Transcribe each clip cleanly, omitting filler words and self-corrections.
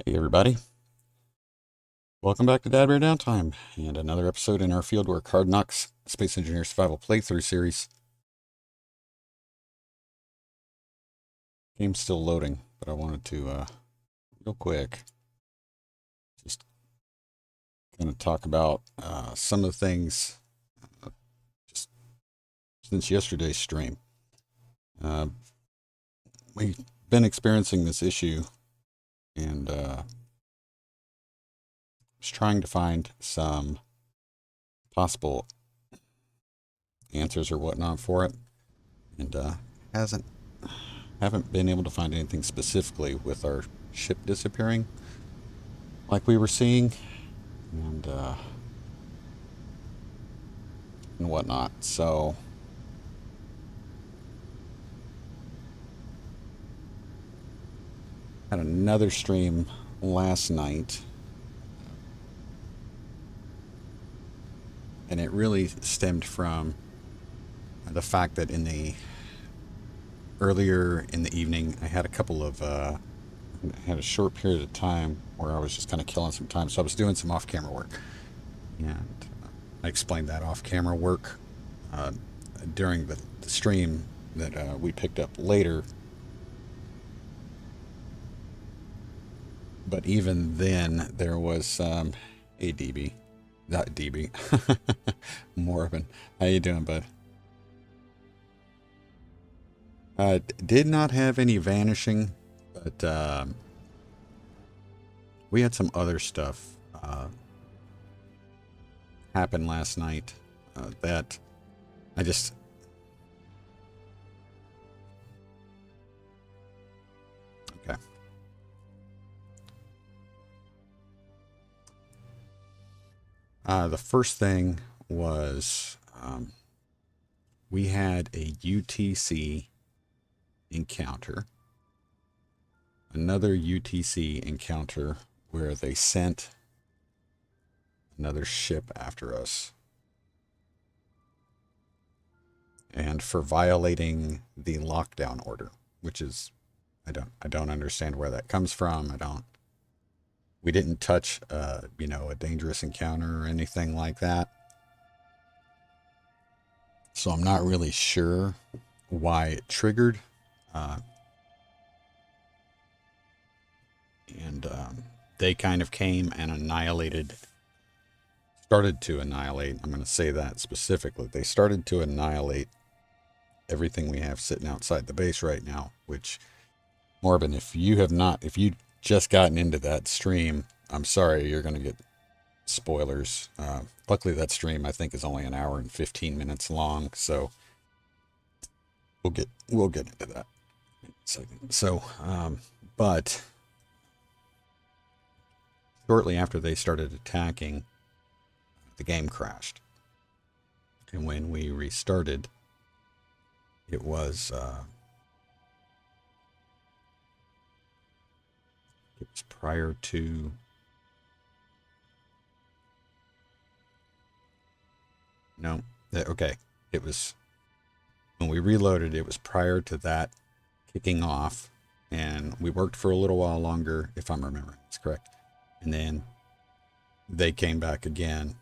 Hey everybody, welcome back to DADBEAR.Downtime and another episode in our Fieldwork Hard Knocks Space Engineer Survival playthrough series. Game's still loading, but I wanted to, real quick, just kind of talk about some of the things just since yesterday's stream. We've been experiencing this issue and was trying to find some possible answers or whatnot for it, and haven't been able to find anything specifically with our ship disappearing like we were seeing and whatnot. So had another stream last night, and it really stemmed from the fact that earlier in the evening I had a short period of time where I was just kind of killing some time, so I was doing some off-camera work, and I explained that off-camera work during the stream that we picked up later. But even then, there was some ADB, not DB, Morbin. How you doing, bud? Did not have any vanishing, but we had some other stuff happen last night that I just... Okay. The first thing was we had a UTC encounter, another UTC encounter where they sent another ship after us, and for violating the lockdown order, which is, I don't understand where that comes from. We didn't touch a dangerous encounter or anything like that, so I'm not really sure why it triggered. And they kind of came and started to annihilate, I'm going to say that specifically, they started to annihilate everything we have sitting outside the base right now, which, Morbin, if you just gotten into that stream, I'm sorry, you're going to get spoilers. Luckily that stream I think is only an hour and 15 minutes long, so we'll get into that in a second. So but shortly after they started attacking, the game crashed, and when we restarted, it was prior to... No, okay. It was, when we reloaded, it was prior to that kicking off, and we worked for a little while longer, if I'm remembering it's correct. And then they came back again.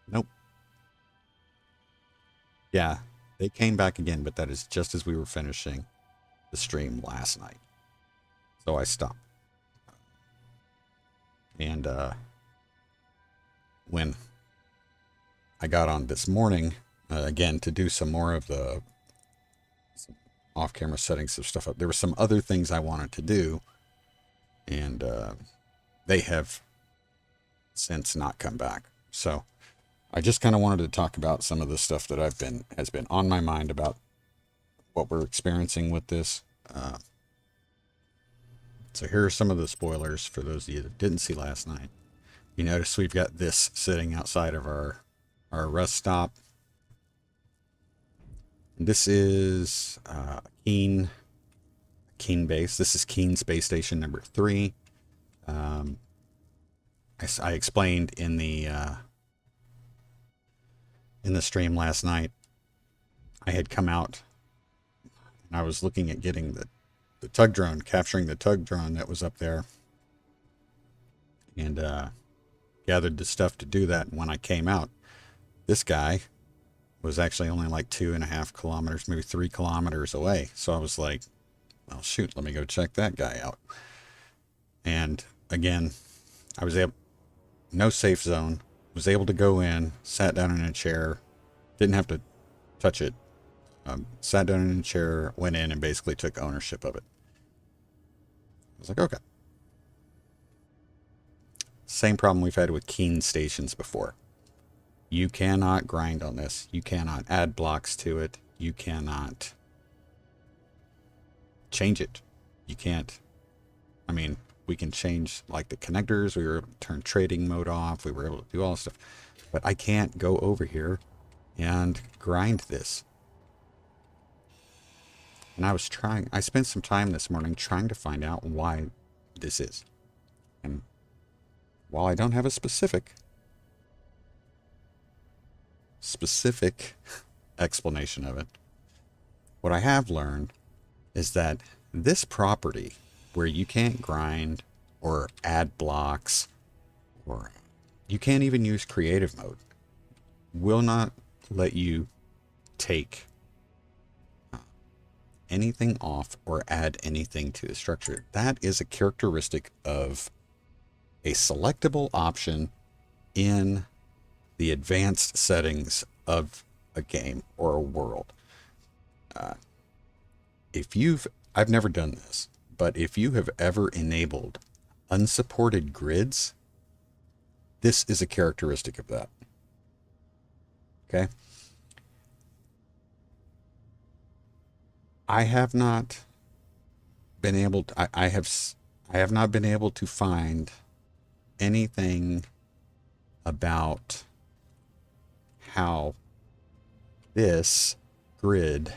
Nope. Yeah, they came back again, but that is just as we were finishing the stream last night. So I stopped. And when I got on this morning, again, to do some more of the off-camera settings of stuff up, there were some other things I wanted to do, and they have since not come back. So I just kind of wanted to talk about some of the stuff that has been on my mind about what we're experiencing with this. So here are some of the spoilers for those of you that didn't see last night. You notice we've got this sitting outside of our rest stop. This is Keen base. This is Keen Space Station number 3. I explained in the stream last night, I had come out and I was looking at getting the tug drone, capturing the tug drone that was up there, and gathered the stuff to do that. And when I came out, this guy was actually only like 2.5 kilometers, maybe 3 kilometers away. So I was like, well, shoot, let me go check that guy out. And again, I was able, no safe zone, was able to go in, sat down in a chair, didn't have to touch it, sat down in a chair, went in, and basically took ownership of it. I was like, okay. Same problem we've had with Keen stations before. You cannot grind on this. You cannot add blocks to it. You cannot change it. You can't. I mean, we can change like the connectors. We were able to turn trading mode off. We were able to do all this stuff. But I can't go over here and grind this. And I spent some time this morning trying to find out why this is. And while I don't have a specific explanation of it, what I have learned is that this property where you can't grind or add blocks, or you can't even use creative mode, will not let you take anything off or add anything to the structure. That is a characteristic of a selectable option in the advanced settings of a game or a world. I've never done this, but if you have ever enabled unsupported grids, this is a characteristic of that. Okay? I have not been able to, I have not been able to find anything about how this grid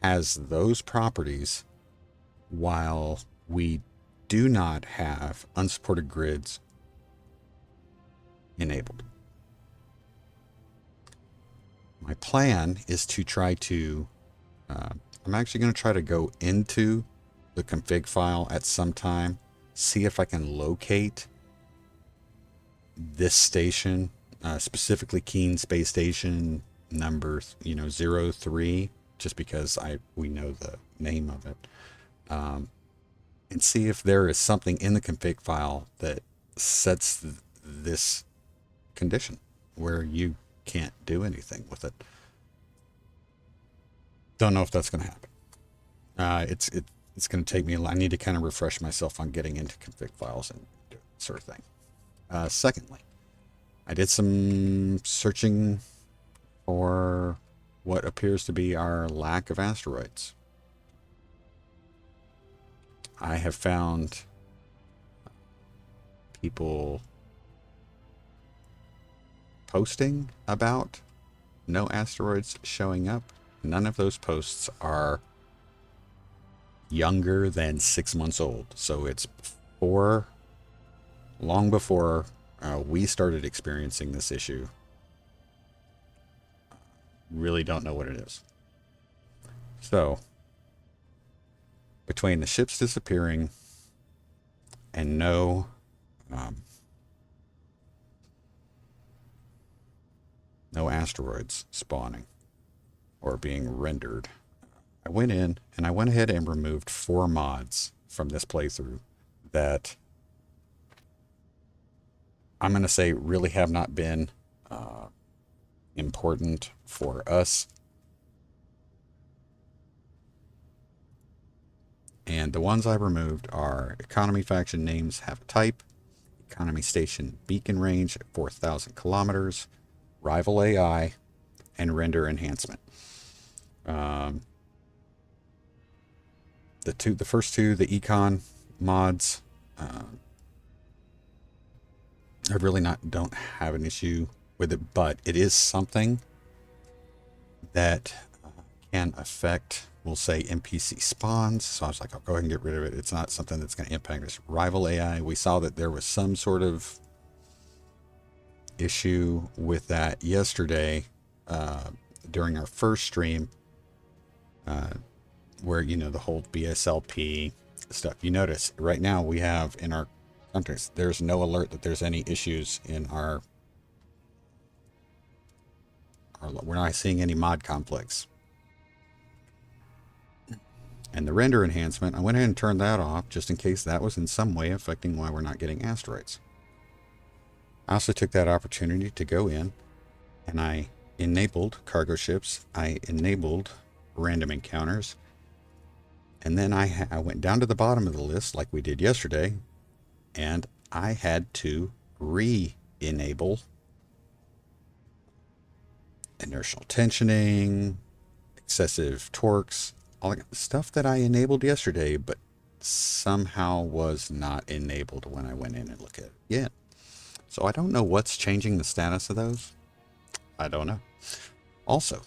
has those properties while we do not have unsupported grids enabled. My plan is to try to, I'm actually going to try to go into the config file at some time, see if I can locate this station, specifically Keen Space Station number, 03, just because we know the name of it, and see if there is something in the config file that sets this condition where you can't do anything with it. Don't know if that's going to happen. It's going to take me. I need to kind of refresh myself on getting into config files and do that sort of thing. Secondly, I did some searching for what appears to be our lack of asteroids. I have found people posting about no asteroids showing up. None of those posts are younger than 6 months old. So it's long before we started experiencing this issue. Really don't know what it is. So between the ships disappearing and no asteroids spawning or being rendered, I went in and I went ahead and removed 4 mods from this playthrough that I'm going to say really have not been important for us. And the ones I removed are economy faction names have a type, economy station beacon range at 4,000 kilometers, rival AI, and render enhancement. The first two, the econ mods, I really don't have an issue with it, but it is something that can affect, we'll say, NPC spawns. So I was like, I'll go ahead and get rid of it. It's not something that's going to impact this rival AI. We saw that there was some sort of issue with that yesterday during our first stream. where, you know, the whole BSLP stuff. You notice right now we have in our countries, there's no alert that there's any issues in our we're not seeing any mod conflicts. And the render enhancement, I went ahead and turned that off just in case that was in some way affecting why we're not getting asteroids. I also took that opportunity to go in and I enabled cargo ships. I enabled random encounters. And then I went down to the bottom of the list like we did yesterday, and I had to re-enable inertial tensioning, excessive torques, all the stuff that I enabled yesterday, but somehow was not enabled when I went in and looked at it yet. So I don't know what's changing the status of those. I don't know. Also,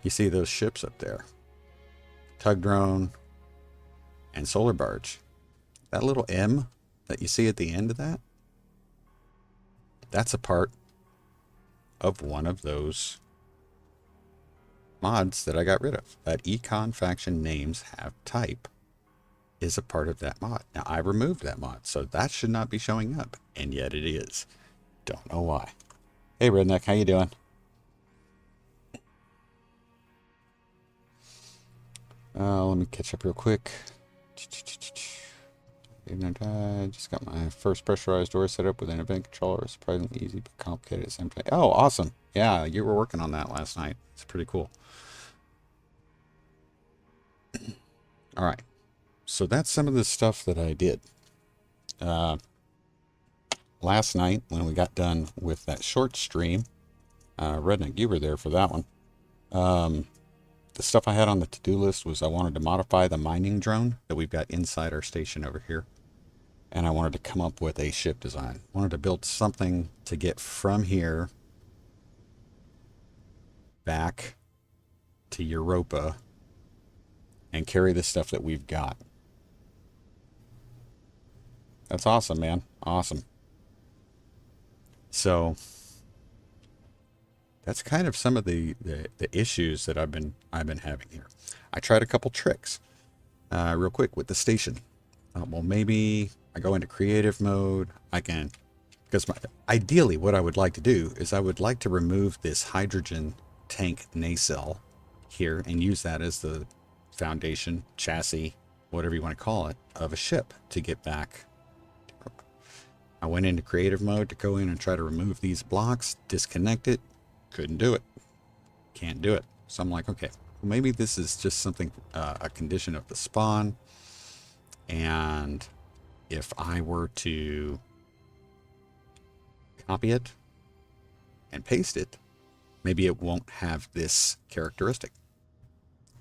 you see those ships up there, tug drone and solar barge. That little M that you see at the end of that, that's a part of one of those mods that I got rid of. That econ faction names have type is a part of that mod. Now I removed that mod, so that should not be showing up, and yet it is. Don't know why. Hey Redneck, how you doing? Let me catch up real quick. I just got my first pressurized door set up with an event controller. Surprisingly easy but complicated at the same time. Oh, awesome. Yeah, you were working on that last night. It's pretty cool. All right. So that's some of the stuff that I did. Last night, when we got done with that short stream, Redneck, you were there for that one. The stuff I had on the to-do list was I wanted to modify the mining drone that we've got inside our station over here. And I wanted to come up with a ship design. Wanted to build something to get from here back to Europa and carry the stuff that we've got. That's awesome, man. Awesome. So that's kind of some of the issues that I've been having here. I tried a couple tricks real quick with the station. Well, maybe I go into creative mode. I can, because ideally what I would like to do is I would like to remove this hydrogen tank nacelle here and use that as the foundation, chassis, whatever you want to call it, of a ship to get back. I went into creative mode to go in and try to remove these blocks, disconnect it. Couldn't do it. Can't do it. So I'm like, okay, well, maybe this is just something, a condition of the spawn. And if I were to copy it and paste it, maybe it won't have this characteristic.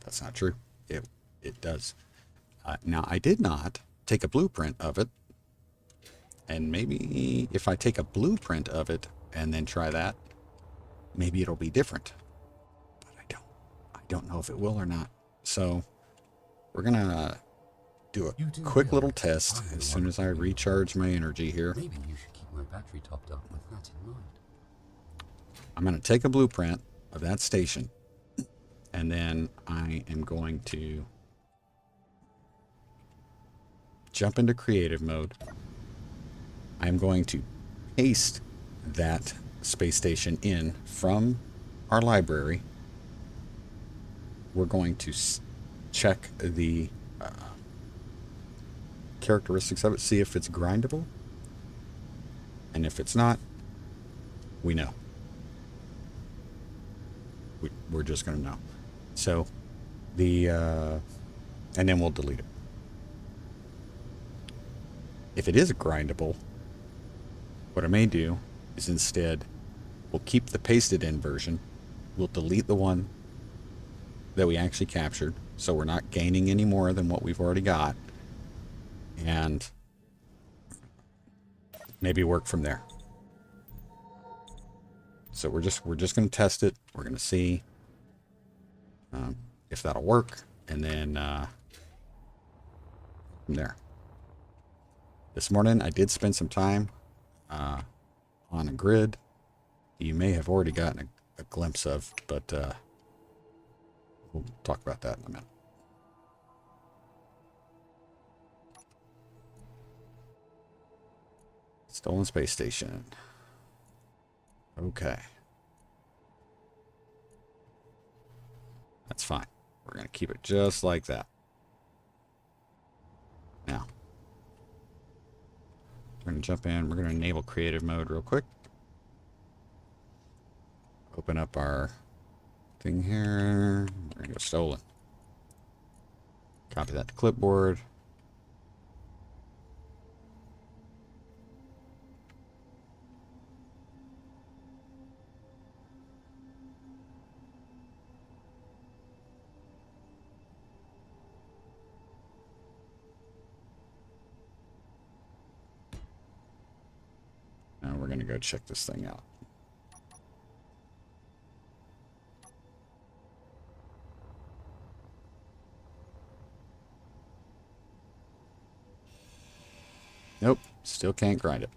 That's not true. It does. Now, I did not take a blueprint of it. And maybe if I take a blueprint of it and then try that, maybe it'll be different. But I don't know if it will or not. So we're going to do a quick little test as soon as I recharge my energy here. Maybe you should keep my battery topped up with that in mind. I'm going to take a blueprint of that station, and then I am going to jump into creative mode. I'm going to paste that space station in from our library. We're going to check the characteristics of it, see if it's grindable, and if it's not, we know. We're just going to know. So and then we'll delete it. If it is grindable, what I may do is instead we'll keep the pasted in version. We'll delete the one that we actually captured, so we're not gaining any more than what we've already got, and maybe work from there. So we're just going to test it. We're going to see if that'll work, and then from there. This morning I did spend some time on a grid. You may have already gotten a glimpse of, but we'll talk about that in a minute. Stolen space station. Okay. That's fine. We're going to keep it just like that. Now, we're going to jump in. We're going to enable creative mode real quick. Open up our thing here. We're going to go stolen. Copy that to clipboard. Now we're going to go check this thing out. Nope, still can't grind it.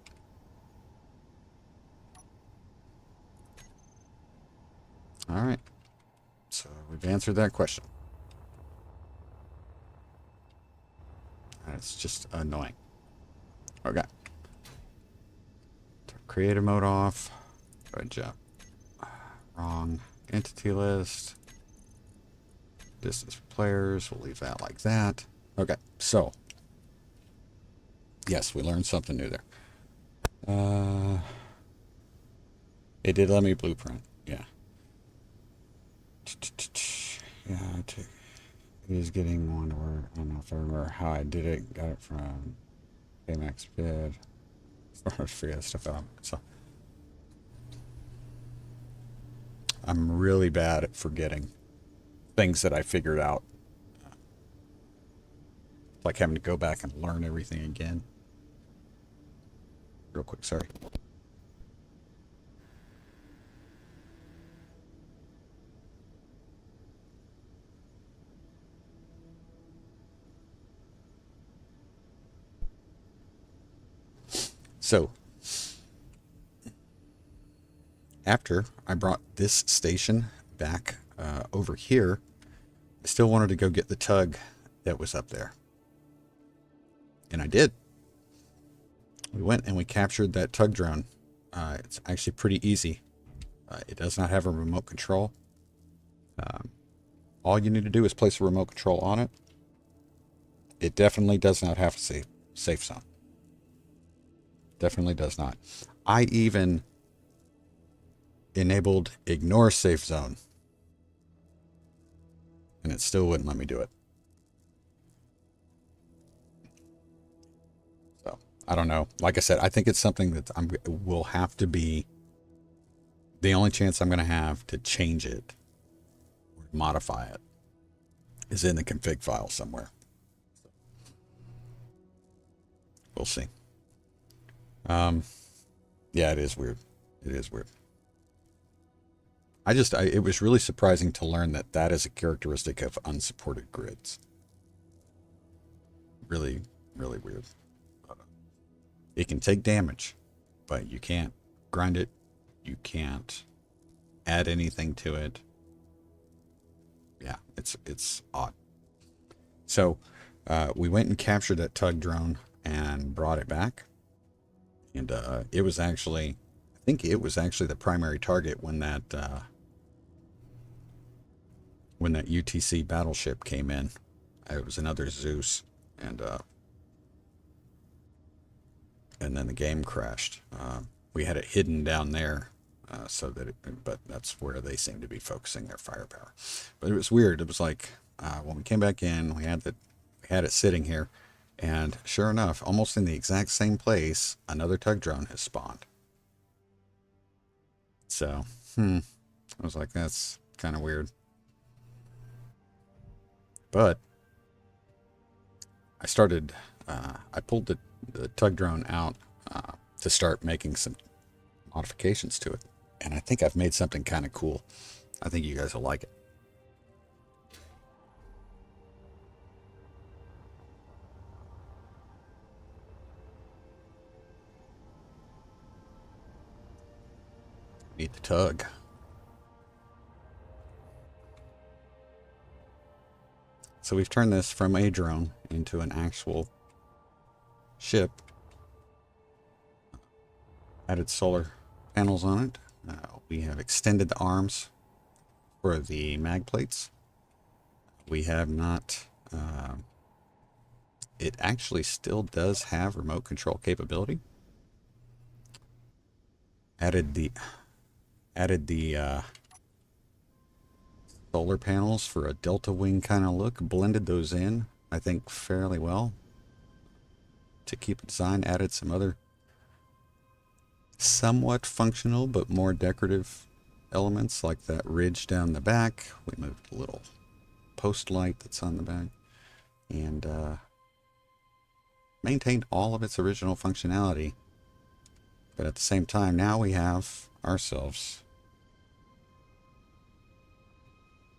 All right, so we've answered that question. That's just annoying. Okay. Turn creative mode off. Go ahead, jump. Wrong entity list. Distance for players. We'll leave that like that. Okay, so yes, we learned something new there. It did let me blueprint. Yeah. Yeah, it is getting one word. I don't know if I remember how I did it. Got it from Amax Bid. Started to figure that stuff out. So I'm really bad at forgetting things that I figured out. Like having to go back and learn everything again. Real quick, sorry. So, after I brought this station back over here, I still wanted to go get the tug that was up there. And I did. We went and we captured that tug drone. It's actually pretty easy. It does not have a remote control. All you need to do is place a remote control on it. It definitely does not have a safe zone. Definitely does not. I even enabled ignore safe zone, and it still wouldn't let me do it. So I don't know. Like I said, I think it's something that will have to be the only chance I'm going to have to change it or modify it is in the config file somewhere. We'll see. Yeah, it is weird. It is weird. It was really surprising to learn that that is a characteristic of unsupported grids. Really, really weird. It can take damage, but you can't grind it. You can't add anything to it. Yeah, it's odd. So we went and captured that tug drone and brought it back. And it was actually, I think it was actually the primary target when that UTC battleship came in. It was another Zeus, and then the game crashed. We had it hidden down there, but that's where they seem to be focusing their firepower. But it was weird. It was like when we came back in, we had it sitting here. And sure enough, almost in the exact same place, another tug drone has spawned. So, I was like, that's kind of weird. But I pulled the tug drone out to start making some modifications to it. And I think I've made something kind of cool. I think you guys will like it. Need the tug. So we've turned this from a drone into an actual ship. Added solar panels on it. We have extended the arms for the mag plates. We have not... it actually still does have remote control capability. Added the solar panels for a delta wing kind of look. Blended those in, I think, fairly well to keep the design. Added some other somewhat functional but more decorative elements like that ridge down the back. We moved a little post light that's on the back, and maintained all of its original functionality. But at the same time, now we have ourselves...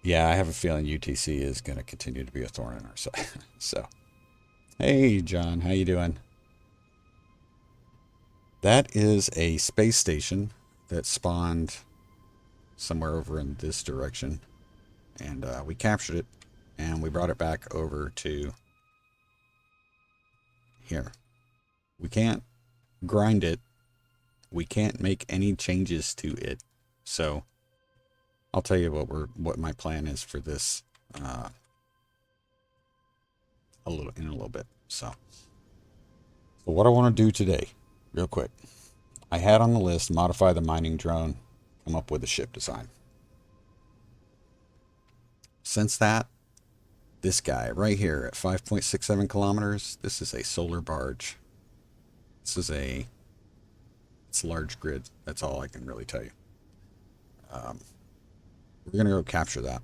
Yeah, I have a feeling UTC is going to continue to be a thorn in our side. So, hey, John, how you doing? That is a space station that spawned somewhere over in this direction. And we captured it, and we brought it back over to here. We can't grind it. We can't make any changes to it. So I'll tell you what my plan is for this in a little bit. So what I want to do today, real quick, I had on the list modify the mining drone, come up with a ship design. Since that, this guy right here at 5.67 kilometers, this is a solar barge. It's a large grid. That's all I can really tell you. We're going to go capture that.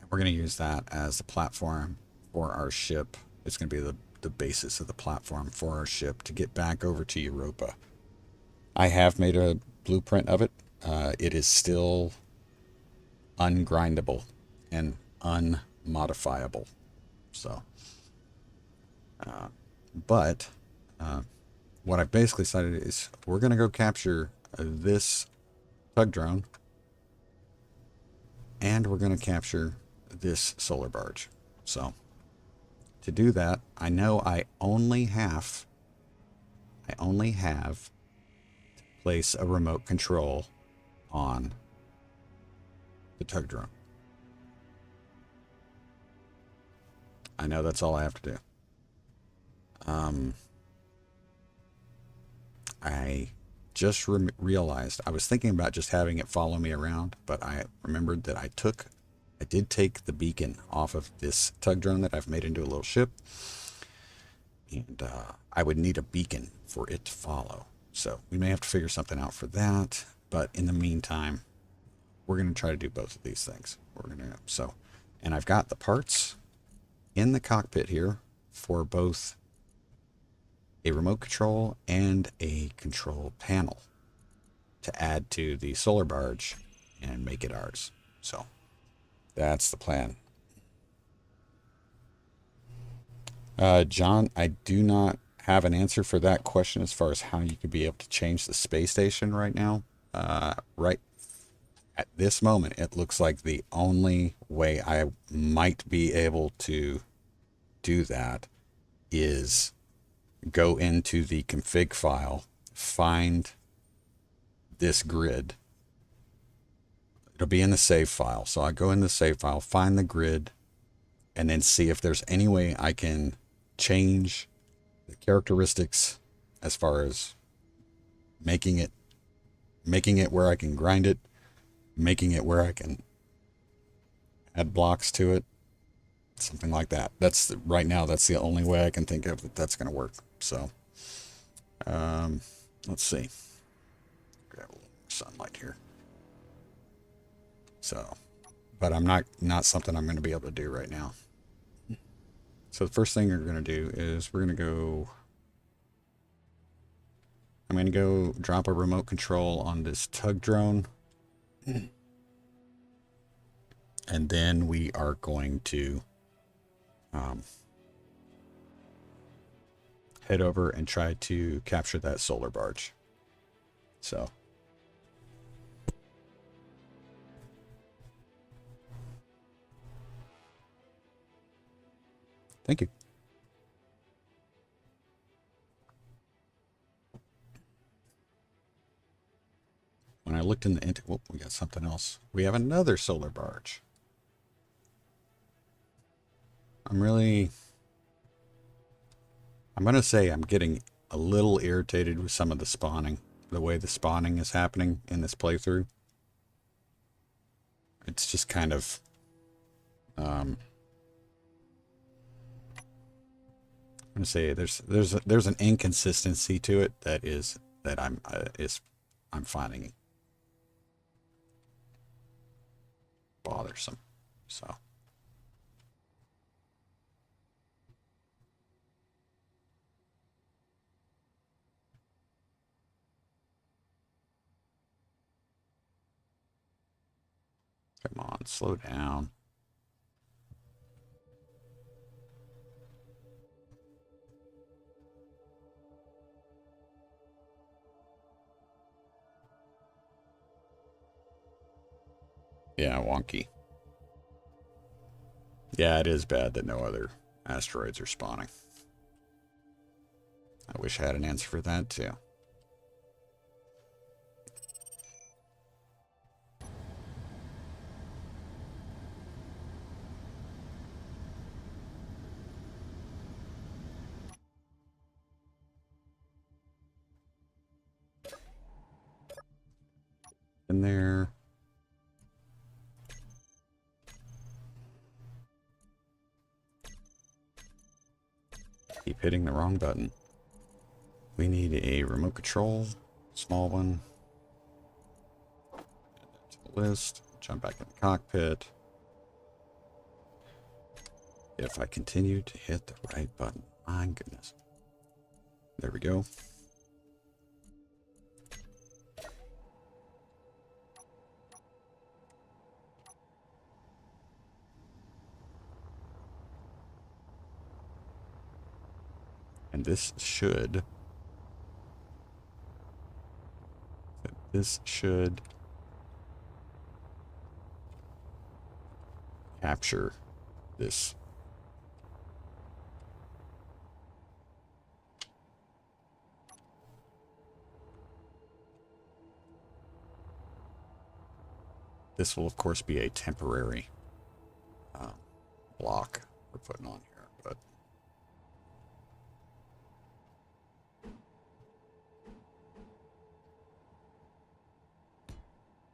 And we're going to use that as the platform for our ship. It's going to be the basis of the platform for our ship to get back over to Europa. I have made a blueprint of it. It is still ungrindable and unmodifiable. So, but what I've basically decided is we're going to go capture this tug drone, and we're going to capture this solar barge. So to do that, I know I only have to place a remote control on the tug drone. I know that's all I have to do. I just realized I was thinking about just having it follow me around, but I remembered that I did take the beacon off of this tug drone that I've made into a little ship, and I would need a beacon for it to follow. So we may have to figure something out for that, but in the meantime, we're going to try to do both of these things. And I've got the parts in the cockpit here for both a remote control and a control panel to add to the solar barge and make it ours. So that's the plan. John, I do not have an answer for that question as far as how you could be able to change the space station right now. Right at this moment, it looks like the only way I might be able to do that is go into the config file, find this grid. It'll be in the save file. So I go in the save file, find the grid, and then see if there's any way I can change the characteristics as far as making it where I can grind it, making it where I can add blocks to it, something like that. Right now, that's the only way I can think of that's going to work. So, let's see. Grab a little sunlight here. So, but I'm not something I'm going to be able to do right now. So the first thing we're going to do is I'm going to go drop a remote control on this tug drone. And then we are going to head over and try to capture that solar barge. So Thank you. When I looked in the oh, we got something else. We have another solar barge. I'm going to say I'm getting a little irritated with some of the spawning, the way the spawning is happening in this playthrough. It's just kind of, I'm going to say there's an inconsistency to it that I'm finding bothersome. So. Come on, slow down. Yeah, wonky. Yeah, it is bad that no other asteroids are spawning. I wish I had an answer for that too. In there. Keep hitting the wrong button. We need a remote control, small one. Add that to the list. Jump back in the cockpit. If I continue to hit the right button. My goodness. There we go. And this should capture this. This will, of course, be a temporary block we're putting on here, but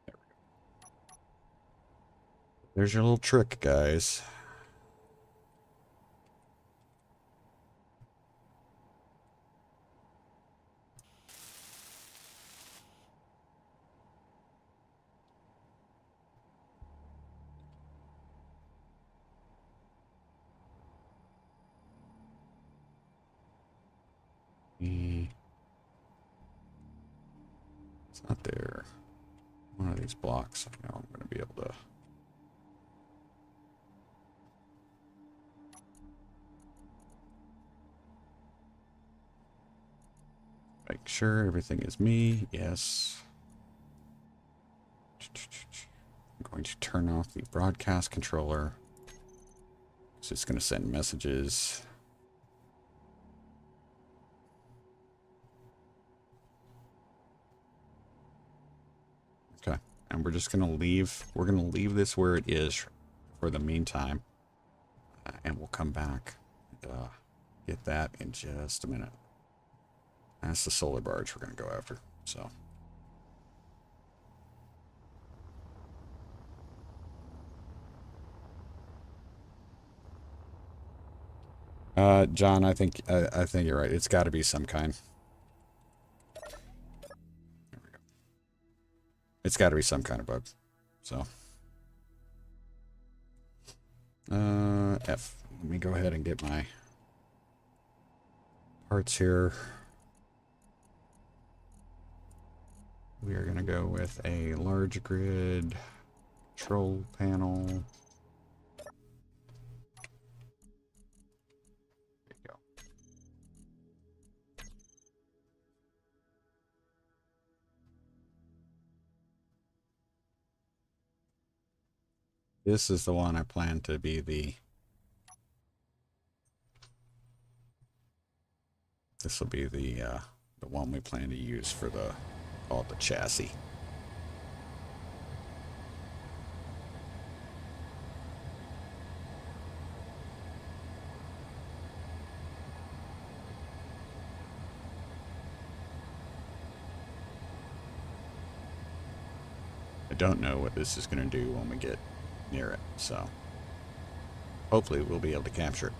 there we go. There's your little trick, guys. It's not there. One of these blocks. Now I'm going to be able to. Make sure everything is me. Yes. I'm going to turn off the broadcast controller. So it's going to send messages. Okay. And we're just going to leave. We're going to leave this where it is for the meantime. And we'll come back and get that in just a minute. That's the solar barge we're going to go after. So. John, I think you're right. It's got to be some kind. There we go. It's got to be some kind of bug. So. F. Let me go ahead and get my parts here. We are going to go with a large grid control panel. There you go. This is the one I plan to be the This will be the one we plan to use for the, call it the chassis. I don't know what this is going to do when we get near it, so hopefully we'll be able to capture it.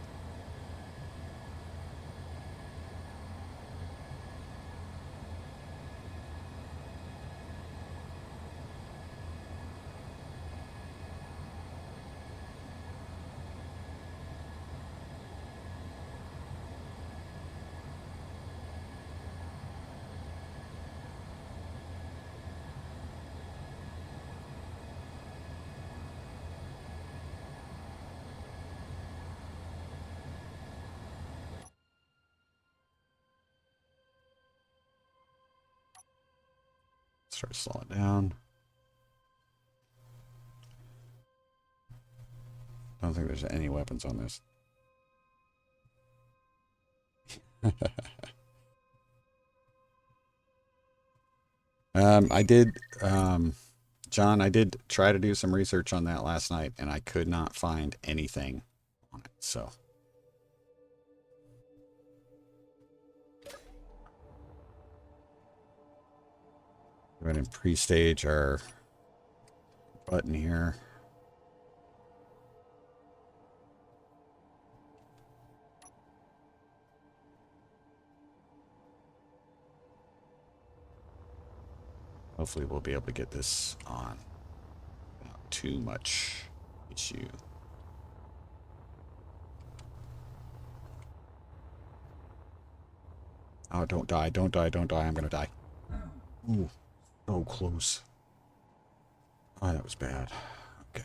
Start to slow it down. I don't think there's any weapons on this. I did, John, I did try to do some research on that last night, and I could not find anything on it, so. Go ahead and pre-stage our button here. Hopefully we'll be able to get this on without too much issue. Oh, don't die, don't die, don't die, I'm gonna die. Ooh, so close. Oh, that was bad. Okay.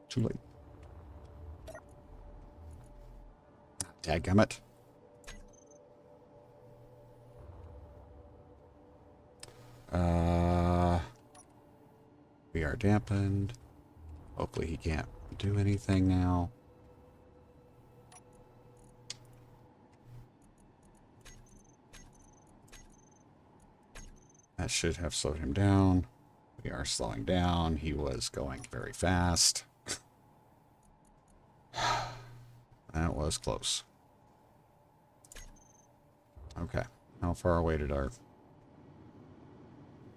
Too late. Dadgummit. We are dampened. Hopefully he can't do anything now. That should have slowed him down. We are slowing down. He was going very fast. That was close. Okay. How far away did our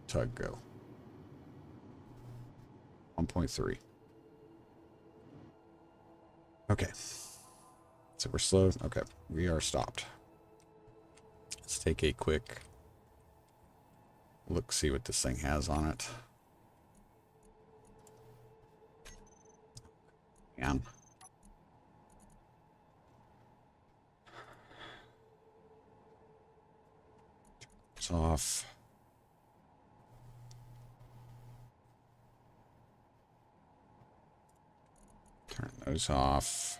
tug go? 1.3. Okay. So we're slow. Okay. We are stopped. Let's take a quick look, see what this thing has on it. And it's off. Turn those off.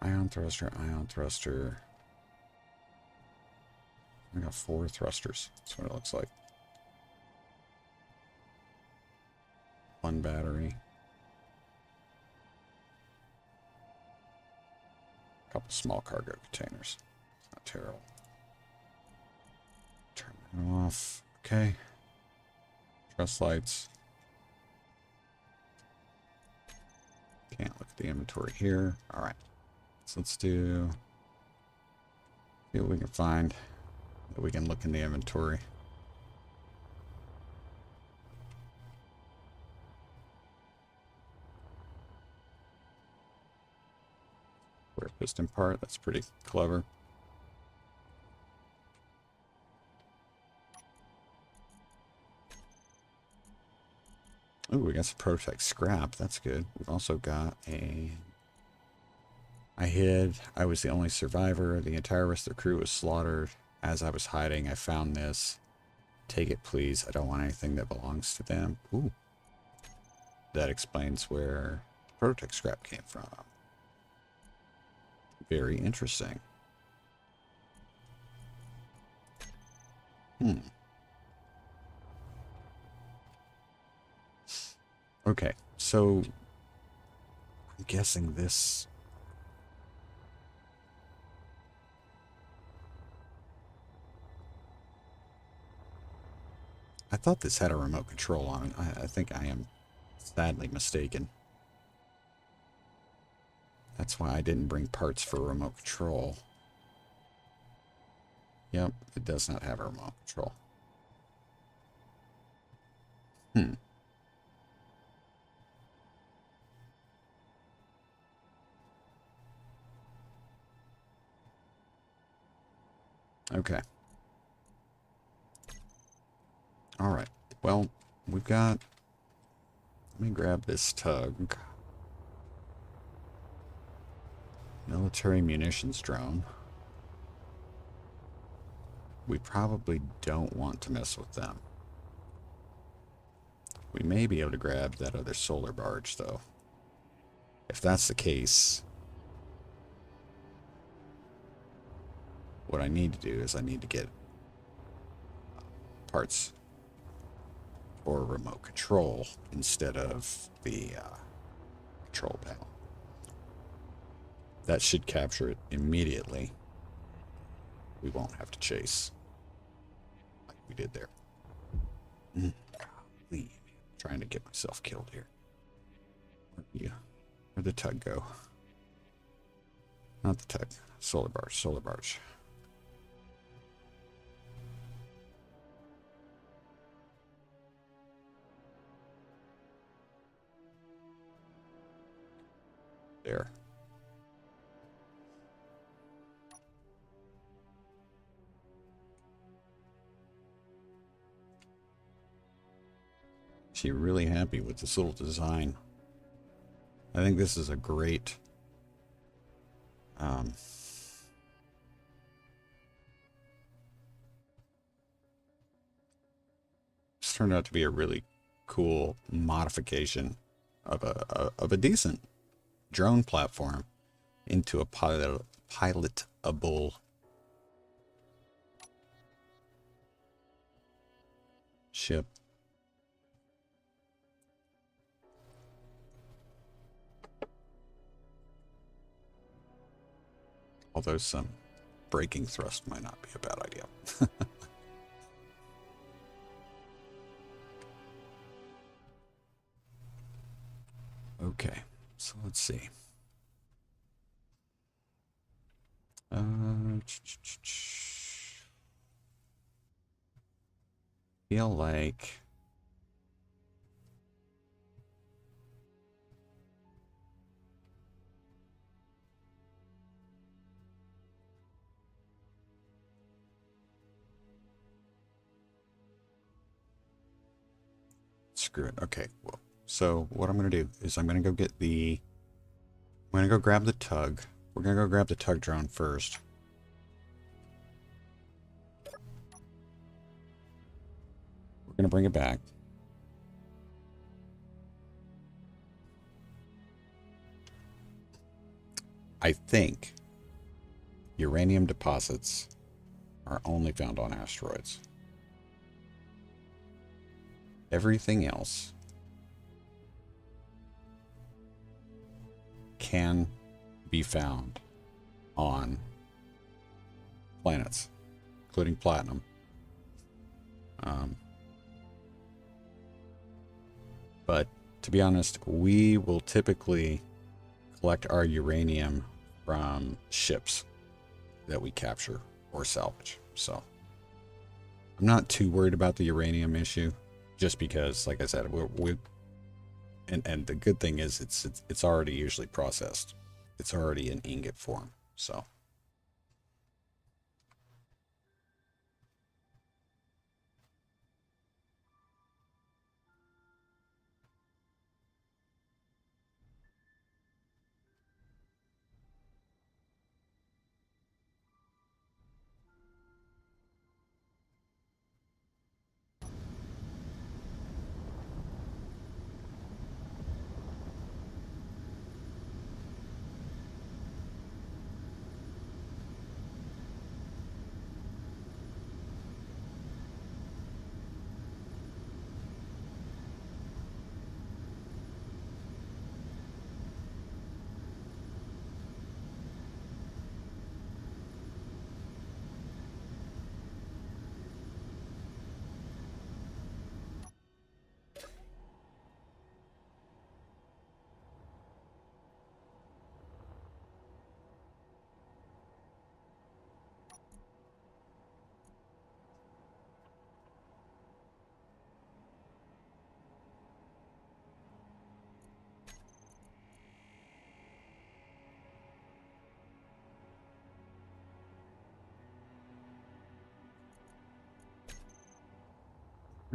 Ion thruster, ion thruster. I got 4 thrusters. That's what it looks like. 1 battery. A couple small cargo containers. It's not terrible. Turn that off. Okay. Truss lights. Can't look at the inventory here. All right. So let's do. See what we can find. That we can look in the inventory. Square piston part. That's pretty clever. Ooh, we got some prototype scrap. That's good. We've also got a... I was the only survivor. The entire rest of the crew was slaughtered. As I was hiding, I found this. Take it, please. I don't want anything that belongs to them. Ooh. That explains where prototype scrap came from. Very interesting. Okay, so I'm guessing this... I thought this had a remote control on it. I think I am sadly mistaken. That's why I didn't bring parts for remote control. Yep, it does not have a remote control. Okay. All right. Well, we've got... Let me grab this tug. Military munitions drone. We probably don't want to mess with them. We may be able to grab that other solar barge, though. If that's the case, what I need to do is I need to get parts for remote control instead of the control panel. That should capture it immediately. We won't have to chase like we did there. Golly, trying to get myself killed here. Where'd the tug go? Not the tug. Solar barge. Solar barge. There. She really happy with this little design. I think this is a great it's turned out to be a really cool modification of a decent drone platform into a pilotable ship. Although some braking thrust might not be a bad idea. Okay, so let's see. Feel like screw it. Okay, well, so what I'm going to do is I'm going to go get the... I'm going to go grab the tug. We're going to go grab the tug drone first. We're going to bring it back. I think uranium deposits are only found on asteroids. Everything else can be found on planets, including platinum. But to be honest, we will typically collect our uranium from ships that we capture or salvage. So I'm not too worried about the uranium issue, just because, like I said, and the good thing is it's already usually processed. It's already in ingot form. So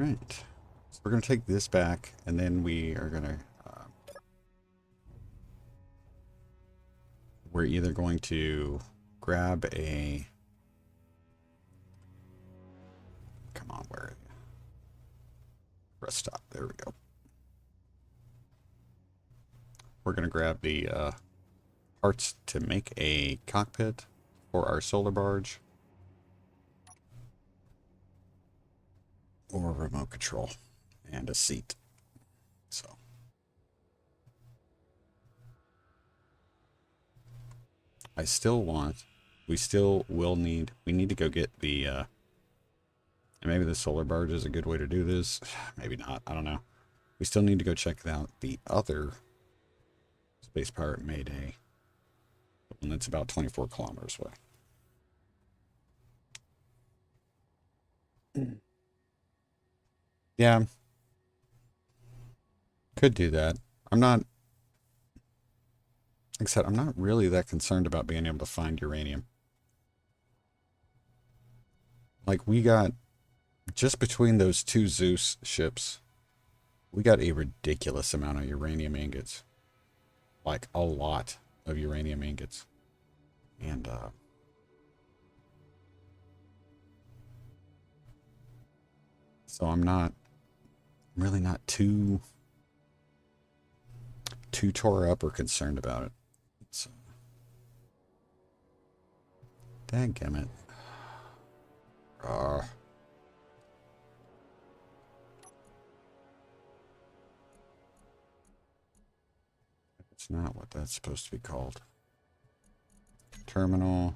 Right. So we're going to take this back, and then we are going to... we're either going to grab a... Come on, where are you? Press stop. There we go. We're going to grab the parts to make a cockpit for our solar barge. Or remote control. And a seat. So. I still want... We still will need... We need to go get the... and maybe the solar barge is a good way to do this. Maybe not. I don't know. We still need to go check out the other Space Pirate Mayday. And that's about 24 kilometers away. Yeah. Could do that. I'm not... Like I said, I'm not really that concerned about being able to find uranium. Like, we got... Just between those two Zeus ships, we got a ridiculous amount of uranium ingots. Like, a lot of uranium ingots. And, so I'm really not too tore up or concerned about it. So, dadgummit. It's not what that's supposed to be called. Terminal.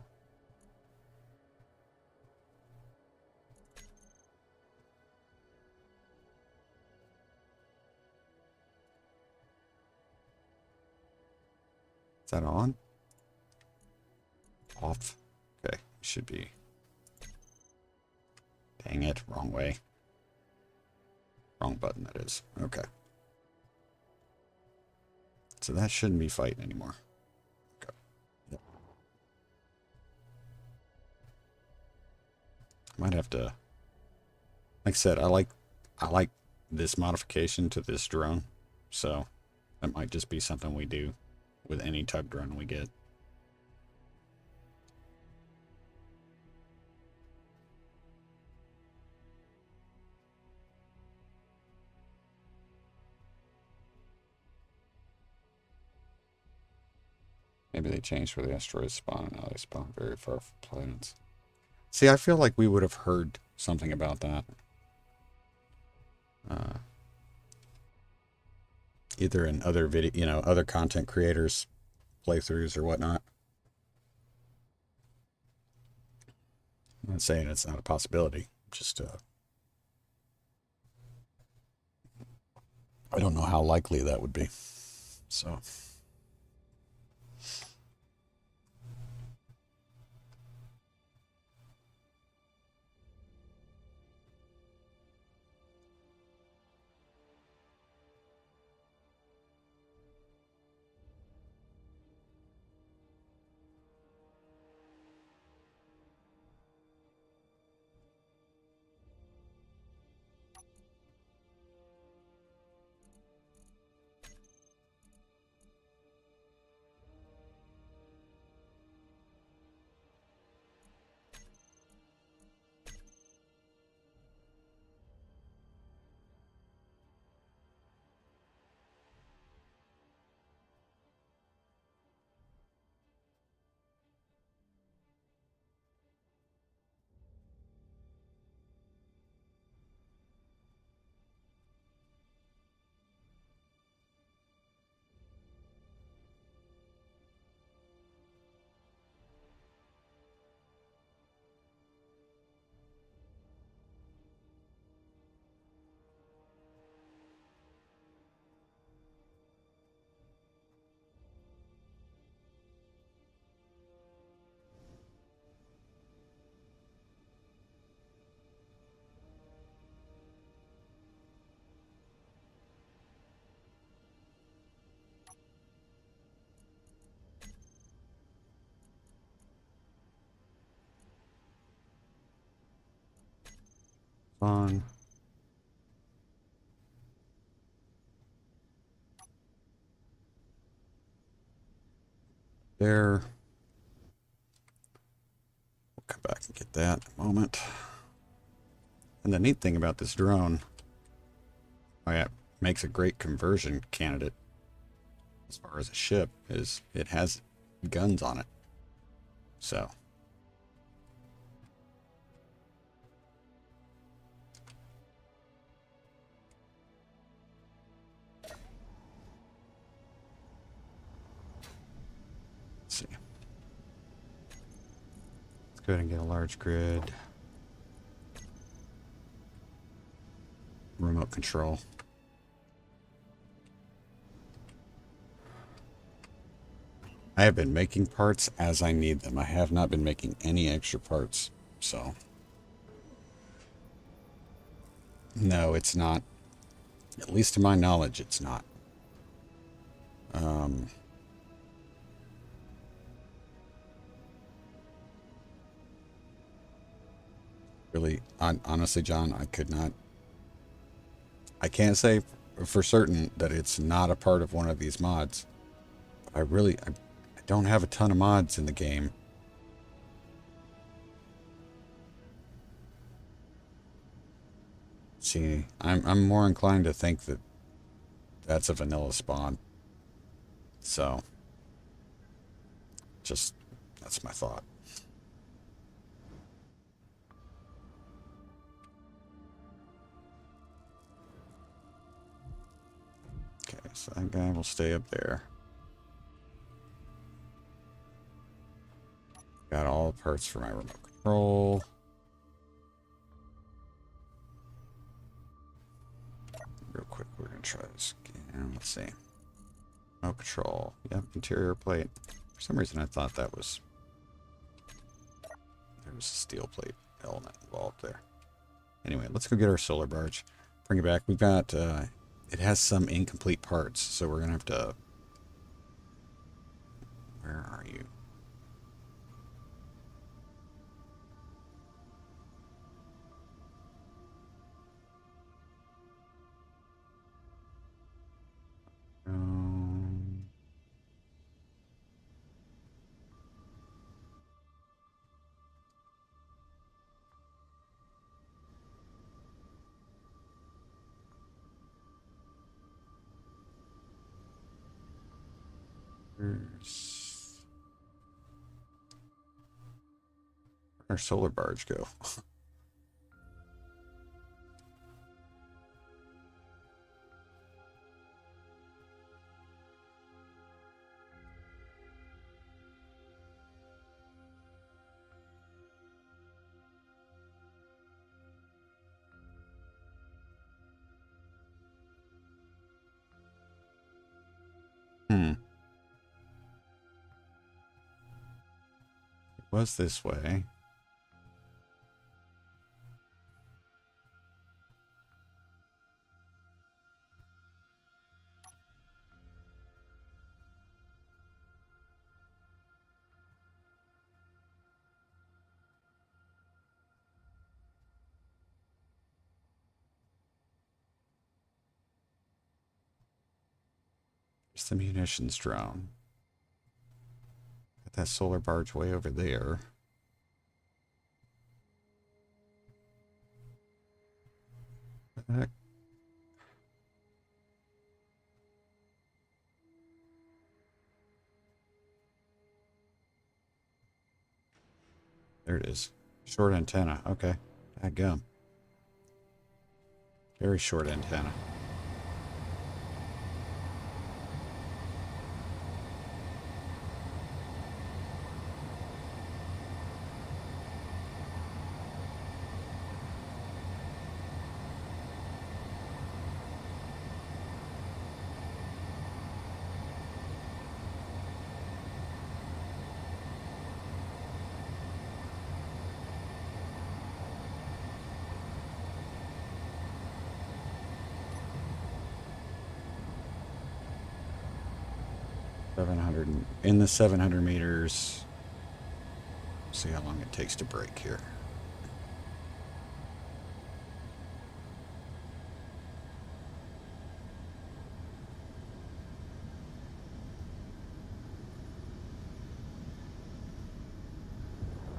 Is that on? Off. Okay, should be. Dang it, wrong way. Wrong button, that is. Okay. So that shouldn't be fighting anymore. Okay. Yep. Might have to... Like I said, I like this modification to this drone. So that might just be something we do with any tug drone we get. Maybe they changed where the asteroids spawn, and now they spawn very far from planets. See, I feel like we would have heard something about that. Either in other video, other content creators' playthroughs or whatnot. I'm not saying it's not a possibility. Just, I don't know how likely that would be. So. On. there. We'll come back and get that in a moment. And the neat thing about this drone, it makes a great conversion candidate as far as a ship, is it has guns on it. So let's see. Let's go ahead and get a large grid. Remote control. I have been making parts as I need them. I have not been making any extra parts, so. No, it's not. At least to my knowledge, it's not. Really, honestly, John, I could not. I can't say for certain that it's not a part of one of these mods. I don't have a ton of mods in the game. See, I'm more inclined to think that that's a vanilla spawn. So, that's my thought. Okay, so that guy will stay up there. Got all the parts for my remote control. Real quick, we're going to try this again. Let's see. Remote control. Yep, interior plate. For some reason, I thought there was a steel plate element involved there. Anyway, let's go get our solar barge. Bring it back. We've got, it has some incomplete parts, so we're going to have to... Where are you? Where's our solar barge go? It was this way. There's the munitions drone. Got that solar barge way over there. What the heck? There it is. Short antenna. Okay. Dadgum. Very short antenna. In the 700 meters. See how long it takes to break here.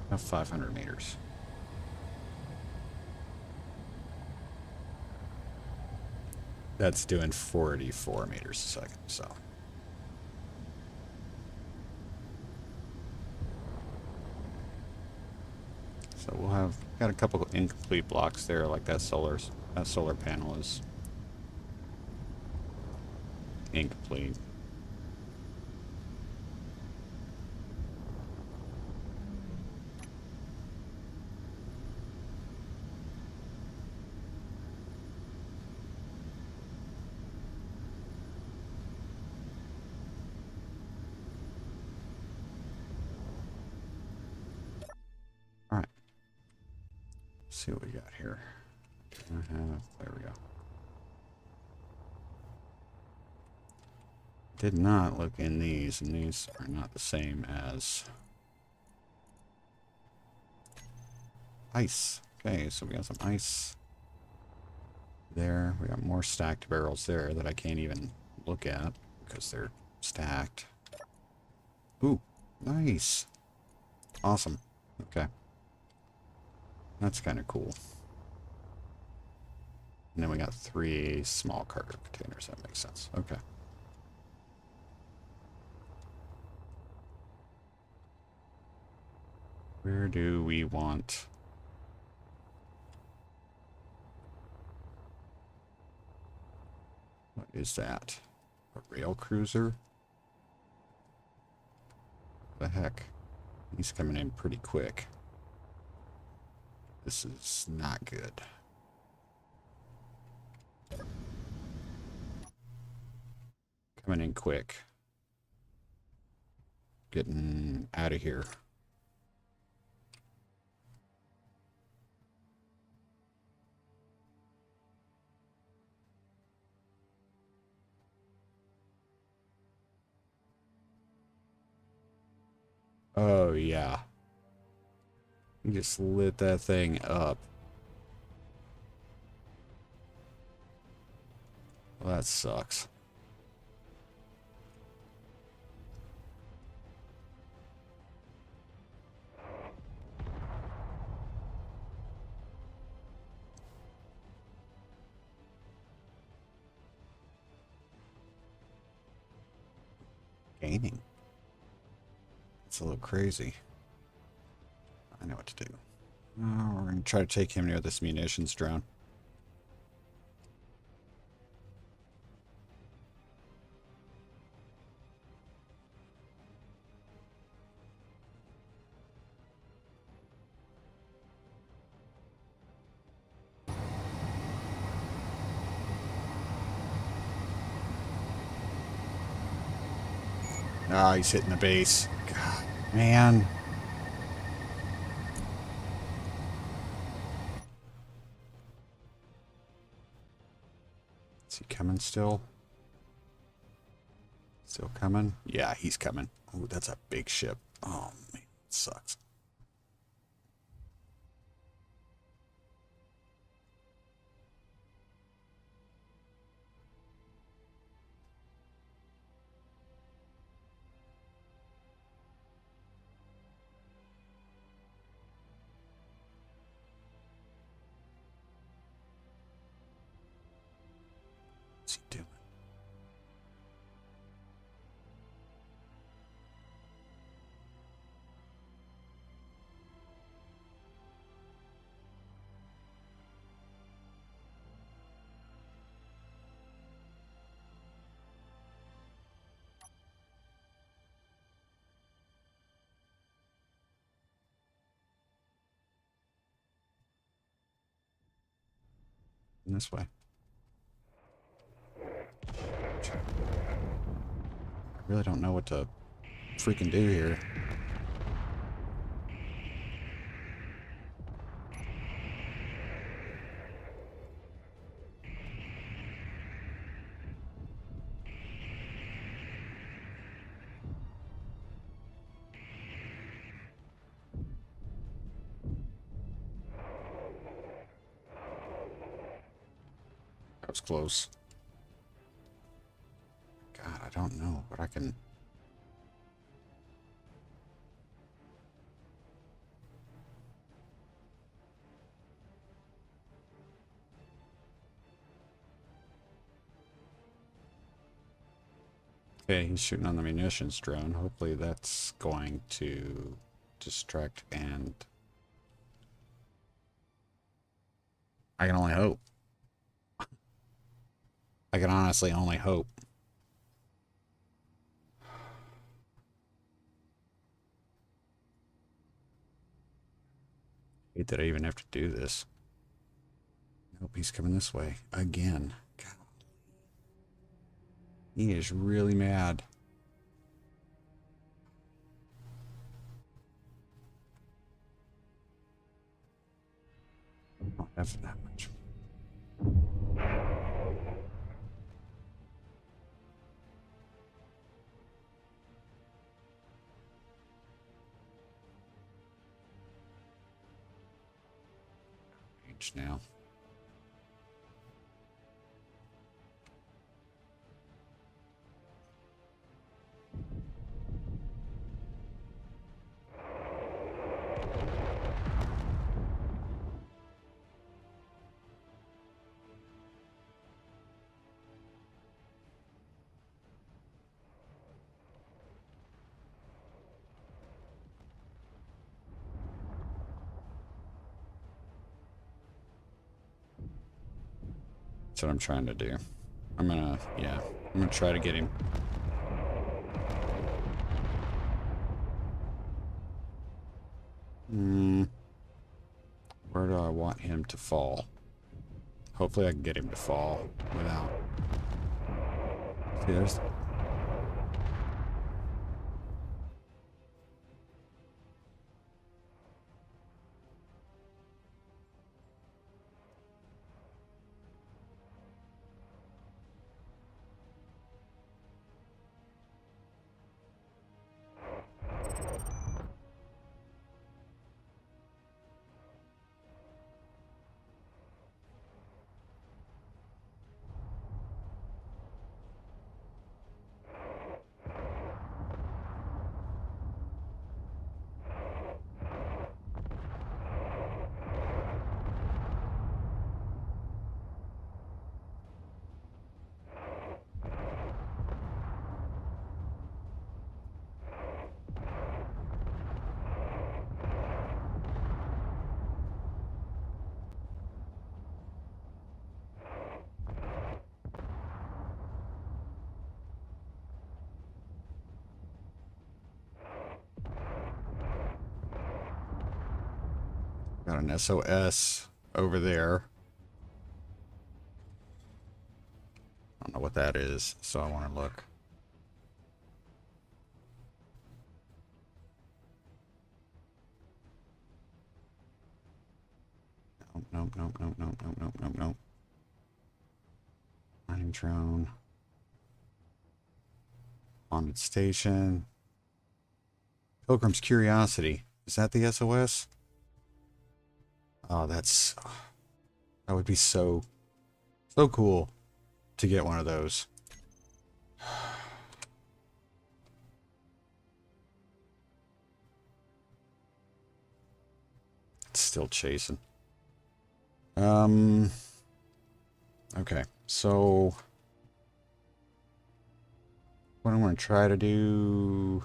About 500 meters. That's doing 44 meters a second, so. So we'll have got a couple of incomplete blocks there, like that solar panel is incomplete. All right. Let's see what we got here. There we go. Did not look in these, and these are not the same as ice. Okay, so we got some ice there. We got more stacked barrels there that I can't even look at because they're stacked. Ooh, nice. Awesome. Okay. That's kind of cool. And then we got 3 small cargo containers. That makes sense. Okay. Where do we want... What is that? A rail cruiser? What the heck? He's coming in pretty quick. This is not good. Coming in quick. Getting out of here. Oh, yeah. You just lit that thing up. Well, that sucks. Gaining. It's a little crazy. I know what to do. We're going to try to take him near this munitions drone. Ah, he's hitting the base. God, man. Is he coming still? Still coming? Yeah, he's coming. Oh, that's a big ship. Oh, man, it sucks. What's he doing? In this way. I really don't know what to freaking do here. That was close. God, I don't know, but I can... Okay, he's shooting on the munitions drone. Hopefully that's going to distract, and I can only hope. I can honestly only hope. Hate that I even have to do this. Nope, he's coming this way again. God. He is really mad. I don't have that much. Range now. That's what I'm trying to do. I'm gonna try to get him. Where do I want him to fall? Hopefully I can get him to fall without... See, there's... Got an SOS over there. I don't know what that is, so I want to look. Nope, nope, nope, nope, nope, nope, nope, nope. Mining drone. Haunted station. Pilgrim's Curiosity. Is that the SOS? Oh, that would be so cool to get one of those. It's still chasing. Okay, so what I'm going to try to do...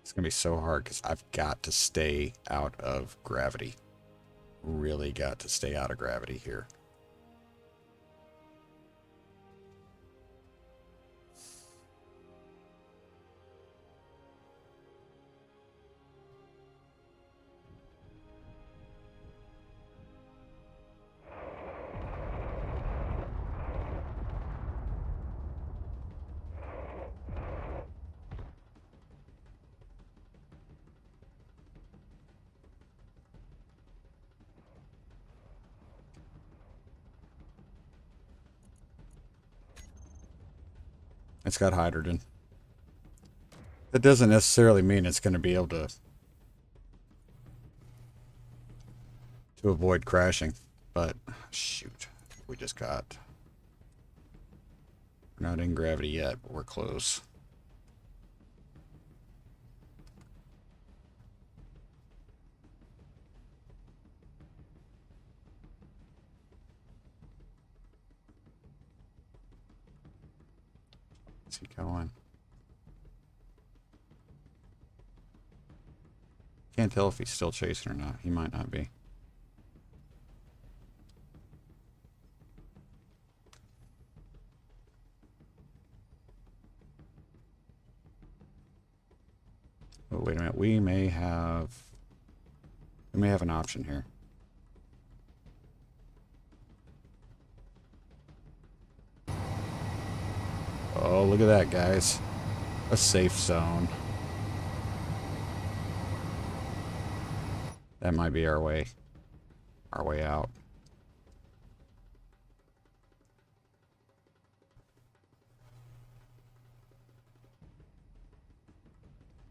It's going to be so hard because I've got to stay out of gravity. Really got to stay out of gravity here. It's got hydrogen. That doesn't necessarily mean it's going to be able to avoid crashing, but shoot, we just got... We're not in gravity yet, but we're close. Where's he going? Can't tell if he's still chasing or not. He might not be. Oh, wait a minute. We may have an option here. Oh, look at that, guys. A safe zone. That might be our way out.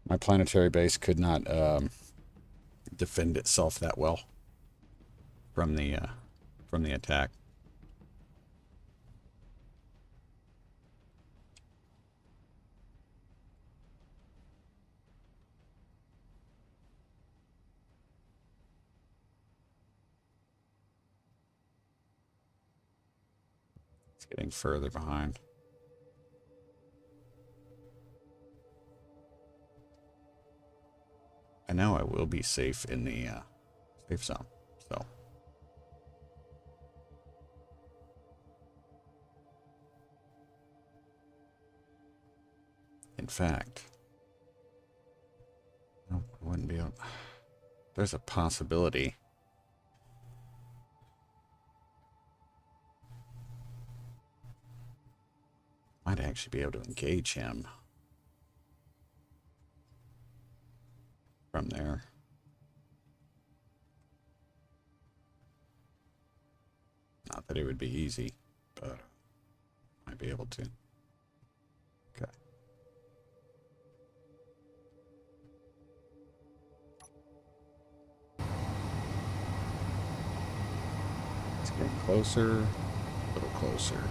My planetary base could not defend itself that well from the attack. It's getting further behind. I know I will be safe in the safe zone, so. In fact, no, I wouldn't be able. There's a possibility. Might actually be able to engage him from there. Not that it would be easy, but might be able to. Okay. It's getting closer, a little closer.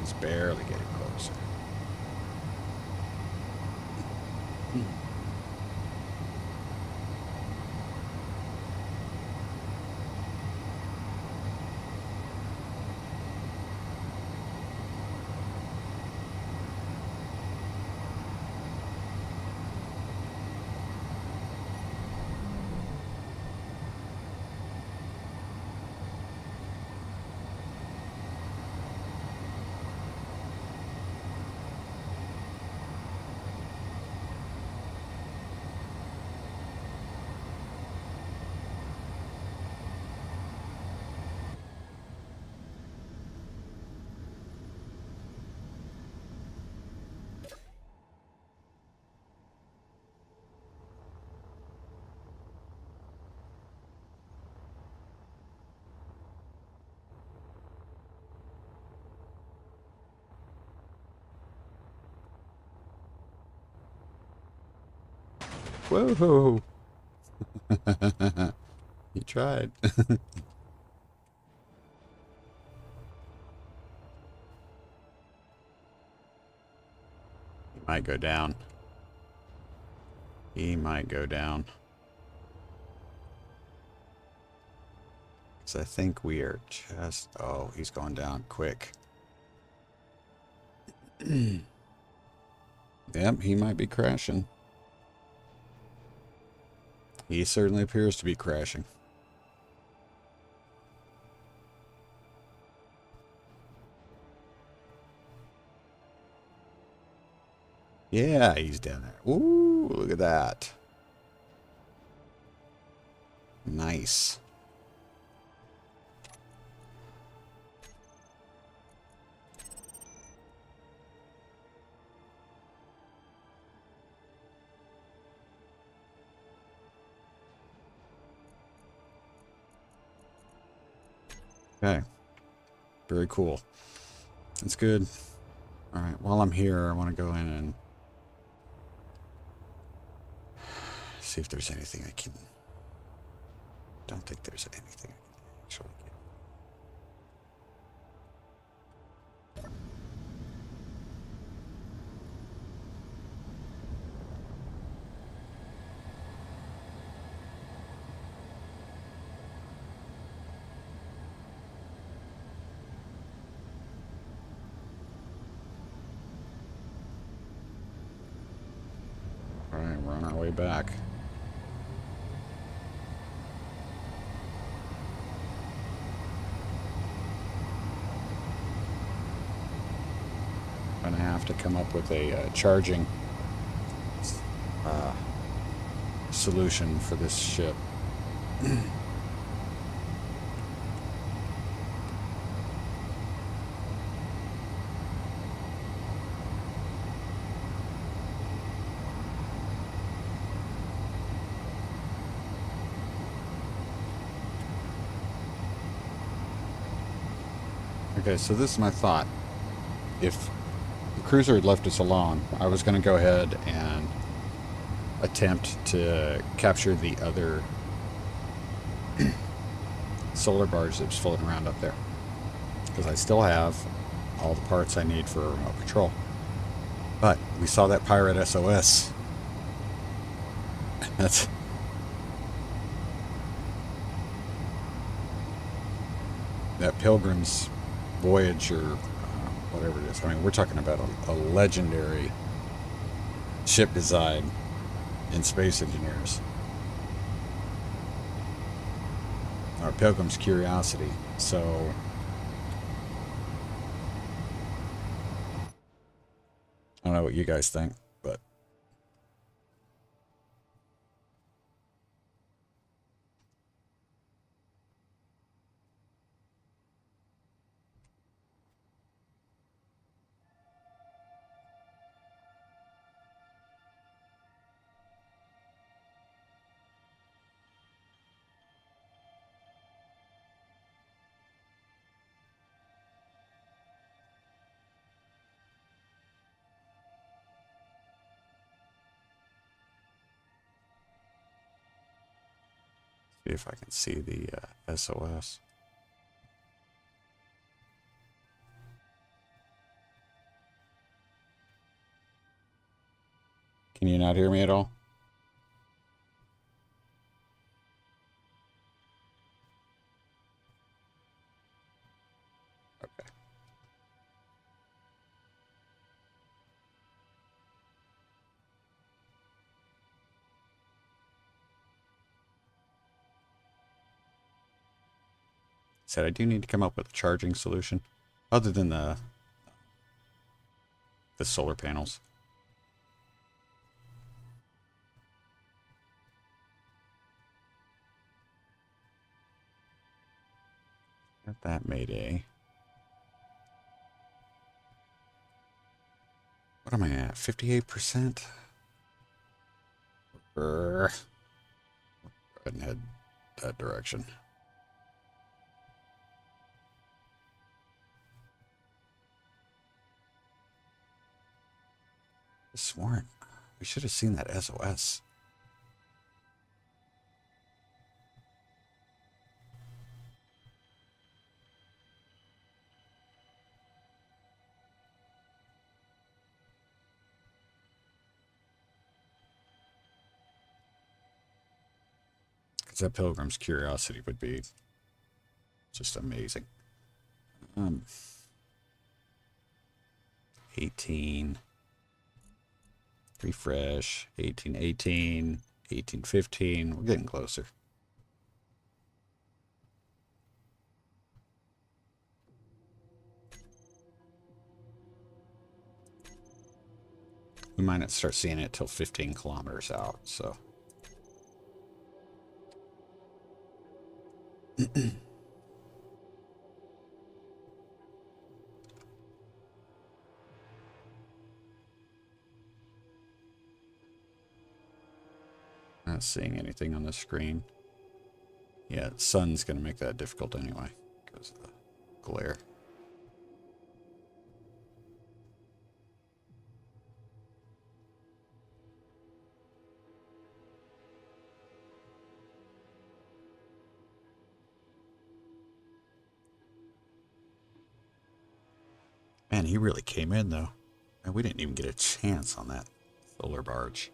It's barely getting closer. Whoa! He tried. He might go down. He might go down. Because I think we are just... Oh, he's going down quick. Yep, he might be crashing. He certainly appears to be crashing. Yeah, he's down there. Ooh, look at that. Nice. Okay. Very cool. That's good. All right. While I'm here, I want to go in and see if there's anything I can... Don't think there's anything I can actually get. run our way back. I'm gonna have to come up with a charging solution for this ship. Okay, so this is my thought. If the cruiser had left us alone, I was going to go ahead and attempt to capture the other solar barge that's floating around up there, because I still have all the parts I need for remote control. But we saw that pirate SOS. That's that Pilgrim's Voyage, or whatever it is. I mean, we're talking about a legendary ship design in SpaceEngineers. Our Pilgrim's Curiosity. So I don't know what you guys think, but see if I can see the SOS. Can you not hear me at all? Okay. Said I do need to come up with a charging solution other than the solar panels. Got that Mayday. What am I at? 58%? Go ahead and head that direction. I sworn we should have seen that SOS. Because that Pilgrim's Curiosity would be just amazing. 18. Refresh. 18, 15. We're getting closer. We might not start seeing it till 15 kilometers out, so. Not seeing anything on the screen. Yeah, the sun's going to make that difficult anyway because of the glare. Man, he really came in though. And we didn't even get a chance on that solar barge.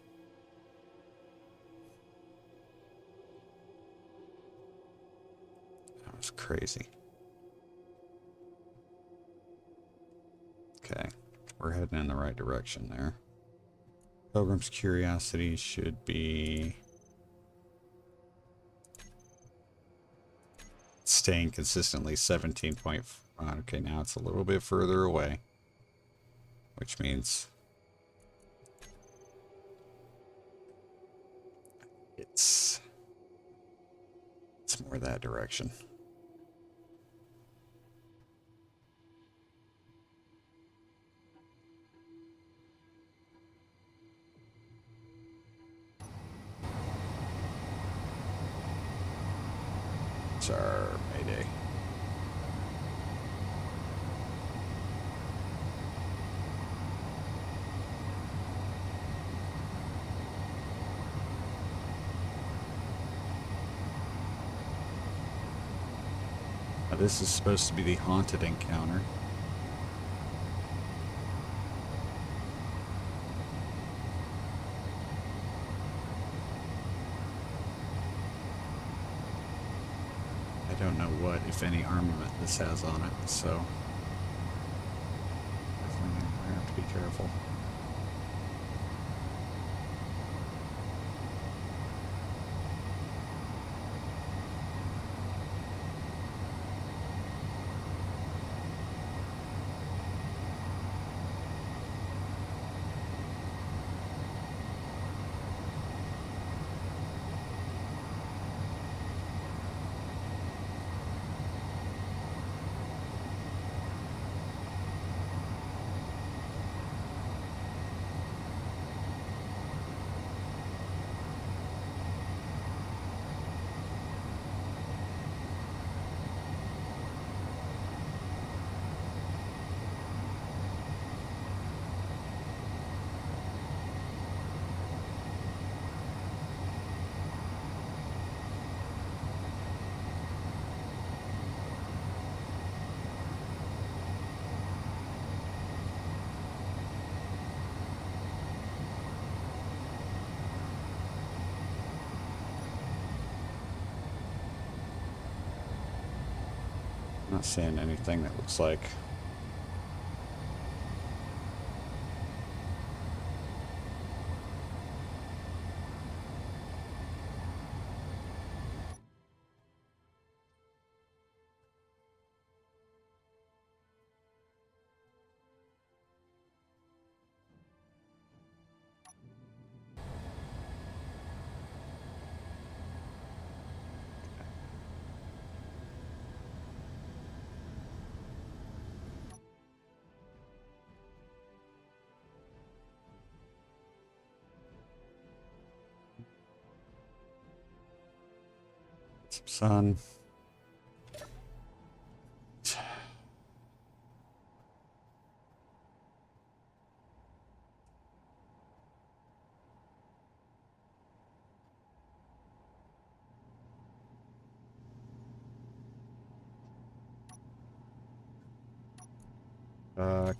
That was crazy. Okay, we're heading in the right direction there. Pilgrim's Curiosity should be staying consistently 17.5. Okay, now it's a little bit further away, which means it's more that direction. It's our Mayday. Now, this is supposed to be the haunted encounter. I don't know what, if any, armament this has on it, so definitely gonna have to be careful. Not seeing anything that looks like some sun.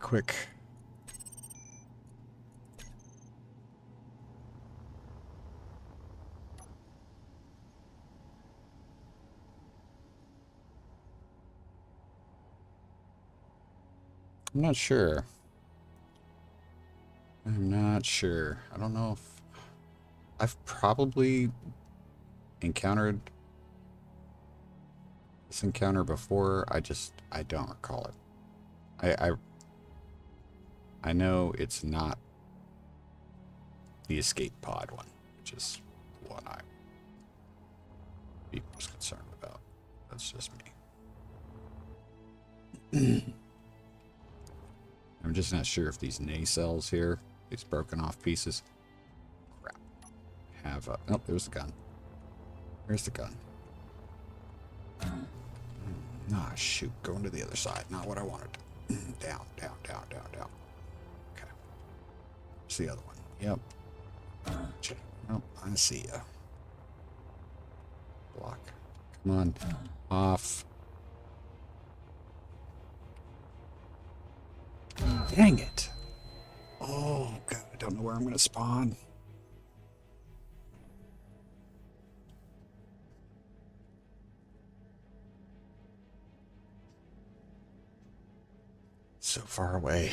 Quick. I'm not sure. I'm not sure. I don't know if I've probably encountered this encounter before. I don't recall it. I know it's not the escape pod one, which is the one I'd be most concerned about. That's just me. I'm just not sure if these nacelles here, these broken off pieces, crap, have a... Oh, there's the gun. Where's the gun? Ah, shoot, going to the other side. Not what I wanted. Down, down, down, down, down. Okay. Where's the other one? Yep. Oh, I see ya. Block. Come on. Off. Dang it. Oh, God, I don't know where I'm going to spawn. So far away.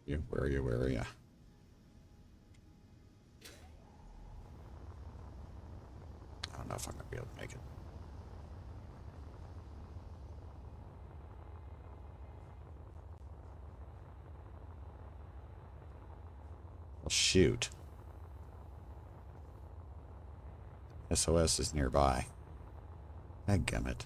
Where are you? Where are you? I don't know if I'm going to be able to make it. Well, shoot. SOS is nearby. Dadgummit.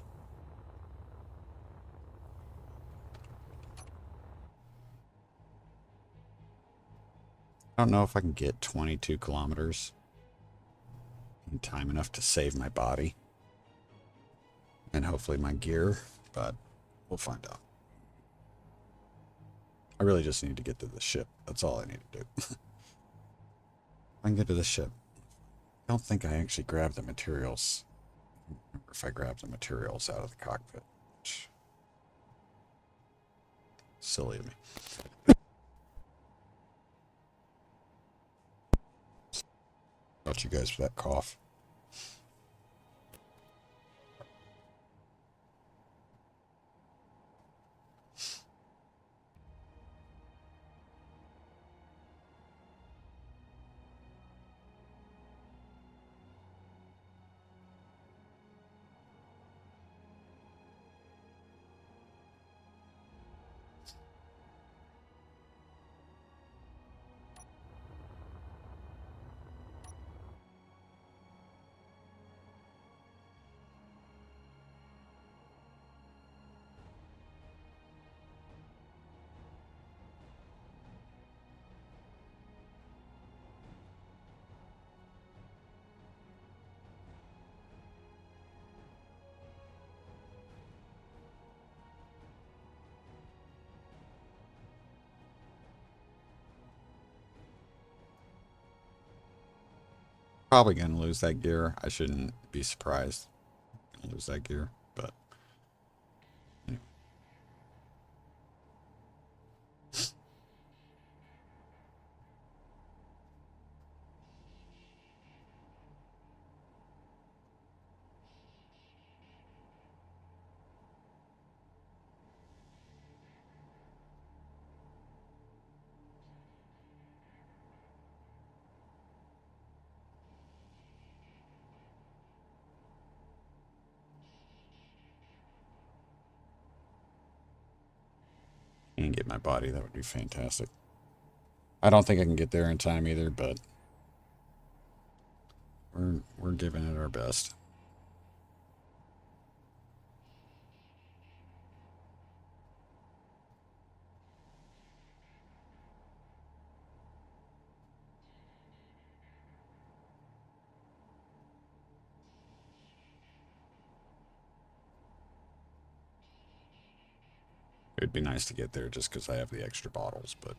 I don't know if I can get 22 kilometers in time enough to save my body and hopefully my gear, but we'll find out. I really just need to get to the ship. That's all I need to do. I can get to the ship. I don't think I actually grabbed the materials. I don't remember if I grabbed the materials out of the cockpit. Which, silly of me. About you guys for that cough. Probably going to lose that gear. I shouldn't be surprised. Gonna lose that gear, but anyway. And get my body, that would be fantastic. I don't think I can get there in time either, but we're giving it our best. It'd be nice to get there just because I have the extra bottles, but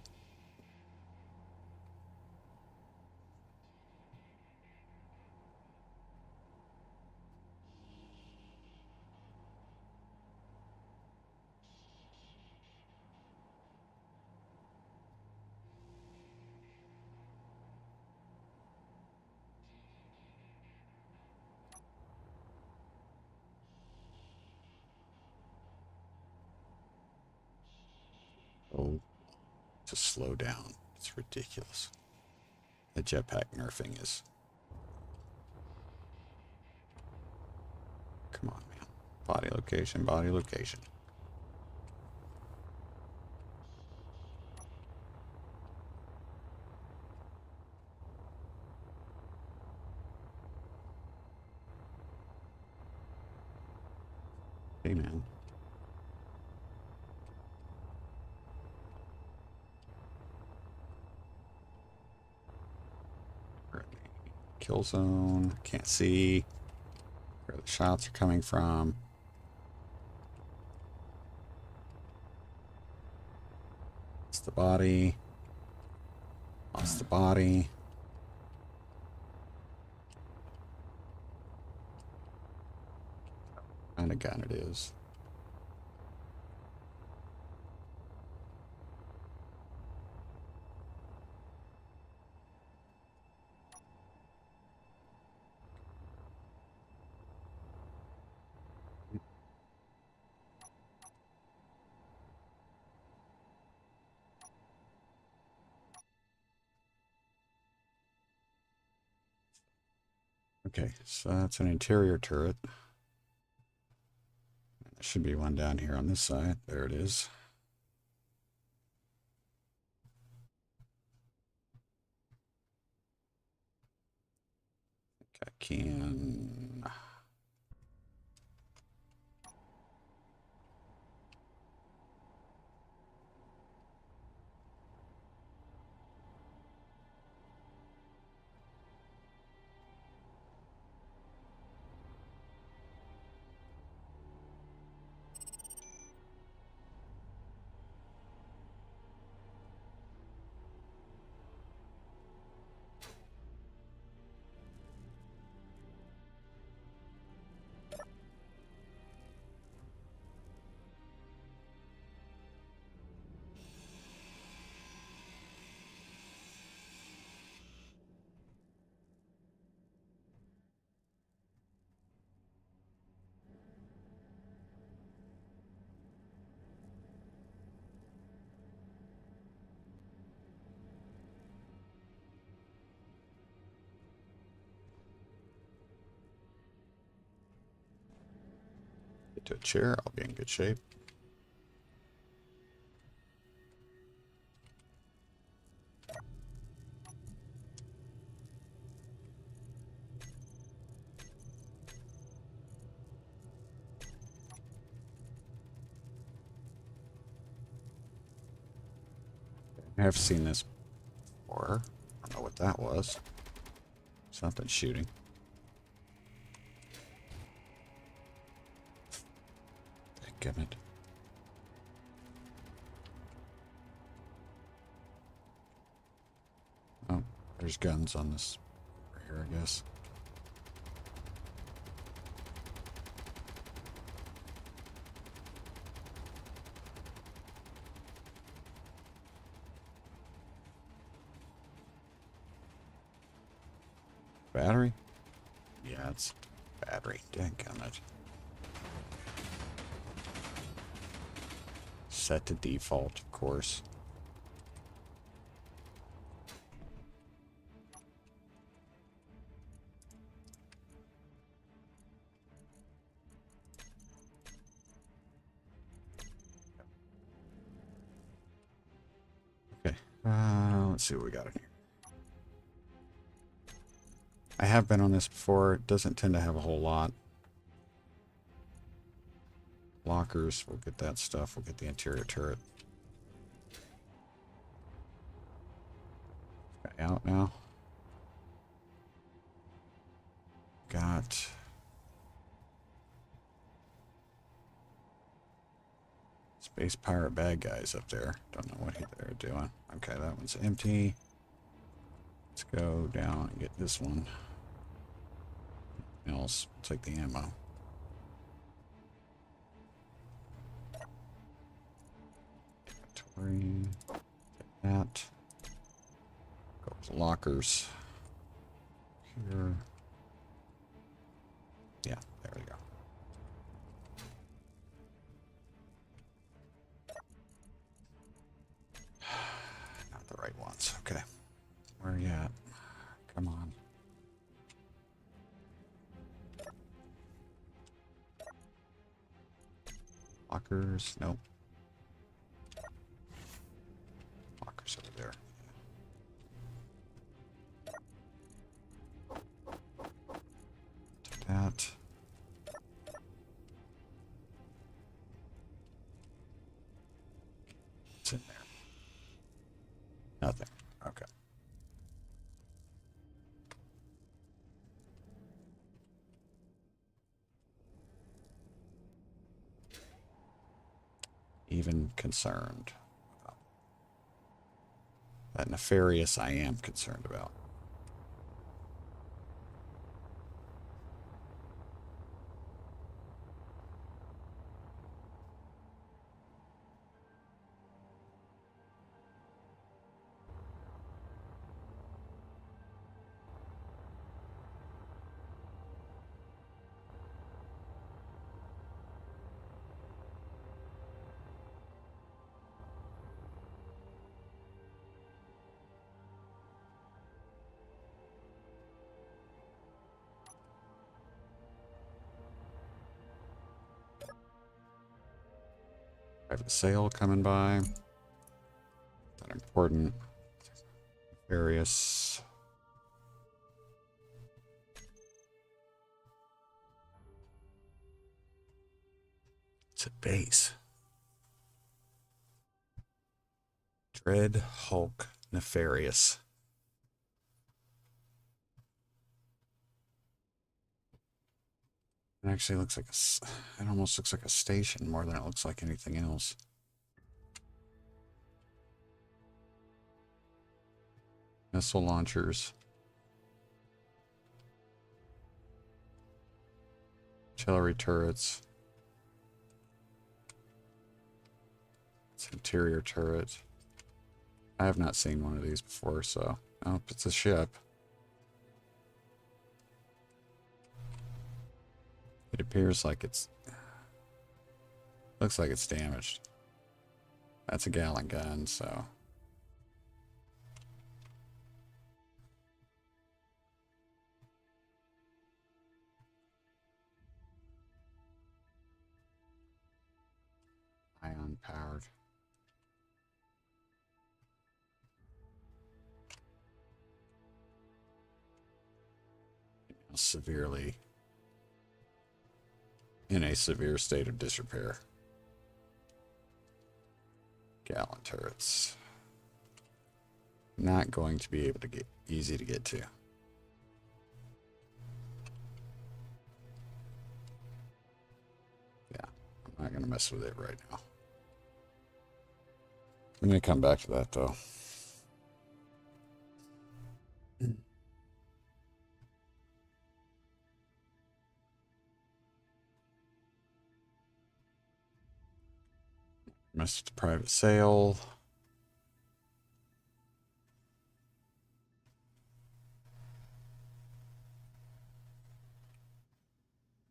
oh, just slow down. It's ridiculous. The jetpack nerfing is... Come on, man. Body location, body location. Hey, man. Kill zone. Can't see where the shots are coming from. It's the body. Lost the body. What kind of gun it is. Okay, so that's an interior turret. There should be one down here on this side. There it is. I can... Get to a chair, I'll be in good shape. I have seen this before. I don't know what that was. Something shooting. Thank it. Oh, there's guns on this right here, I guess. Battery? Yeah, it's battery. Dadgummit. Set to default, of course. Okay, let's see what we got in here. I have been on this before. It doesn't tend to have a whole lot. Lockers, we'll get that stuff. We'll get the interior turret. Out now. Got space pirate bad guys up there. Don't know what they're doing. Okay, that one's empty. Let's go down and get this one. Else, take the ammo. Inventory. Take that. Go to lockers. Here. Yeah, there we go. Not the right ones. Okay. Where are you at? Come on. Lockers. Nope. Lockers over there. Take that. What's in there? Nothing. Okay. Even concerned. That nefarious I am concerned about. Private sale coming by. Not important. Various. It's a base. Dread Hulk Nefarious. It actually looks like it almost looks like a station more than it looks like anything else. Missile launchers. Artillery turrets. It's an interior turret. I have not seen one of these before, so oh, it's a ship. It appears like looks like it's damaged. That's a Gallon gun, so ion powered. Severely in a severe state of disrepair. Gallon turrets. Not going to be able to get easy to get to. Yeah, I'm not going to mess with it right now. I'm going to come back to that though. Messed with the private sale.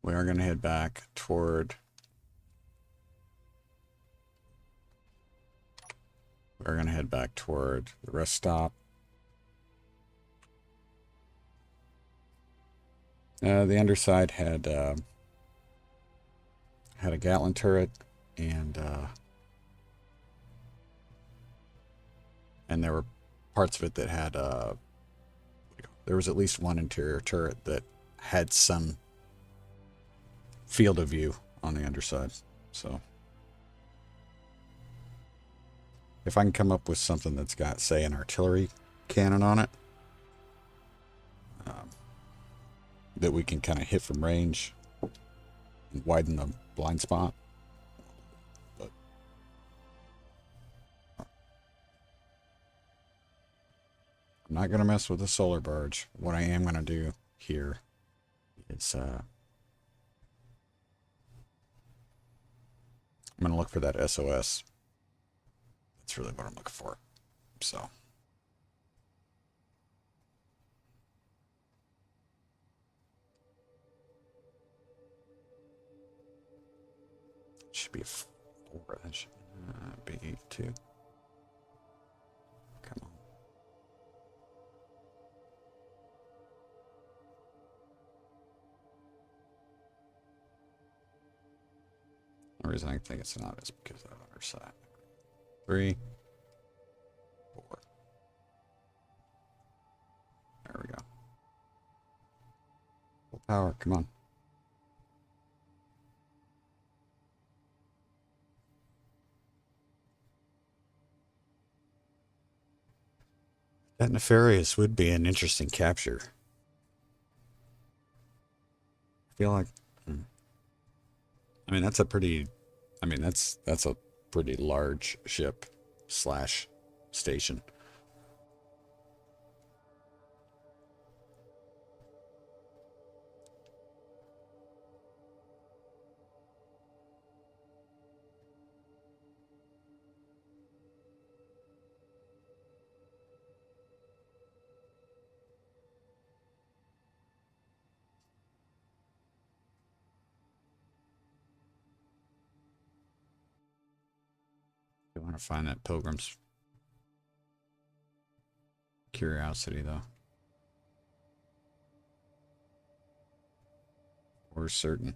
We are going to head back toward. We're going to head back toward the rest stop. The underside had a Gatling turret, and there were parts of it that had there was at least one interior turret that had some field of view on the underside. So if I can come up with something that's got, say, an artillery cannon on it, that we can kind of hit from range and widen the blind spot. But I'm not going to mess with the solar barge. What I am going to do here is I'm going to look for that SOS. That's really what I'm looking for. So should be a 4. That should be 2. Come on. The reason I think it's not is because of the other side. 3, 4. There we go. Full power, come on. That Nefarious would be an interesting capture. I feel like, I mean, that's a pretty, that's a pretty large ship / station. I want to find that Pilgrim's Curiosity, though. We're certain.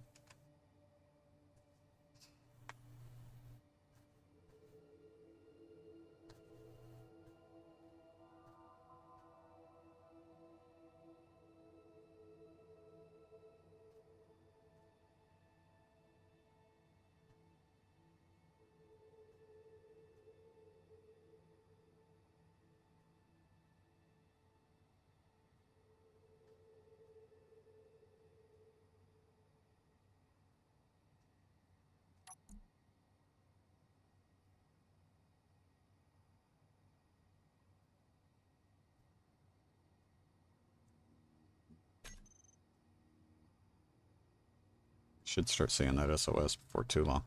Should start seeing that SOS before too long.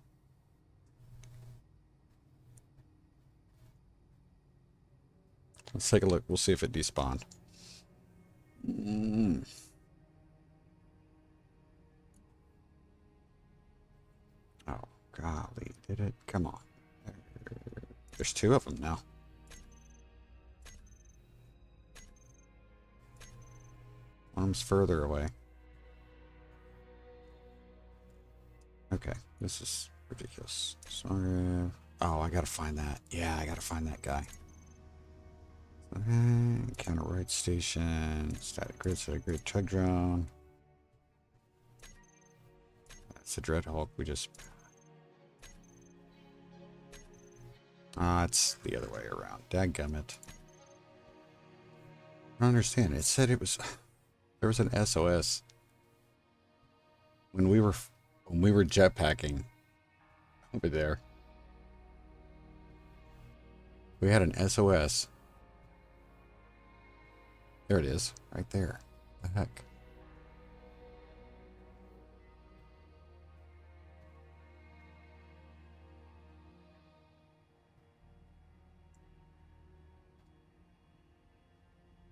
Let's take a look. We'll see if it despawned. Oh, golly. Did it? Come on. There's two of them now. One of them's further away. Okay, this is ridiculous. Sorry. Oh, I gotta find that. Yeah, I gotta find that guy. Okay, counter right station. Static grid tug drone. That's a Dreadhawk. We just. It's the other way around. Dadgummit. I don't understand. It said it was. There was an SOS when we were jetpacking over there. We had an SOS. There it is, right there. What the heck?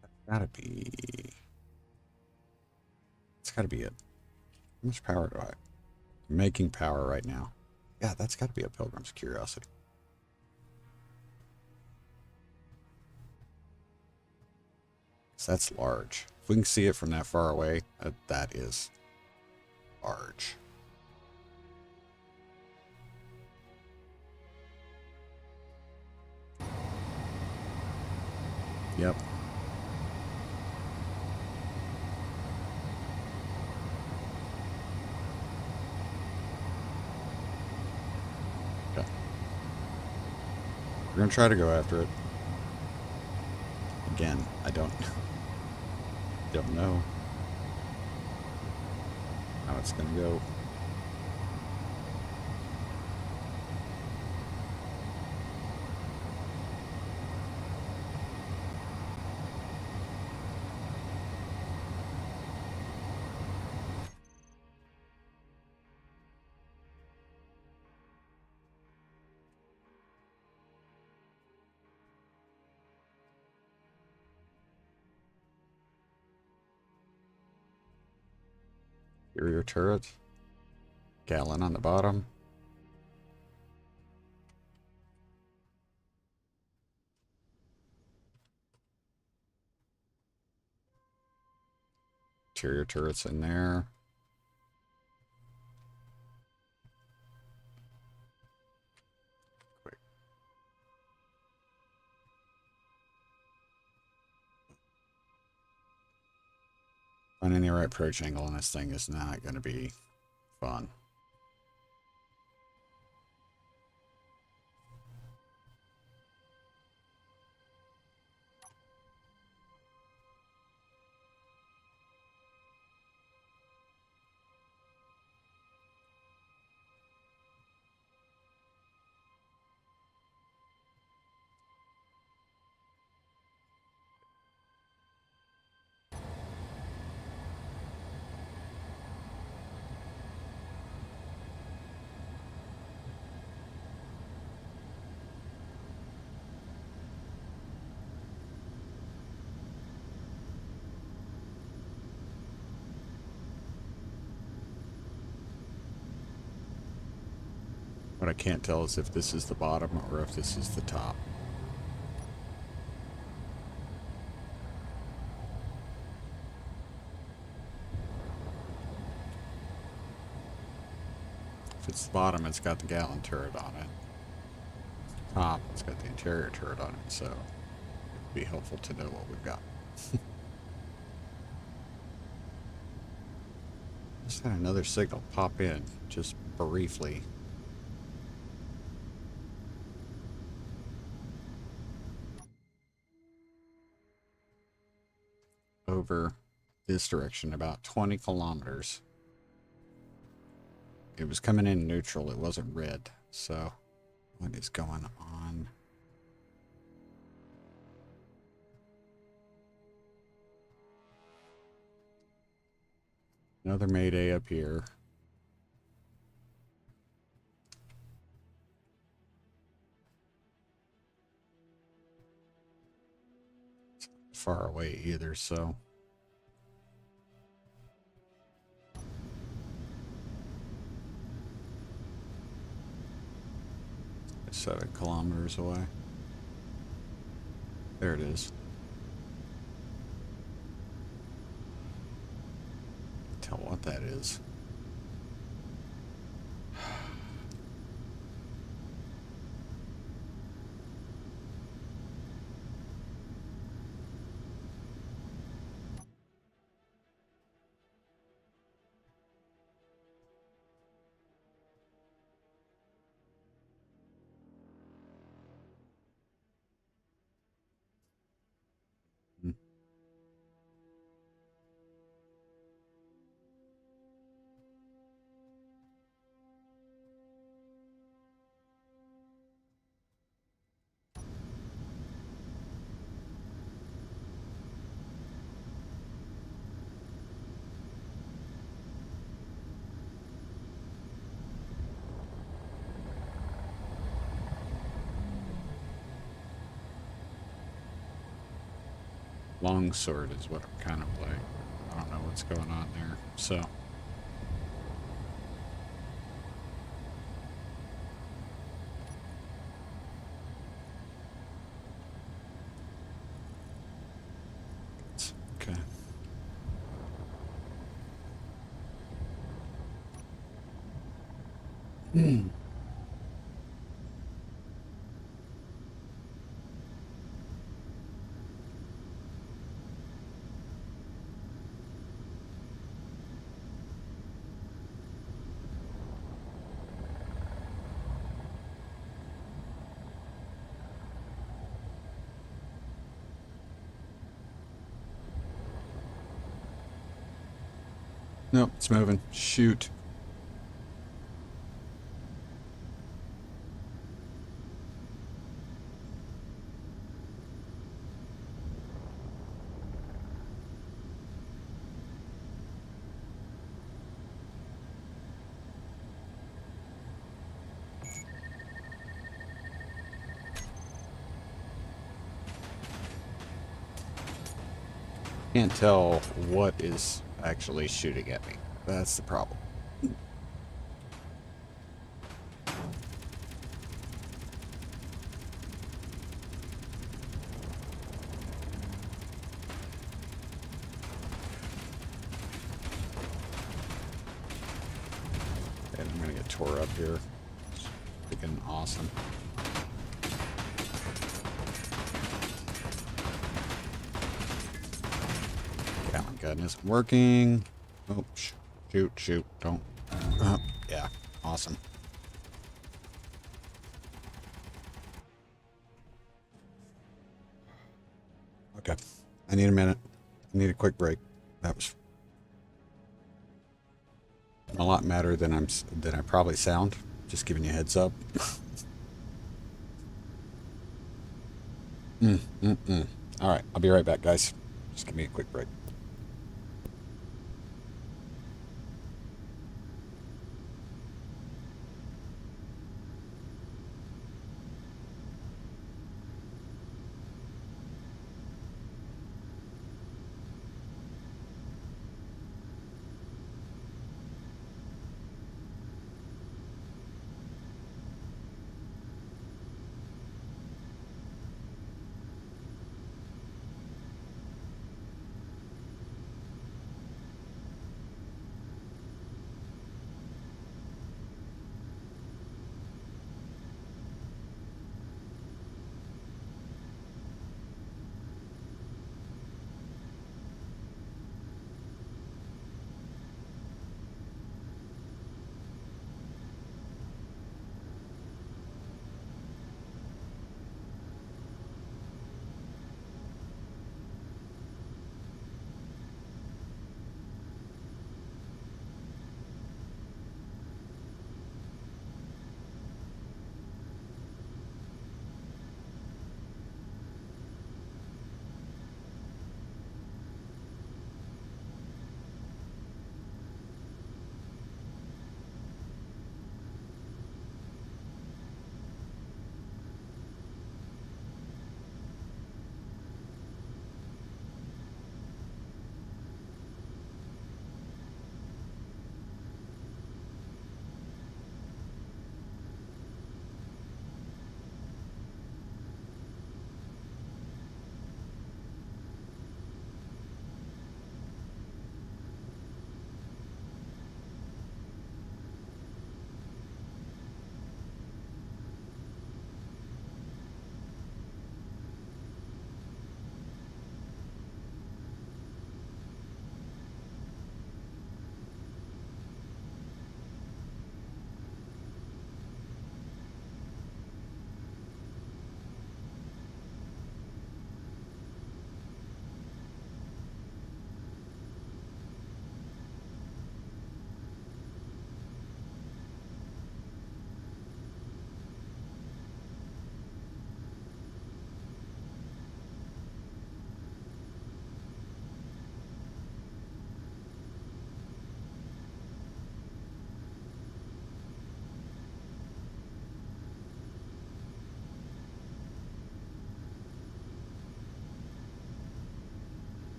That's gotta be. It's gotta be it. How much power do I have? I'm making power right now. Yeah, that's gotta be a Pilgrim's Curiosity. So that's large. If we can see it from that far away, that is large. Yep. Okay. We're gonna try to go after it. Again, I don't know how it's gonna go. Rear turret. Gallon on the bottom. Interior turrets in there. Quick. Finding the right approach angle on this thing is not going to be fun. What I can't tell is if this is the bottom or if this is the top. If it's the bottom, it's got the gallon turret on it. Top, it's got the interior turret on it, so it'd be helpful to know what we've got. Just had another signal pop in, just briefly. Over this direction, about 20 kilometers. It was coming in neutral, it wasn't red, so what is going on? Another Mayday up here. far away either, so. 7 kilometers away. There it is. Tell what that is. Longsword is what I'm kind of like. I don't know what's going on there. So. Okay. Nope, it's moving. Shoot. Can't tell what is actually shooting at me. That's the problem. And I'm gonna get tore up here. It's freaking awesome. Yeah, my gun isn't working. Oh, shoot, don't. Yeah, awesome. Okay, I need a minute. I need a quick break. That was a lot madder than I probably sound. Just giving you a heads up. All right, I'll be right back, guys. Just give me a quick break.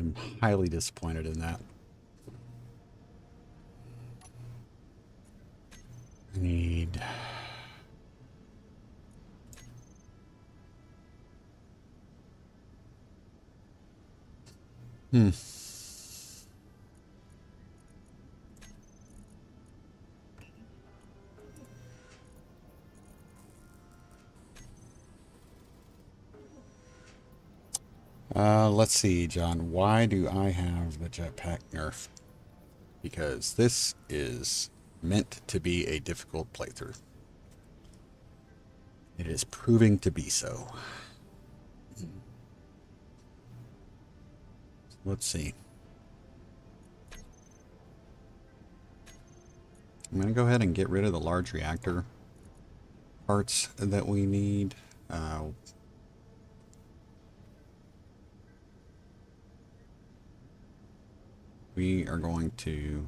I'm highly disappointed in that. I need... Let's see, John. Why do I have the jetpack nerf? Because this is meant to be a difficult playthrough. It is proving to be so. Let's see. I'm going to go ahead and get rid of the large reactor parts that we need. We are going to...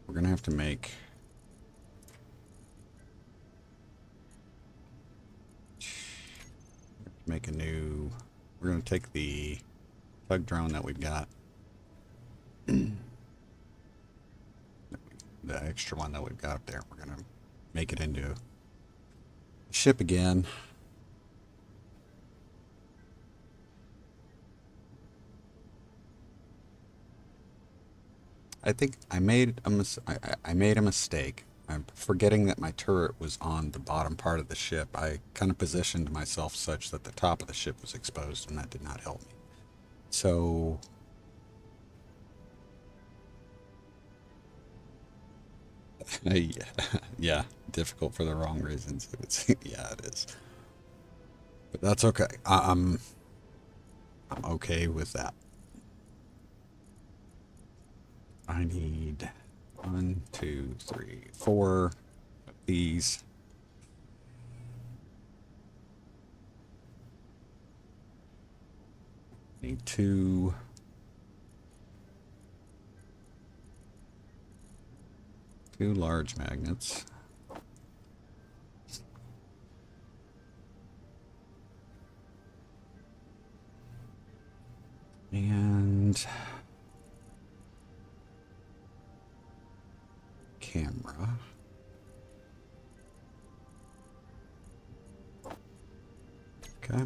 We're going to have to make... a new... We're going to take the tug drone that we've got. The extra one that we've got up there. We're going to make it into a ship again. I think I made a mistake. I'm forgetting that my turret was on the bottom part of the ship. I kind of positioned myself such that the top of the ship was exposed, and that did not help me. So... yeah, difficult for the wrong reasons. Yeah, it is. But that's okay. I'm okay with that. I need 1, 2, 3, 4 of these. Need 2. Two large magnets. And camera. Okay.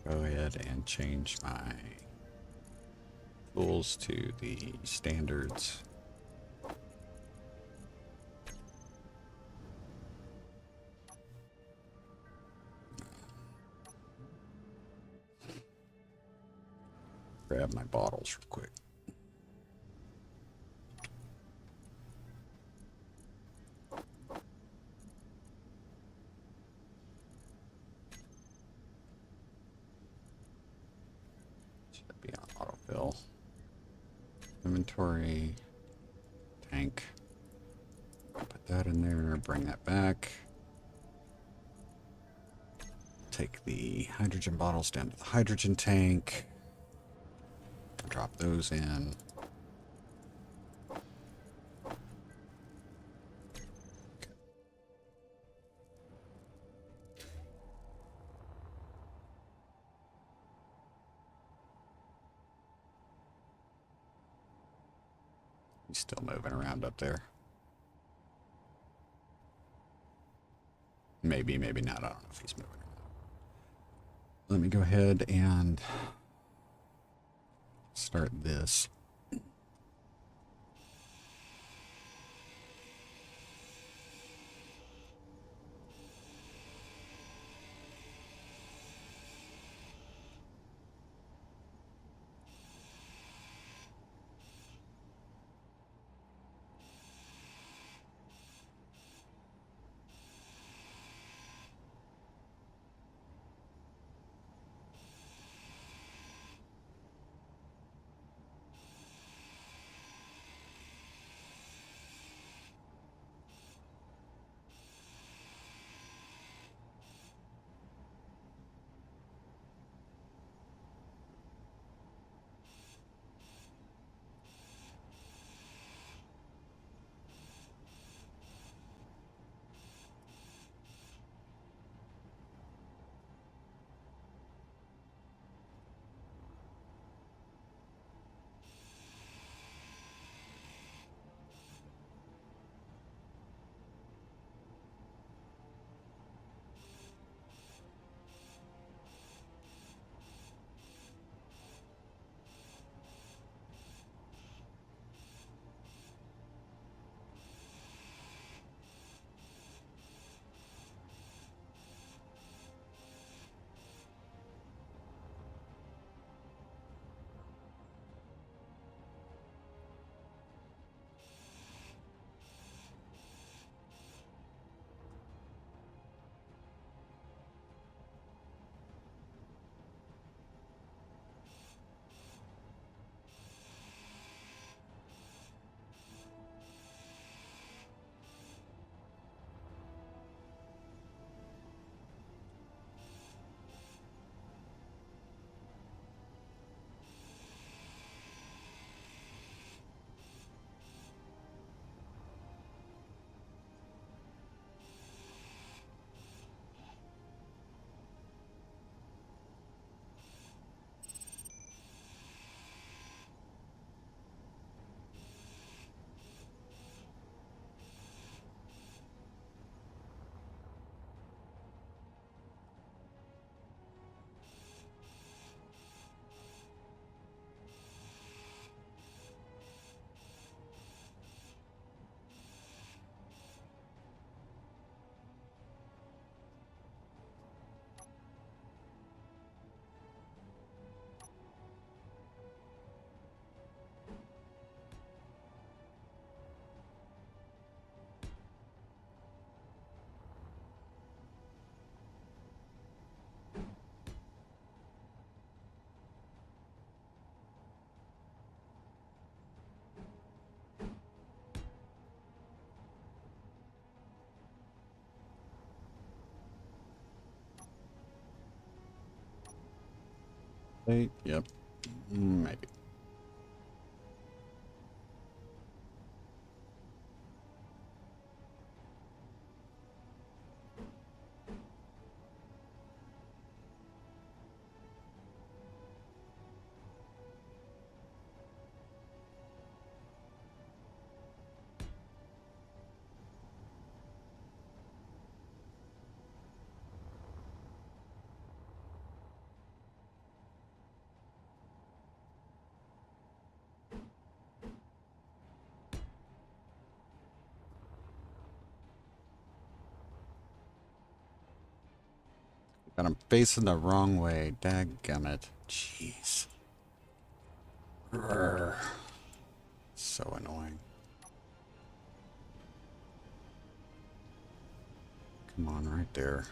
Go ahead and change my tools to the standards. Grab my bottles real quick. Should be on autofill. Inventory, tank. Put that in there, bring that back. Take the hydrogen bottles down to the hydrogen tank. Drop those in. Okay. He's still moving around up there. Maybe, maybe not. I don't know if he's moving around. Let me go ahead and start this. Wait, yep. Maybe. Got him facing the wrong way. Dadgummit. Jeez. Grr. So annoying. Come on, right there.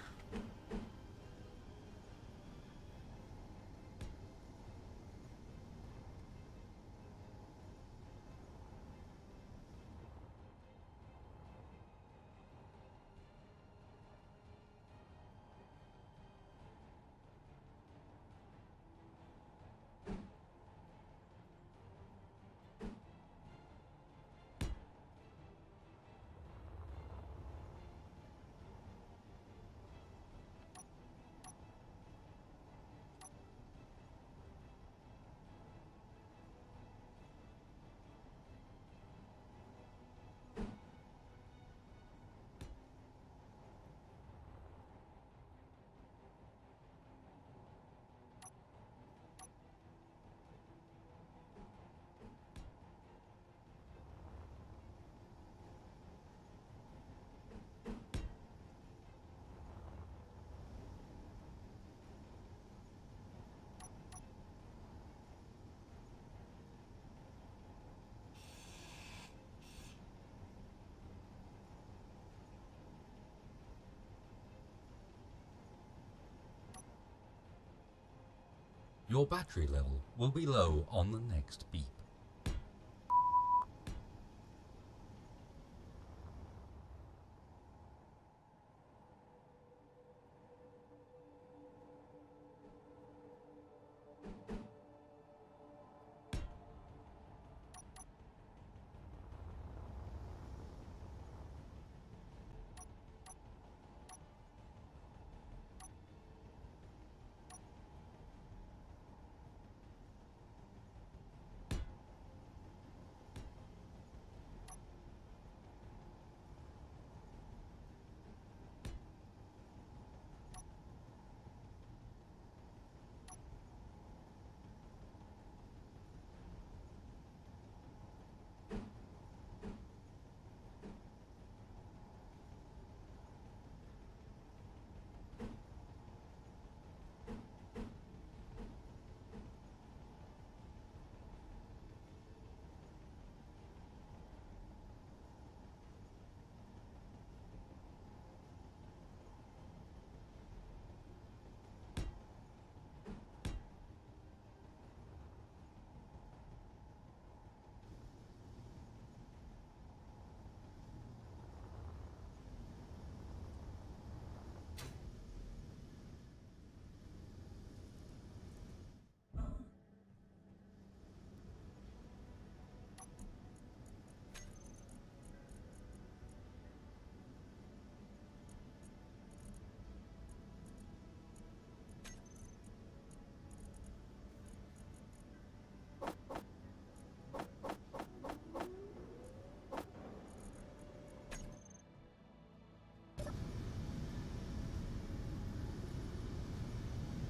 Your battery level will be low on the next beep.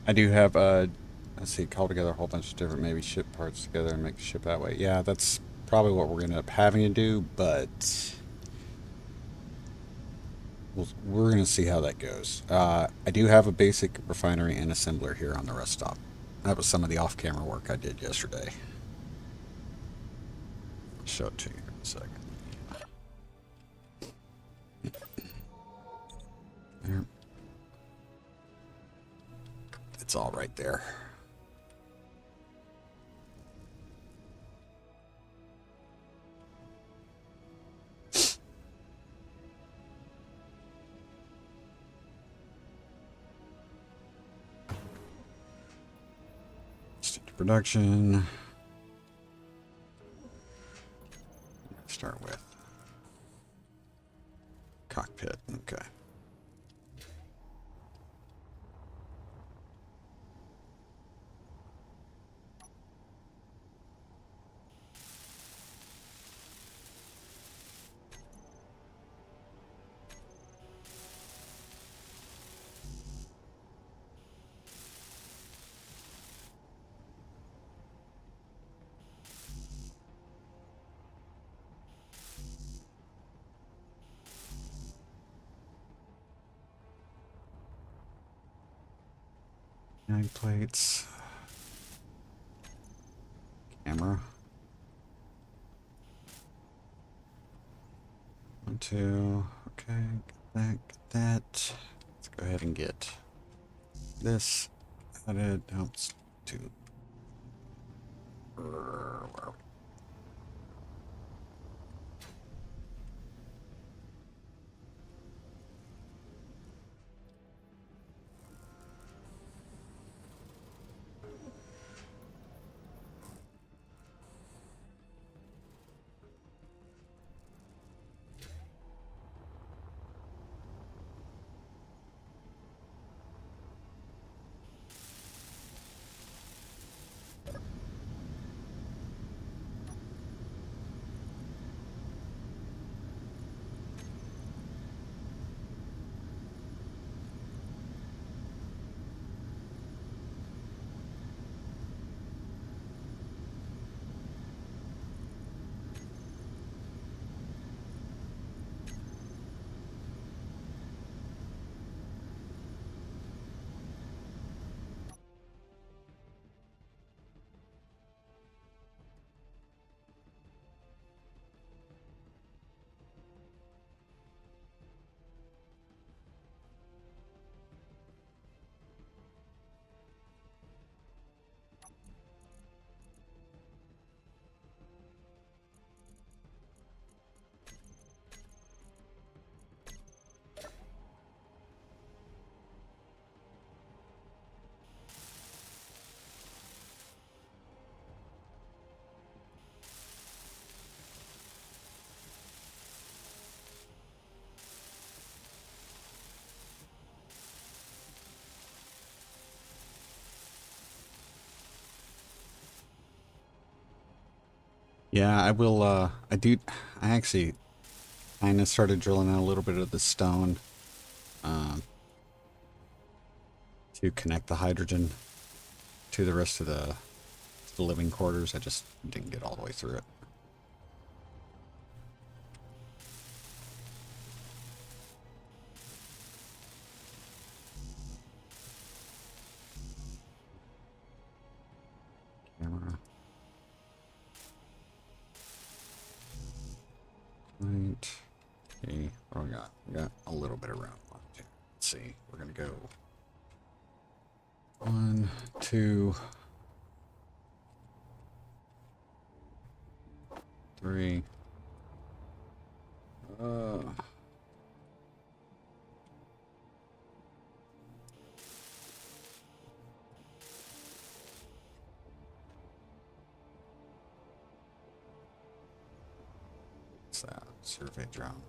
I do have let's see, call together a whole bunch of different maybe ship parts together and make the ship that way. Yeah, that's probably what we're gonna end up having to do, but we're gonna see how that goes. I do have a basic refinery and assembler here on the rest stop. That was some of the off-camera work I did yesterday. I'll show it to you in a second. There. It's all right there. production. Start with cockpit. Okay. Nine plates. Camera. 1, 2. Okay, get that. Let's go ahead and get this added. Helps to. Where are we? Yeah, I will, I actually kind of started drilling out a little bit of the stone, to connect the hydrogen to the rest of the living quarters. I just didn't get all the way through it. Camera. Right. Okay, what do we got? We got a little bit of room left here. Let's see. We're gonna go 1, 2, 3. What's that? Survey drone.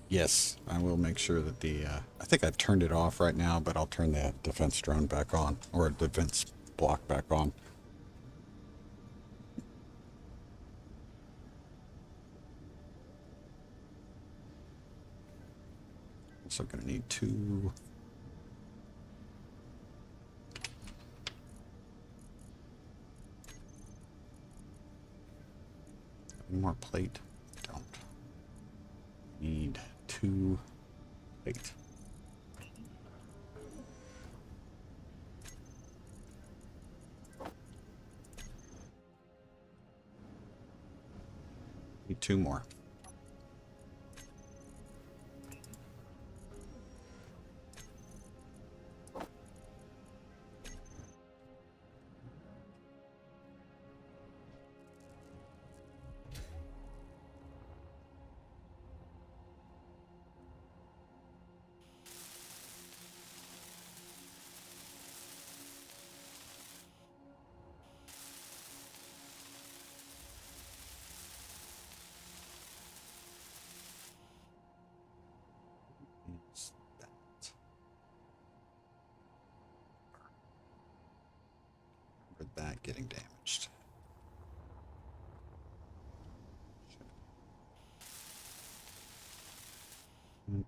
Yes, I will make sure that the, I think I've turned it off right now, but I'll turn the defense drone back on, or defense block back on. Also gonna need 2. One more plate. Don't. Need 2 plate. Need 2 more. getting damaged. And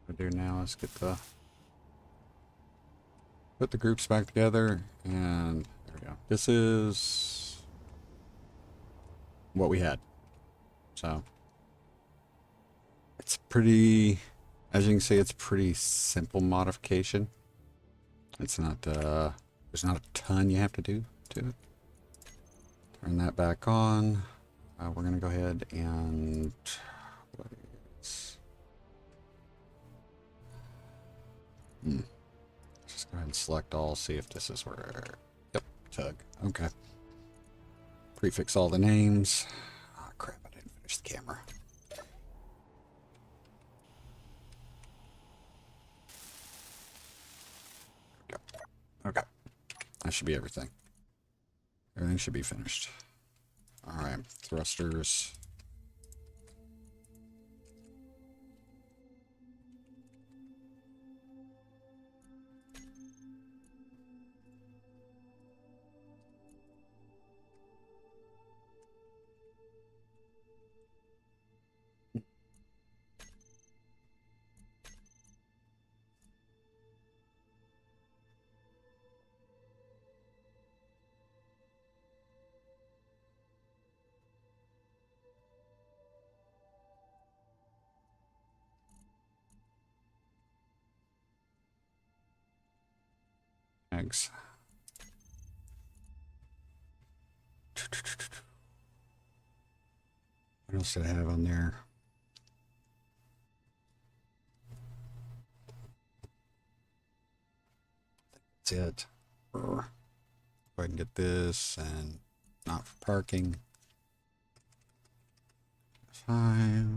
what I do now is put the groups back together, and there we go. This is what we had. So it's pretty, as you can see, it's pretty simple modification. It's not, there's not a ton you have to do to it. Turn that back on. We're going to go ahead and just go ahead and select all, see if this is where, yep, tug. Okay. Prefix all the names. Oh crap, I didn't finish the camera. Okay. That should be everything. Everything should be finished. Alright, thrusters. Eggs. What else did I have on there? That's it. Go ahead and get this, and not for parking. 5.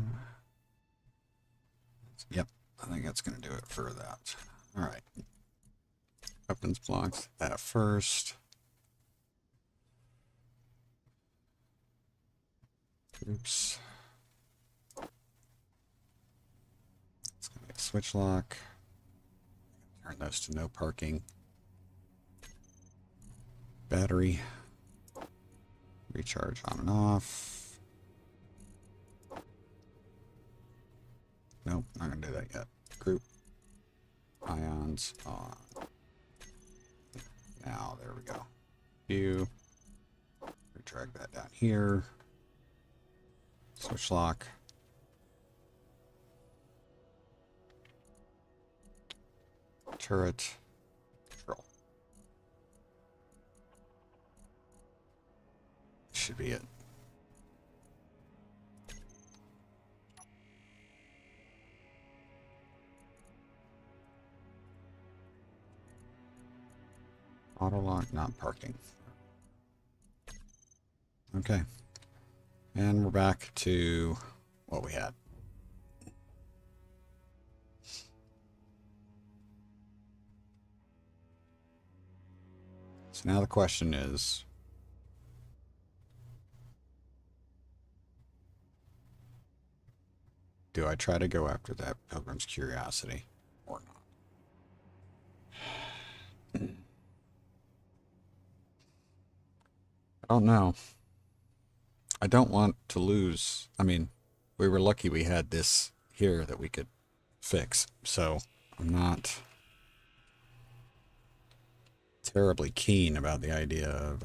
Yep, I think that's going to do it for that. All right. Weapons blocks, that first. Oops. It's going to be a switch lock. Turn those to no parking. Battery. Recharge on and off. Nope, not going to do that yet. Group. Ions on. Now, there we go. View. Drag that down here. Switch lock. Turret. Control. Should be it. Auto lock, not parking. Okay. And we're back to what we had. So now the question is, do I try to go after that Pilgrim's Curiosity or not? I don't know. I don't want to lose. I mean, we were lucky we had this here that we could fix, so I'm not terribly keen about the idea of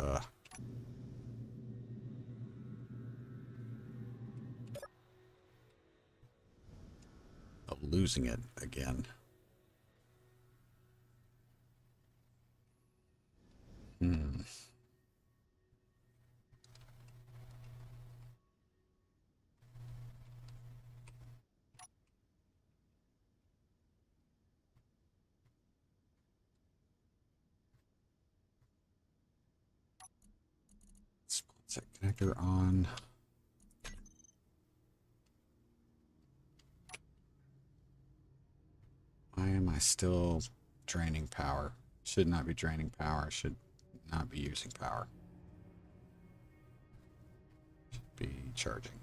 losing it again. Let's put that connector on. Why am I still draining power? Should not be draining power. Should not be using power. Should be charging.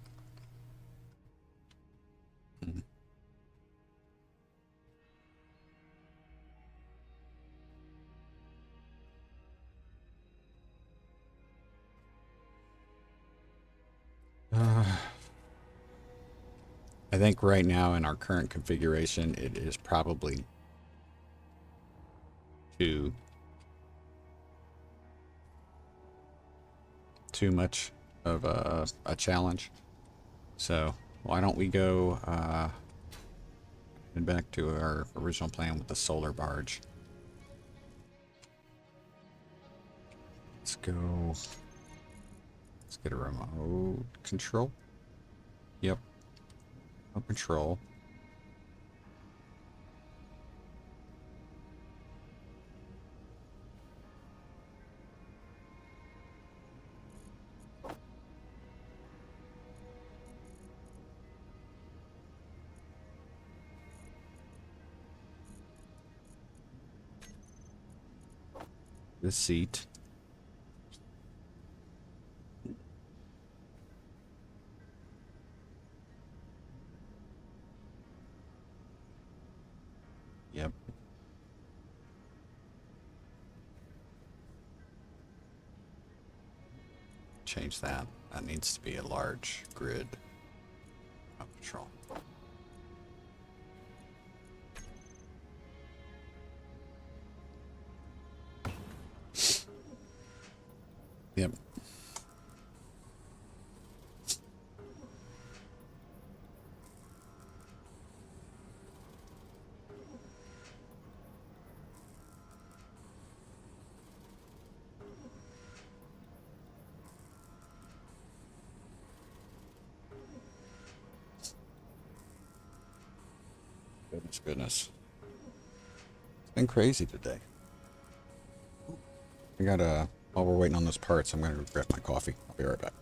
I think right now in our current configuration, it is probably too much of a challenge. So why don't we go head back to our original plan with the solar barge. Let's go. Let's get a remote control. Yep. Remote control. The seat. Yep. Change that. That needs to be a large grid of control. Yep. Goodness. It's been crazy today. We gotta, while we're waiting on those parts, I'm gonna grab my coffee. I'll be right back.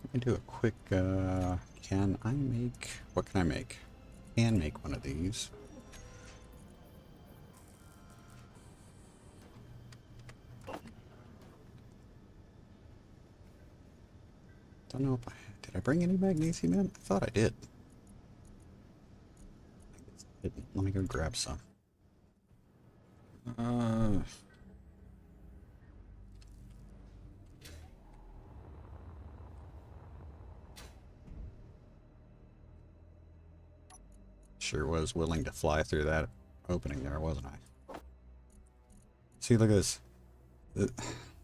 Let me do a quick, can I make, what can I make? Can make one of these. Don't know if did I bring any magnesium in? I thought I did. Let me go grab some. sure was willing to fly through that opening there, wasn't I? See, look at this.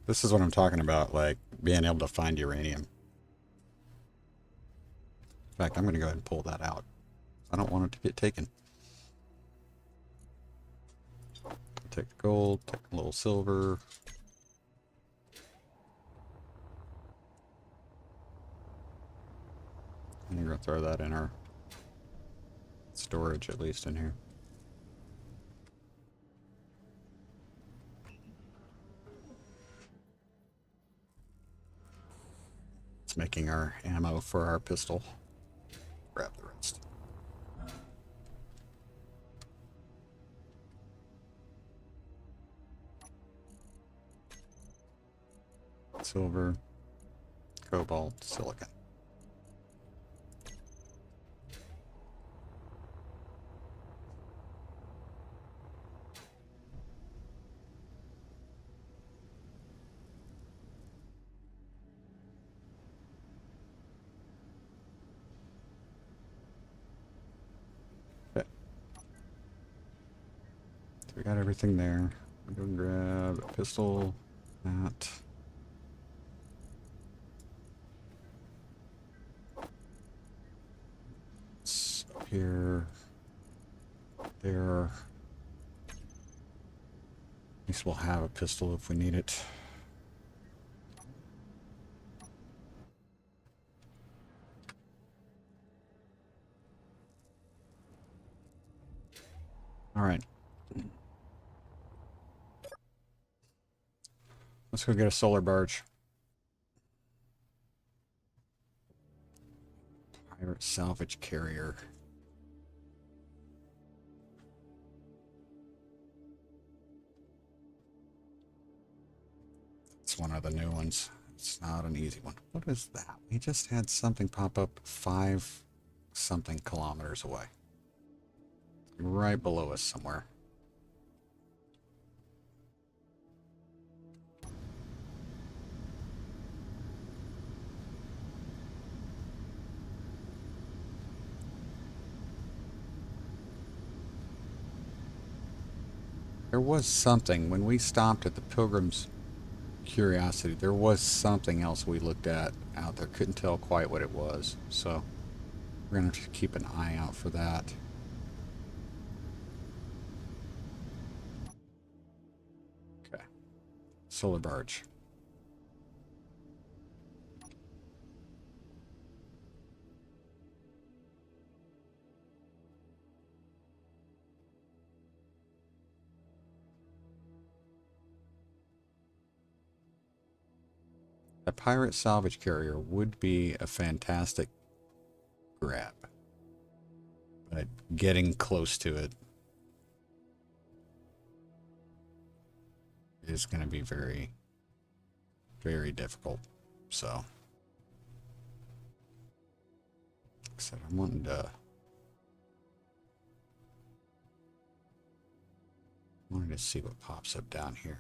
This is what I'm talking about, like being able to find uranium. In fact, I'm going to go ahead and pull that out. I don't want it to get taken. Take the gold, take a little silver. I'm going to throw that in our storage, at least in here. It's making our ammo for our pistol. Grab the rest. Silver, cobalt, silicon. Okay. So we got everything there. I'm going to grab a pistol, that. Here, there. At least we'll have a pistol if we need it. All right. Let's go get a solar barge. Pirate salvage carrier. It's one of the new ones. It's not an easy one. What is that? We just had something pop up 5 something kilometers away. Right below us somewhere. There was something when we stopped at the Pilgrim's Curiosity. There was something else we looked at out there. Couldn't tell quite what it was. So we're going to have to keep an eye out for that. Okay. Solar barge. A pirate salvage carrier would be a fantastic grab, but getting close to it is going to be very, very difficult. So, like I said, I'm wanting to see what pops up down here.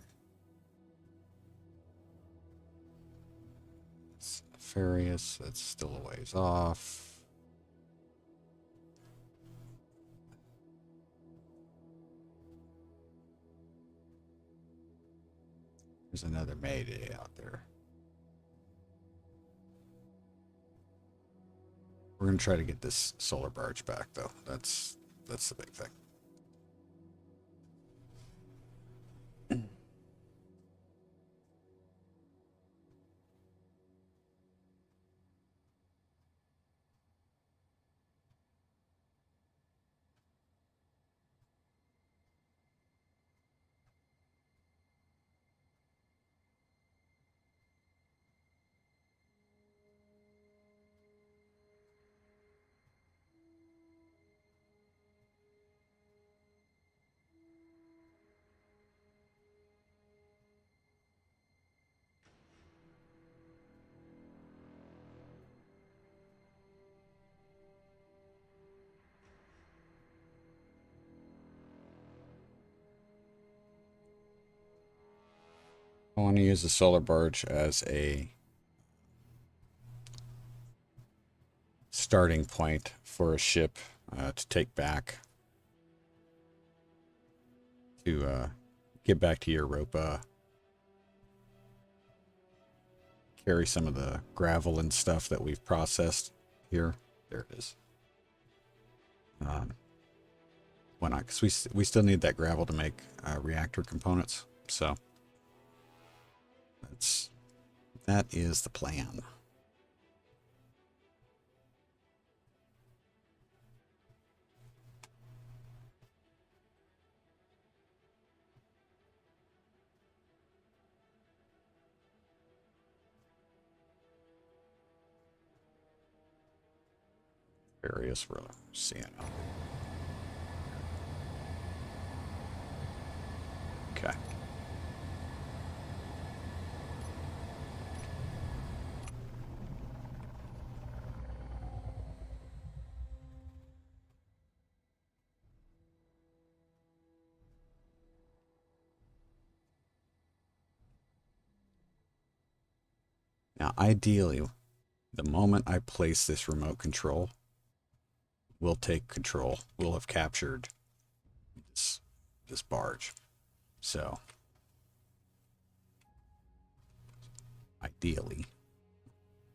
Nefarious, that's still a ways off. There's another Mayday out there. We're gonna try to get this solar barge back, though. That's the big thing. I want to use the solar barge as a starting point for a ship to take back to get back to your rope. Carry some of the gravel and stuff that we've processed here. There it is. Why not? Because we still need that gravel to make reactor components. So that is the plan. Various we're seeing. Okay. Now, ideally, the moment I place this remote control, we'll take control. We'll have captured this barge. So, ideally,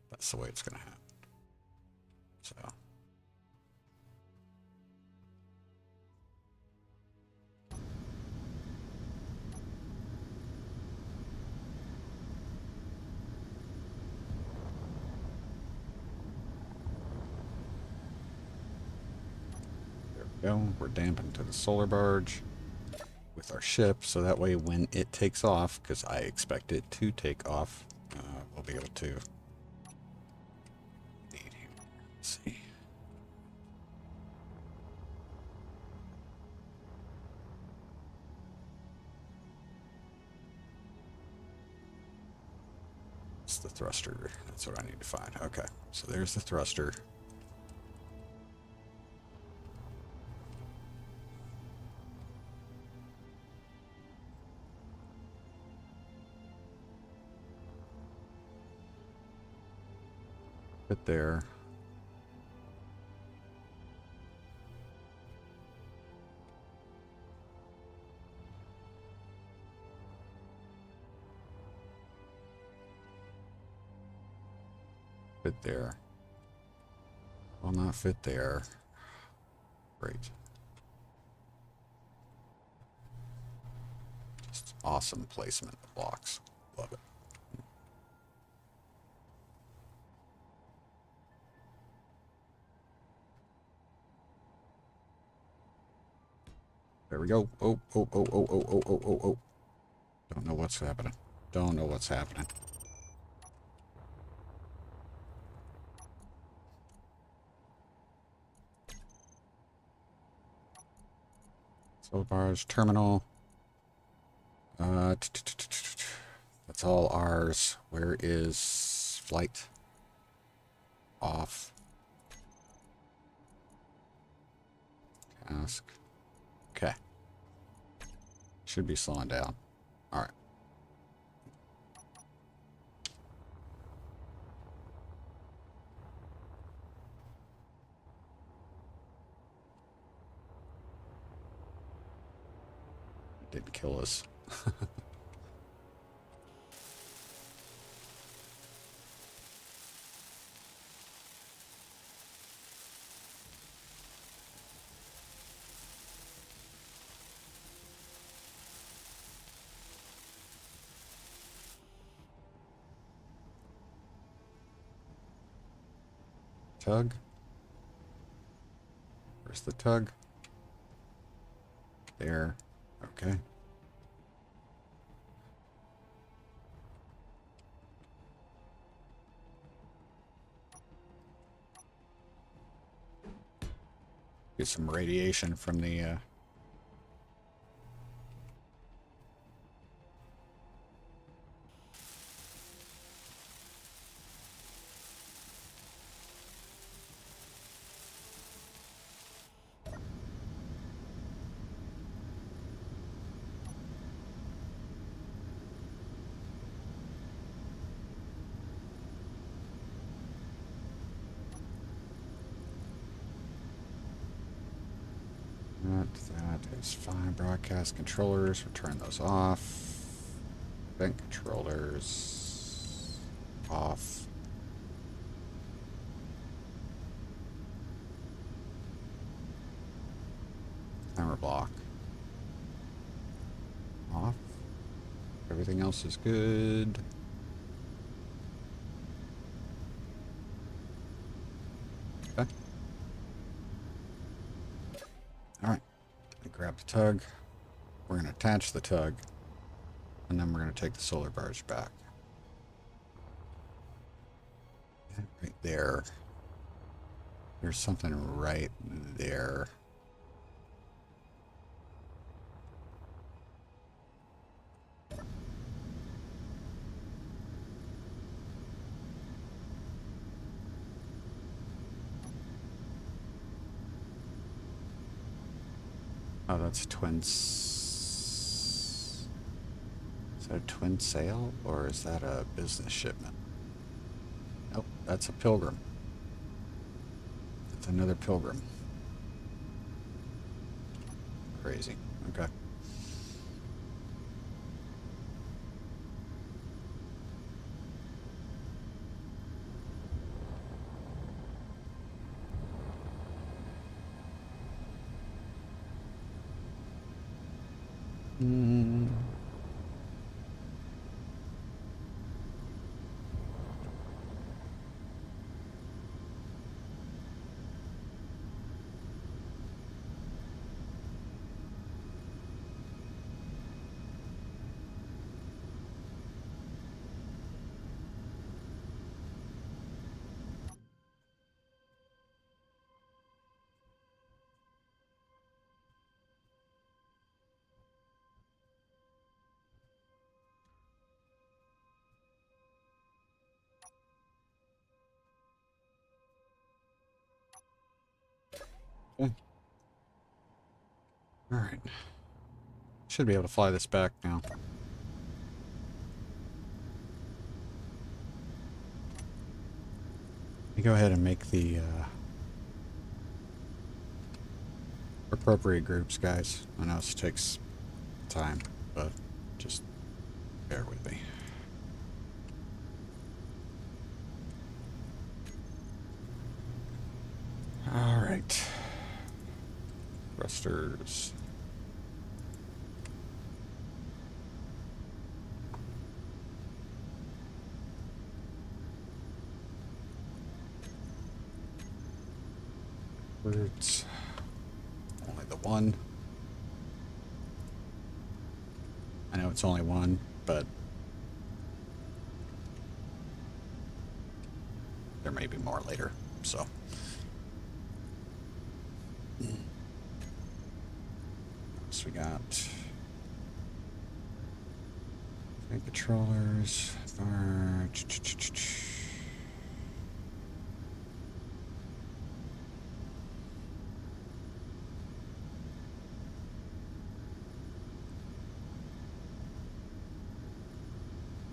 that's the way it's going to happen. So, there we go. We're damping to the solar barge with our ship, so that way when it takes off, because I expect it to take off, we'll be able to. Let's see. It's the thruster. That's what I need to find. Okay, so there's the thruster. Fit there. Fit there. Will not fit there. Great. Just awesome placement of blocks. Love it. There we go. Oh. Don't know what's happening. Don't know what's happening. Solar barge terminal. That's all ours. Where is flight? Off. Task. Okay. Should be slowing down. All right. Didn't kill us. Tug. Where's the tug? There. Okay. Get some radiation from the There's 5 broadcast controllers. We'll turn those off. Event controllers off. Timer block off. Everything else is good. Okay. Alright. Grab the tug. We're going to attach the tug. And then we're going to take the solar barge back. Right there. There's something right there. Oh, that's twins. Is that a twin sail or is that a business shipment? Nope, that's a pilgrim. That's another pilgrim. Crazy. Okay. Okay. All right. Should be able to fly this back now. You go ahead and make the appropriate groups, guys. I know this takes time, but just bear with me. All right. Thrusters. Words. Only the one. I know it's only one, but there may be more later, so. So we got controllers,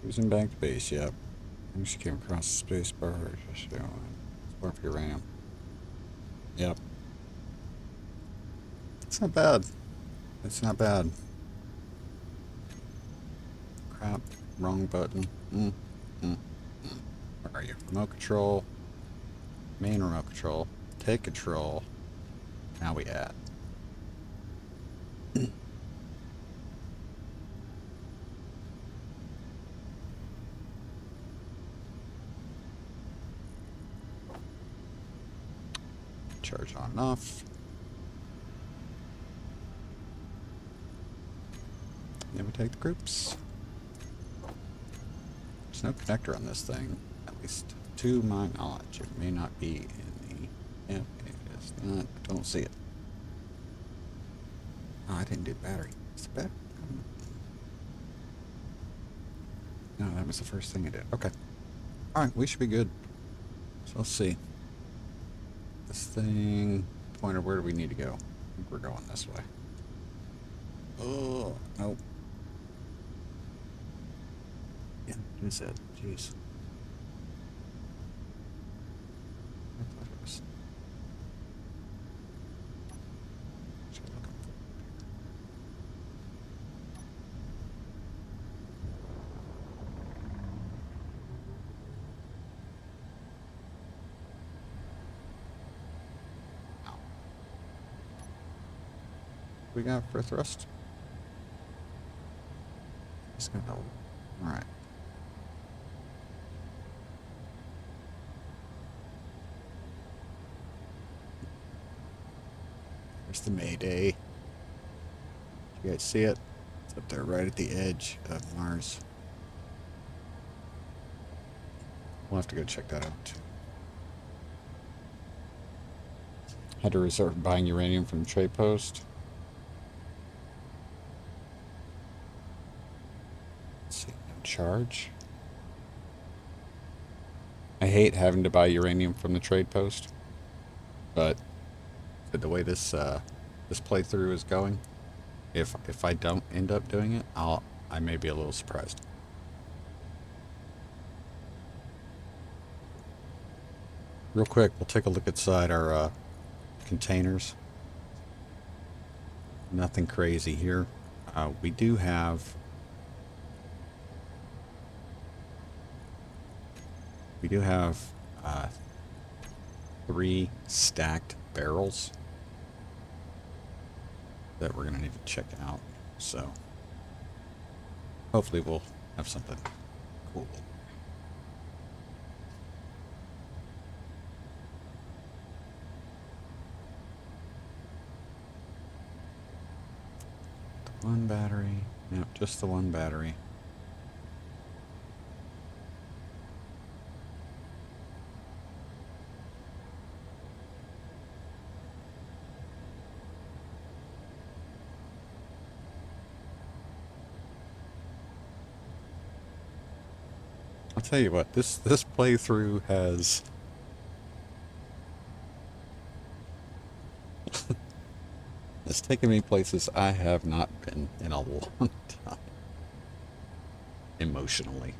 using back to base, yep. I just came across the space bar. Explore for uranium. Yep. It's not bad. It's not bad. Crap. Wrong button. Where are you? Remote control. Main remote control. Take control. Now we add. Charge on and off. Then we take the groups. There's no connector on this thing, at least to my knowledge. It may not be in the... Yep, it is not. Don't see it. Oh, I didn't do the battery. Is the battery? No, that was the first thing I did. Okay. Alright, we should be good. So let's see. This thing... Pointer, where do we need to go? I think we're going this way. Oh, nope. Yeah, you said, jeez. I thought it was... What am I looking for? We got for thrust. Just gonna. All right. There's the Mayday. You guys see it? It's up there right at the edge of Mars. We'll have to go check that out too. Had to resort to buying uranium from the trade post. Let's see, no charge. I hate having to buy uranium from the trade post, but the way this this playthrough is going, if I don't end up doing it, I may be a little surprised. Real quick, we'll take a look inside our containers. Nothing crazy here. We do have uh, 3 stacked barrels that we're gonna need to check out. So hopefully we'll have something cool. One battery. Yep, just the one battery. I'll tell you what, this playthrough has it's taken me places I have not been in a long time. Emotionally.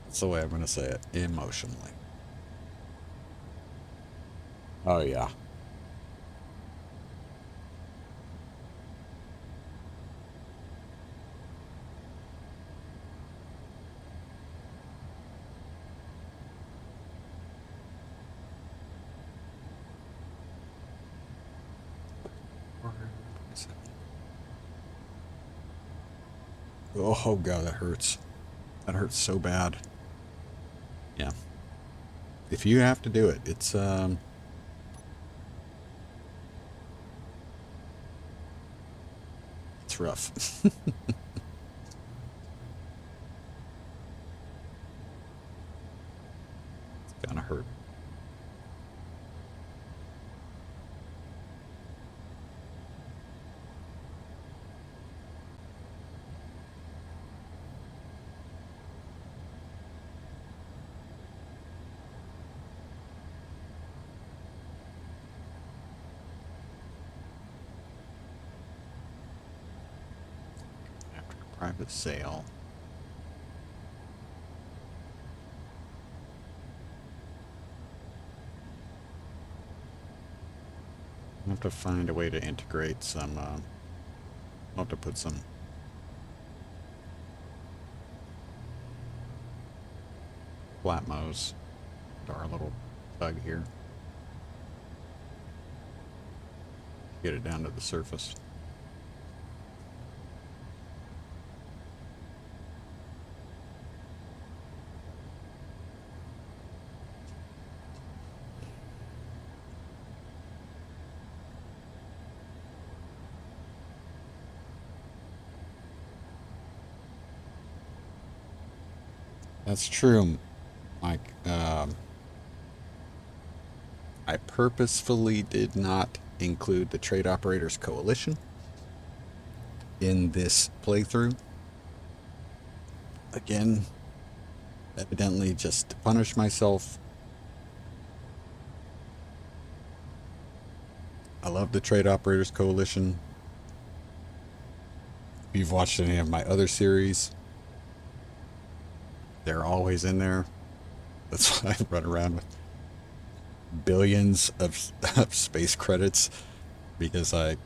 That's the way I'm going to say it. Emotionally. Oh, yeah. Oh god, that hurts. That hurts so bad. Yeah. If you have to do it, it's rough. It's gonna hurt. Private sale. I'll have to find a way to integrate some, I'll have to put some flatmos to our little tug here. Get it down to the surface. That's true, Mike. I purposefully did not include the Trade Operators Coalition in this playthrough. Again, evidently just to punish myself. I love the Trade Operators Coalition. If you've watched any of my other series, they're always in there. That's why I run around with billions of space credits, because I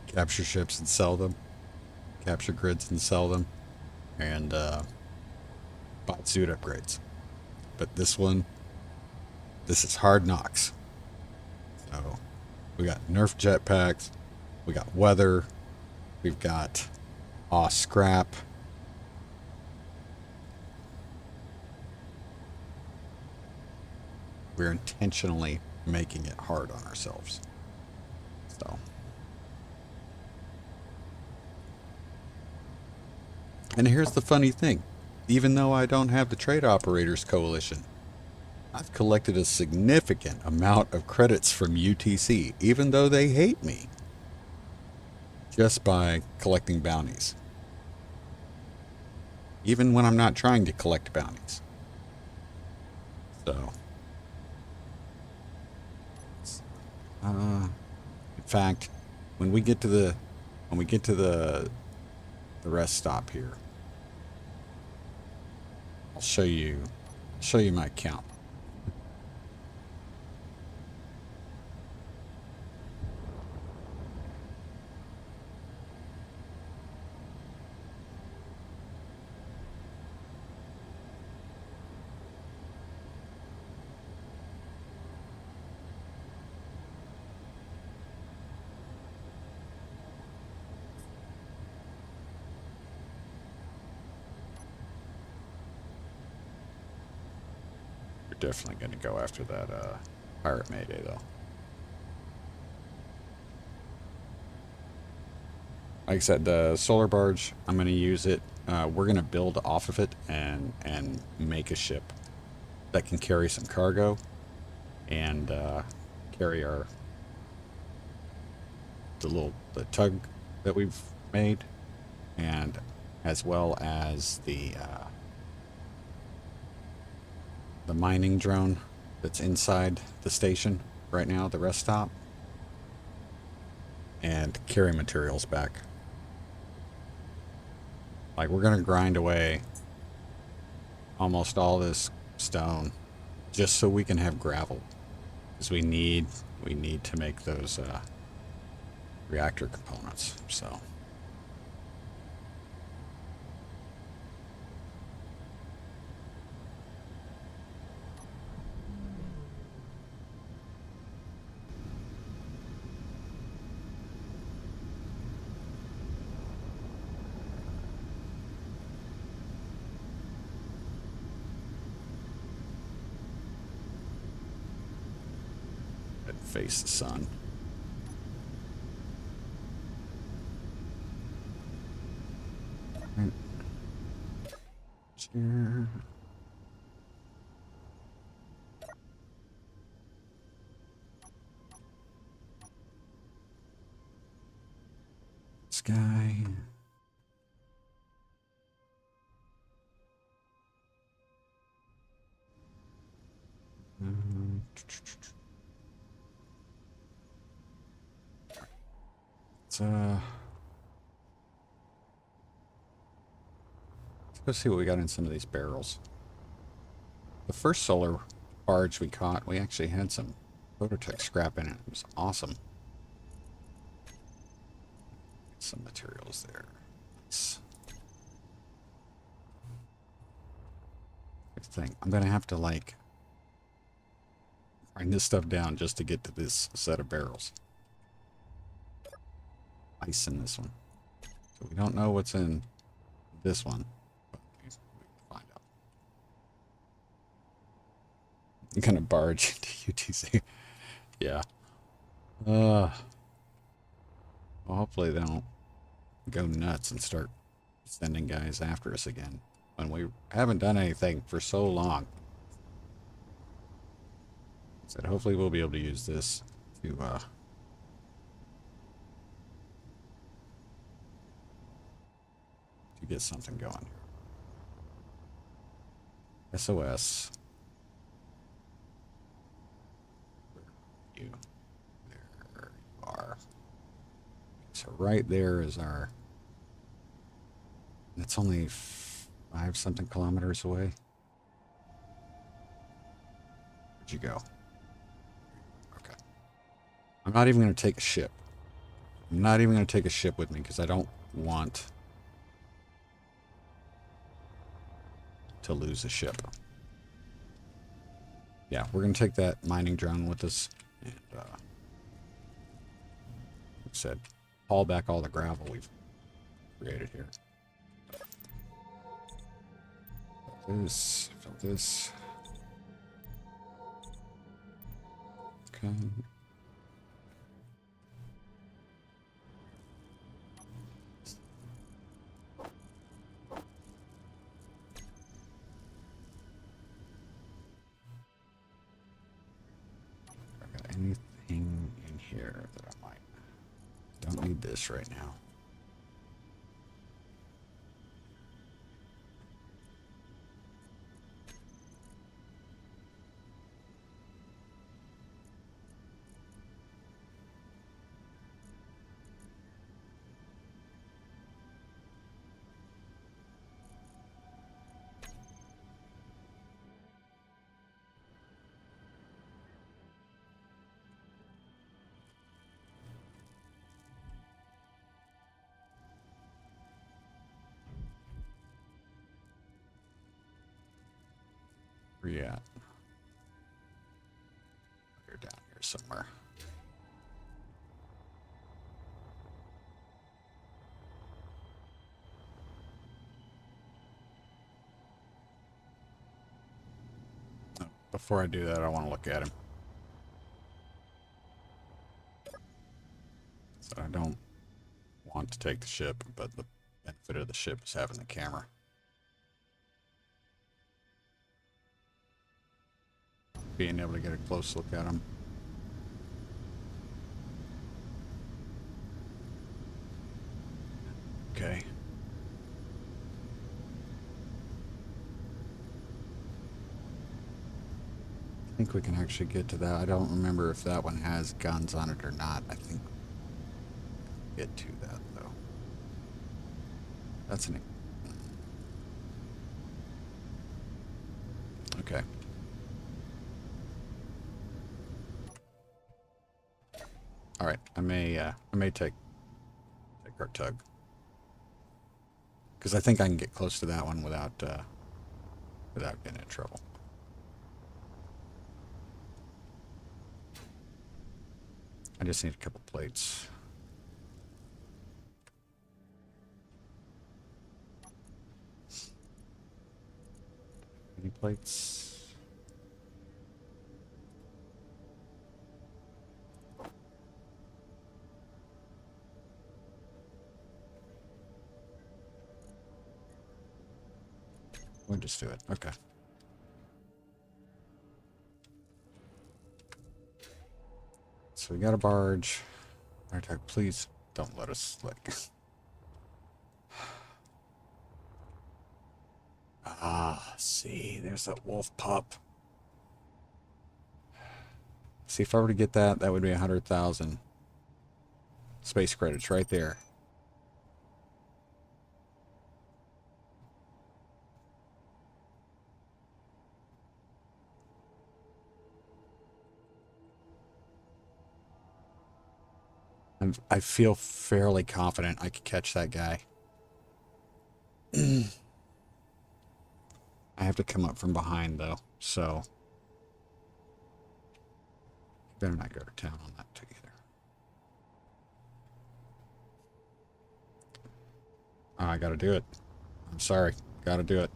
capture ships and sell them, capture grids and sell them, and buy suit upgrades. But this is hard knocks. So we got Nerf jetpacks, we got weather, We've got scrap. We're intentionally making it hard on ourselves. So. And here's the funny thing. Even though I don't have the Trade Operators Coalition, I've collected a significant amount of credits from UTC, even though they hate me, just by collecting bounties. Even when I'm not trying to collect bounties. So, in fact, when we get to the rest stop here, I'll show you my account. Definitely going to go after that pirate Mayday, though. Like I said, the solar barge, I'm going to use it. We're going to build off of it and make a ship that can carry some cargo and carry the tug that we've made, and as well as the mining drone that's inside the station right now, the rest stop, and carry materials back. Like, we're gonna grind away almost all this stone just so we can have gravel, because we need to make those reactor components. So face the sun. Sure. Sky. Let's go see what we got in some of these barrels. The first solar barge we caught, we actually had some Phototech scrap in it. It was awesome. Some materials there. Good thing. I'm gonna have to like grind this stuff down just to get to this set of barrels. Ice in this one. So we don't know what's in this one. But we can find out. I'm gonna barge into UTC. Yeah. Well, hopefully they don't go nuts and start sending guys after us again when we haven't done anything for so long. So hopefully we'll be able to use this to get something going. SOS. There you are. So right there is our... It's only 5-something kilometers away. Where'd you go? Okay. I'm not even going to take a ship. I'm not even going to take a ship with me because I don't want to lose a ship. Yeah, we're going to take that mining drone with us and, like I said, haul back all the gravel we've created here. Fill this. Okay. Anything in here that I might don't need this right now. Where you at? You're down here somewhere. Oh, before I do that, I want to look at him. So I don't want to take the ship, but the benefit of the ship is having the camera. Being able to get a close look at him. Okay. I think we can actually get to that. I don't remember if that one has guns on it or not. I think we'll get to that though. That's an... Okay. All right, I may take our tug, because I think I can get close to that one without getting in trouble. I just need a couple plates. Any plates? We'll just do it. Okay. So we got a barge. Alright, please don't let us like. Ah, see, there's that wolf pup. See, if I were to get that, that would be 100,000 space credits right there. I feel fairly confident I could catch that guy. I have to come up from behind though, so better not go to town on that too either. I gotta do it. I'm sorry, gotta do it.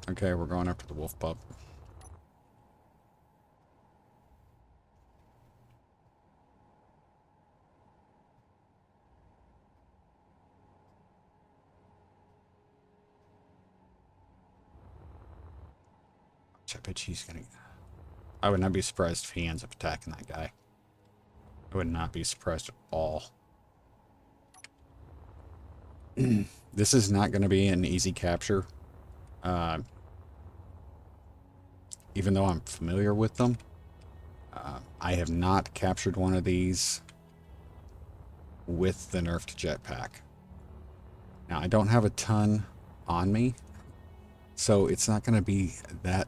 Okay, we're going after the wolf pup. I bet he's gonna... I would not be surprised if he ends up attacking that guy. I would not be surprised at all. This is not going to be an easy capture. Even though I'm familiar with them, I have not captured one of these with the nerfed jetpack. Now, I don't have a ton on me, so it's not going to be that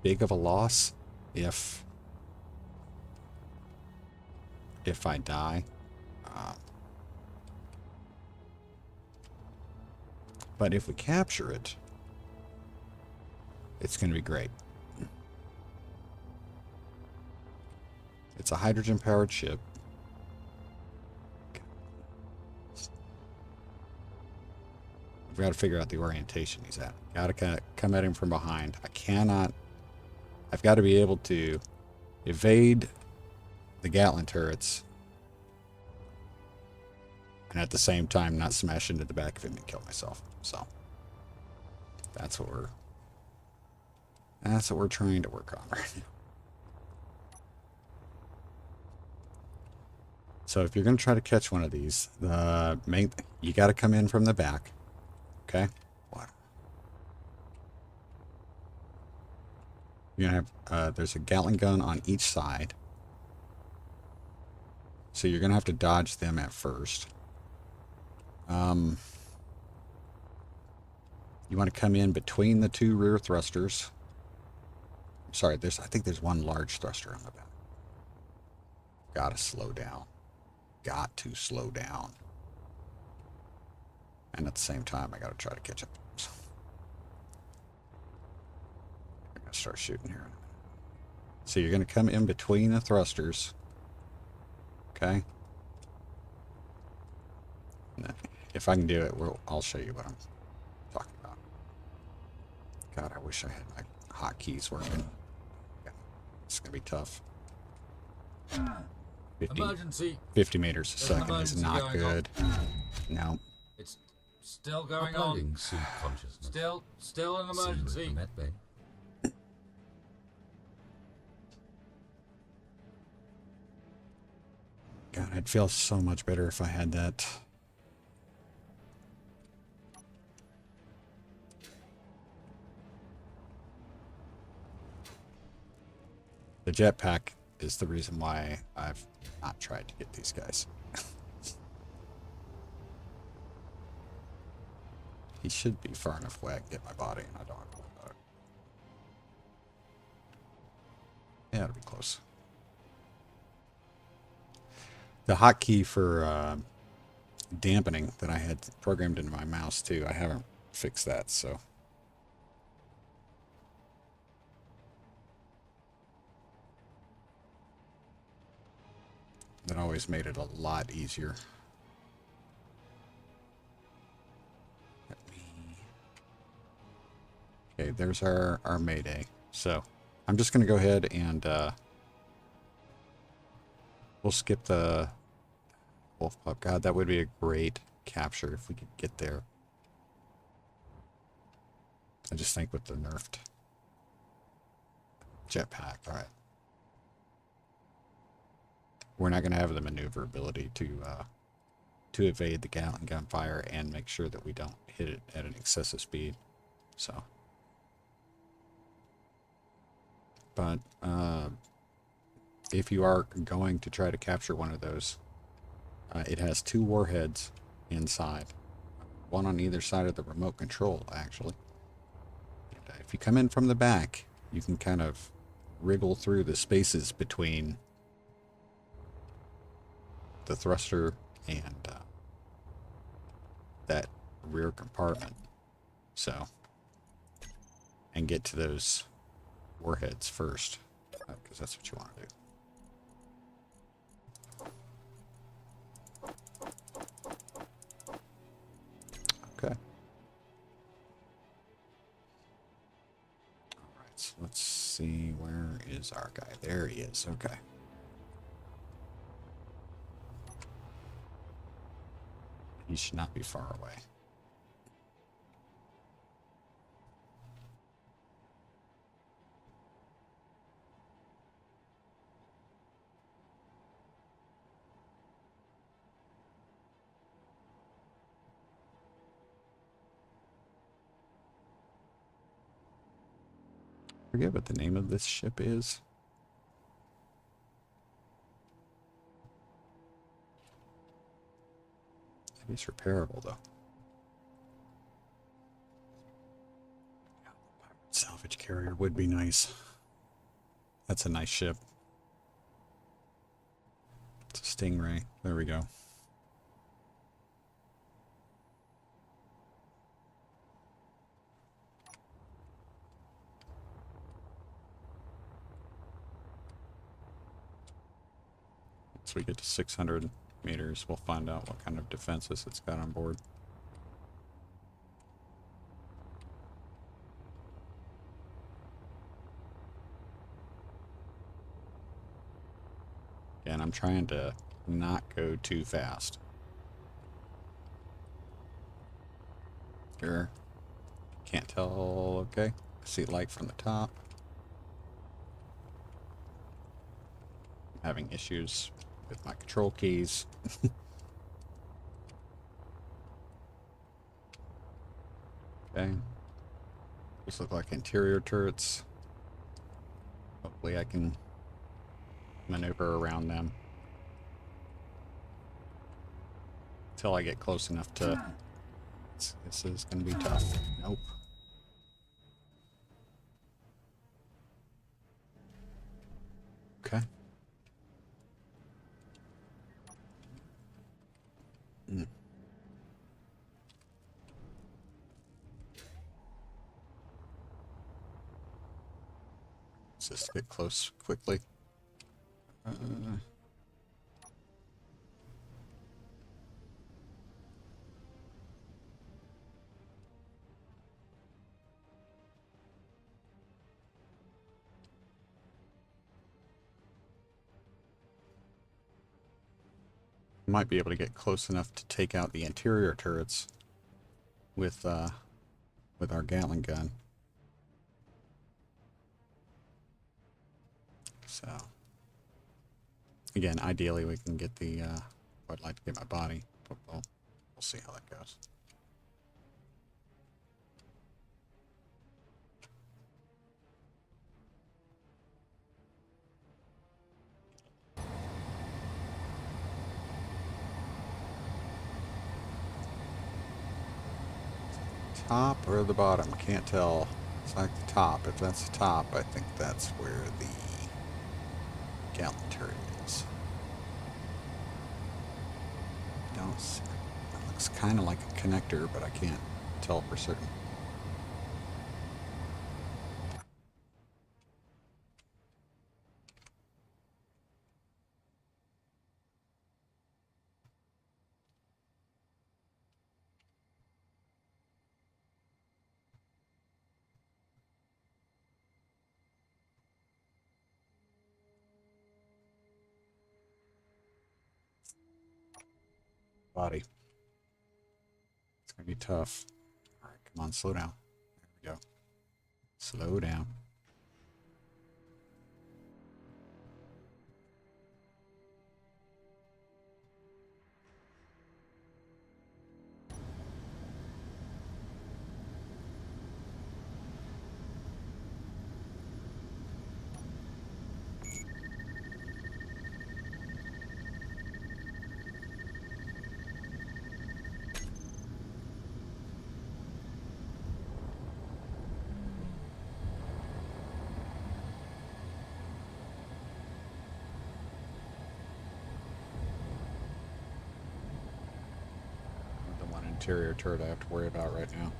big of a loss if I die. But if we capture it, it's going to be great. It's a hydrogen-powered ship. We've got to figure out the orientation he's at. Got to come at him from behind. I've got to be able to evade the Gatling turrets and at the same time not smash into the back of him and kill myself. So that's what we're trying to work on right now. So if you're going to try to catch one of these, you got to come in from the back. Okay? What? You're going to have, there's a Gatling gun on each side. So you're going to have to dodge them at first. You want to come in between the two rear thrusters. Sorry, I think there's one large thruster on the back. Gotta slow down. Got to slow down. And at the same time, I gotta try to catch up. I'm gonna start shooting here. So you're gonna come in between the thrusters. Okay? If I can do it, I'll show you what I'm talking about. God, I wish I had my hotkeys working. Yeah, it's gonna be tough. 50 meters a second is not good. No. It's still going on. Suit consciousness. Still an emergency. Med bay. God, I'd feel so much better if I had that. The jetpack is the reason why I've not tried to get these guys. He should be far enough away I can get my body and I don't have to worry about it. Yeah, it'll be close. The hotkey for dampening that I had programmed into my mouse too, I haven't fixed that, so. That always made it a lot easier. Okay, there's our Mayday. So I'm just going to go ahead and we'll skip the Wolf Pup. God, that would be a great capture if we could get there. I just think with the nerfed jetpack. All right. We're not going to have the maneuverability to evade the Gatling gun fire and make sure that we don't hit it at an excessive speed. So, but if you are going to try to capture one of those, it has 2 warheads inside, one on either side of the remote control, actually. And, if you come in from the back, you can kind of wriggle through the spaces between the thruster and that rear compartment. So, and get to those warheads first, because that's what you want to do. Okay. Alright, so let's see, where is our guy? There he is, okay. He should not be far away. I forget what the name of this ship is. It's repairable, though. Salvage carrier would be nice. That's a nice ship. It's a Stingray. There we go. Once we get to 600 meters, we'll find out what kind of defenses it's got on board. I'm trying to not go too fast. Sure. Can't tell. Okay. I see light from the top. I'm having issues with my control keys. Okay. These look like interior turrets. Hopefully I can maneuver around them until I get close enough to... This is going to be tough. Nope. Okay. Let's just get close quickly. Might be able to get close enough to take out the interior turrets with our Gatling gun. So, again, ideally we can get the, I'd like to get my body, but we'll see how that goes. Top or the bottom? Can't tell. It's like the top. If that's the top, I think that's where the Gatling turret is. Don't see. That looks kind of like a connector, but I can't tell for certain. Body. It's gonna be tough. All right, come on, slow down. There we go. Slow down. Interior turret I have to worry about right now.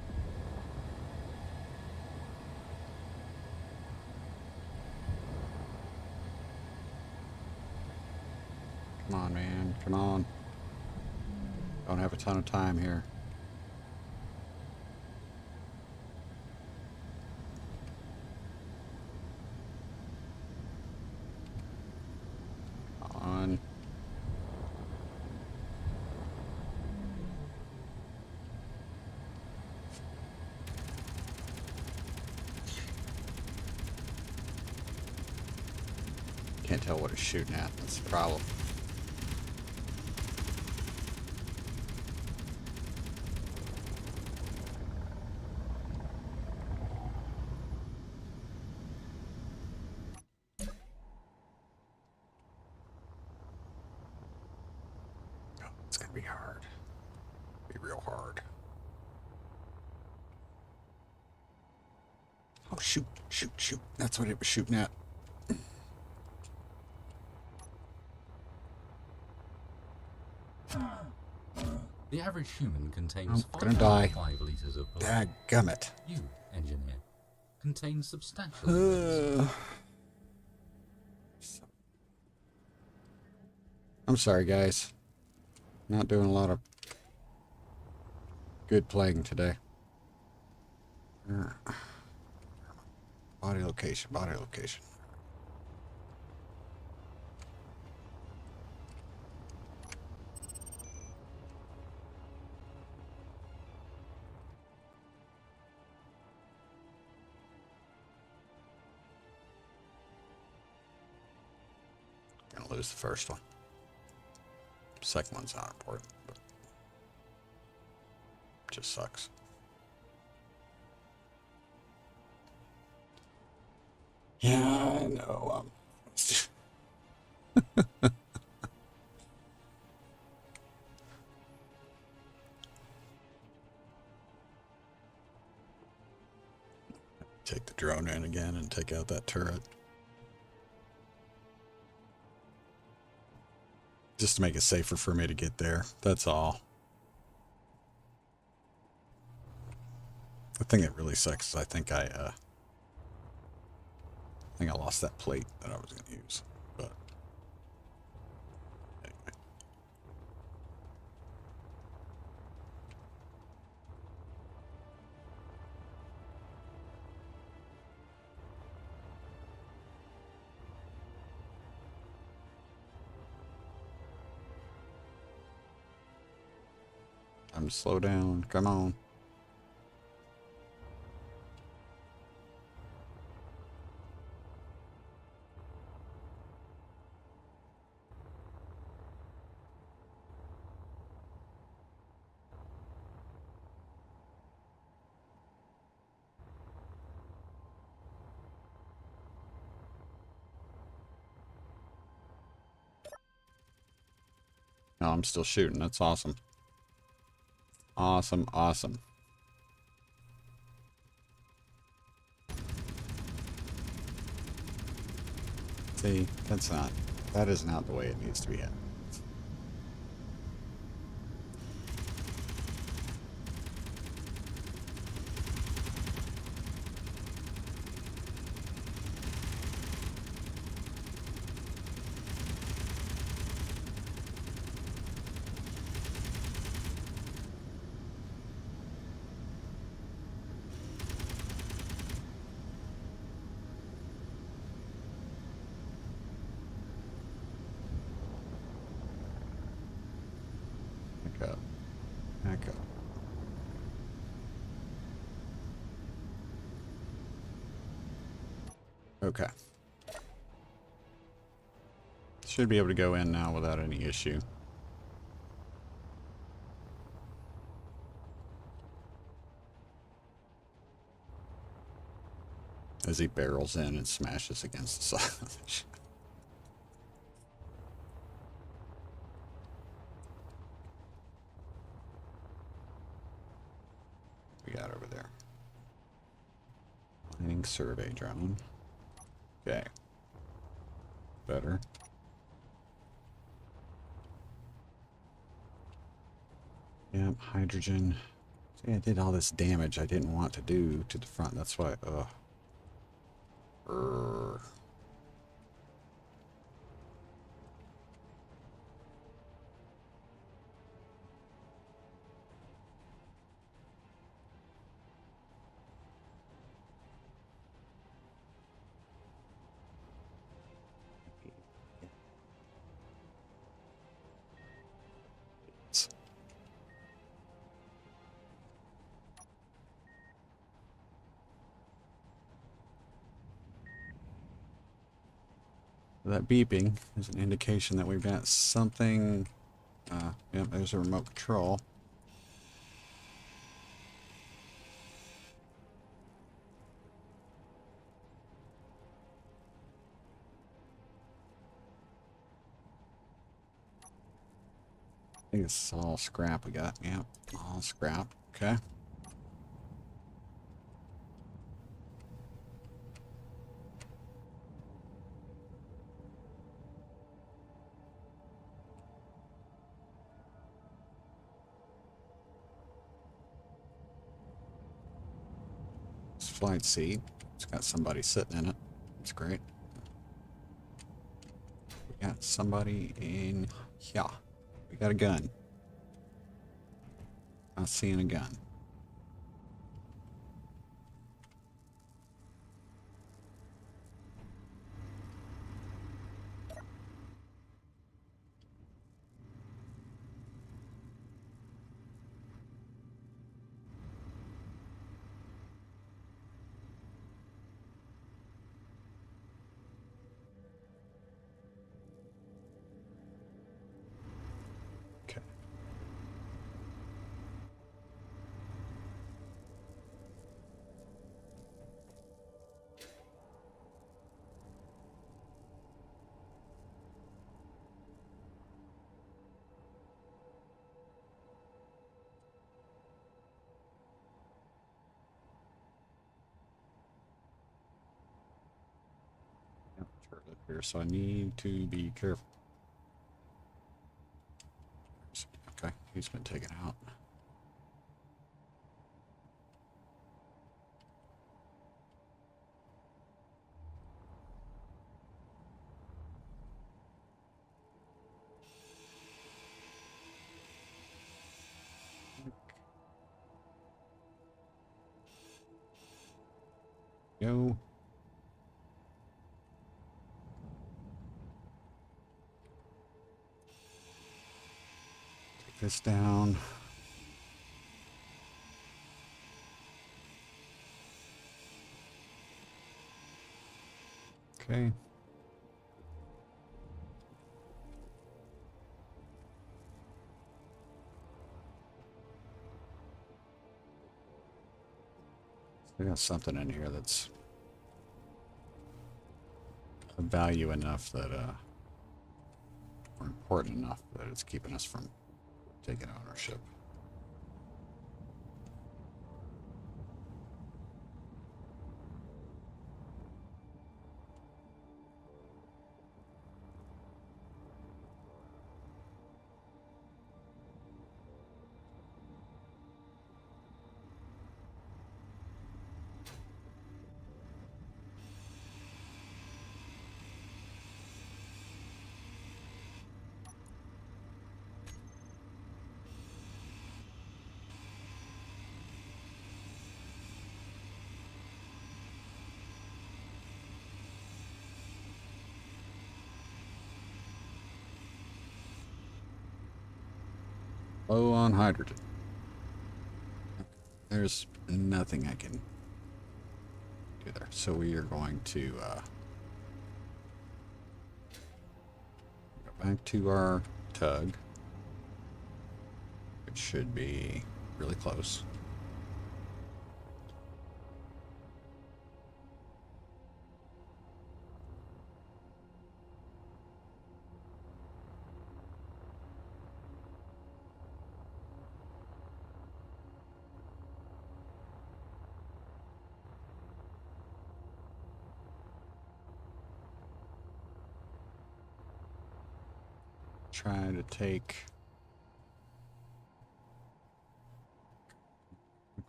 Come on, man. Come on. Don't have a ton of time here. On. Can't tell what it's shooting at. That's the problem. Oh, it's gonna be hard. Be real hard. Oh, shoot, shoot, shoot. That's what it was shooting at. The average human contains I'm gonna die. 5 liters of blood. Dadgummit. You, engineer, contain substantial amounts. I'm sorry, guys. Not doing a lot of good playing today. Body location, body location. lose the first one. Second one's not important, but just sucks. Yeah, I know. Take the drone in again and take out that turret. Just to make it safer for me to get there. That's all. The thing that really sucks is I think I lost that plate that I was going to use. But anyway. Time to slow down. Come on. No, I'm still shooting. That's awesome. Awesome, awesome. See, that is not the way it needs to be hit. Back up. Back up. Okay. Should be able to go in now without any issue. As he barrels in and smashes against the side of the ship. We got over there. Mining survey drone. Okay. Better. Yep, hydrogen. See, I did all this damage I didn't want to do to the front. That's why, that beeping is an indication that we've got something. Yep, there's a remote control. I think it's all scrap we got. Yep, all scrap. Okay. Flight seat. It's got somebody sitting in it. It's great. We got somebody in here. We got a gun. Not seeing a gun. turret here, so I need to be careful. Okay, he's been taken out. Go. Take this down. Okay. We got something in here that's of value enough that, or important enough that it's keeping us from taking ownership. Low on hydrogen. There's nothing I can do there. So we are going to go back to our tug. It should be really close. Try to take.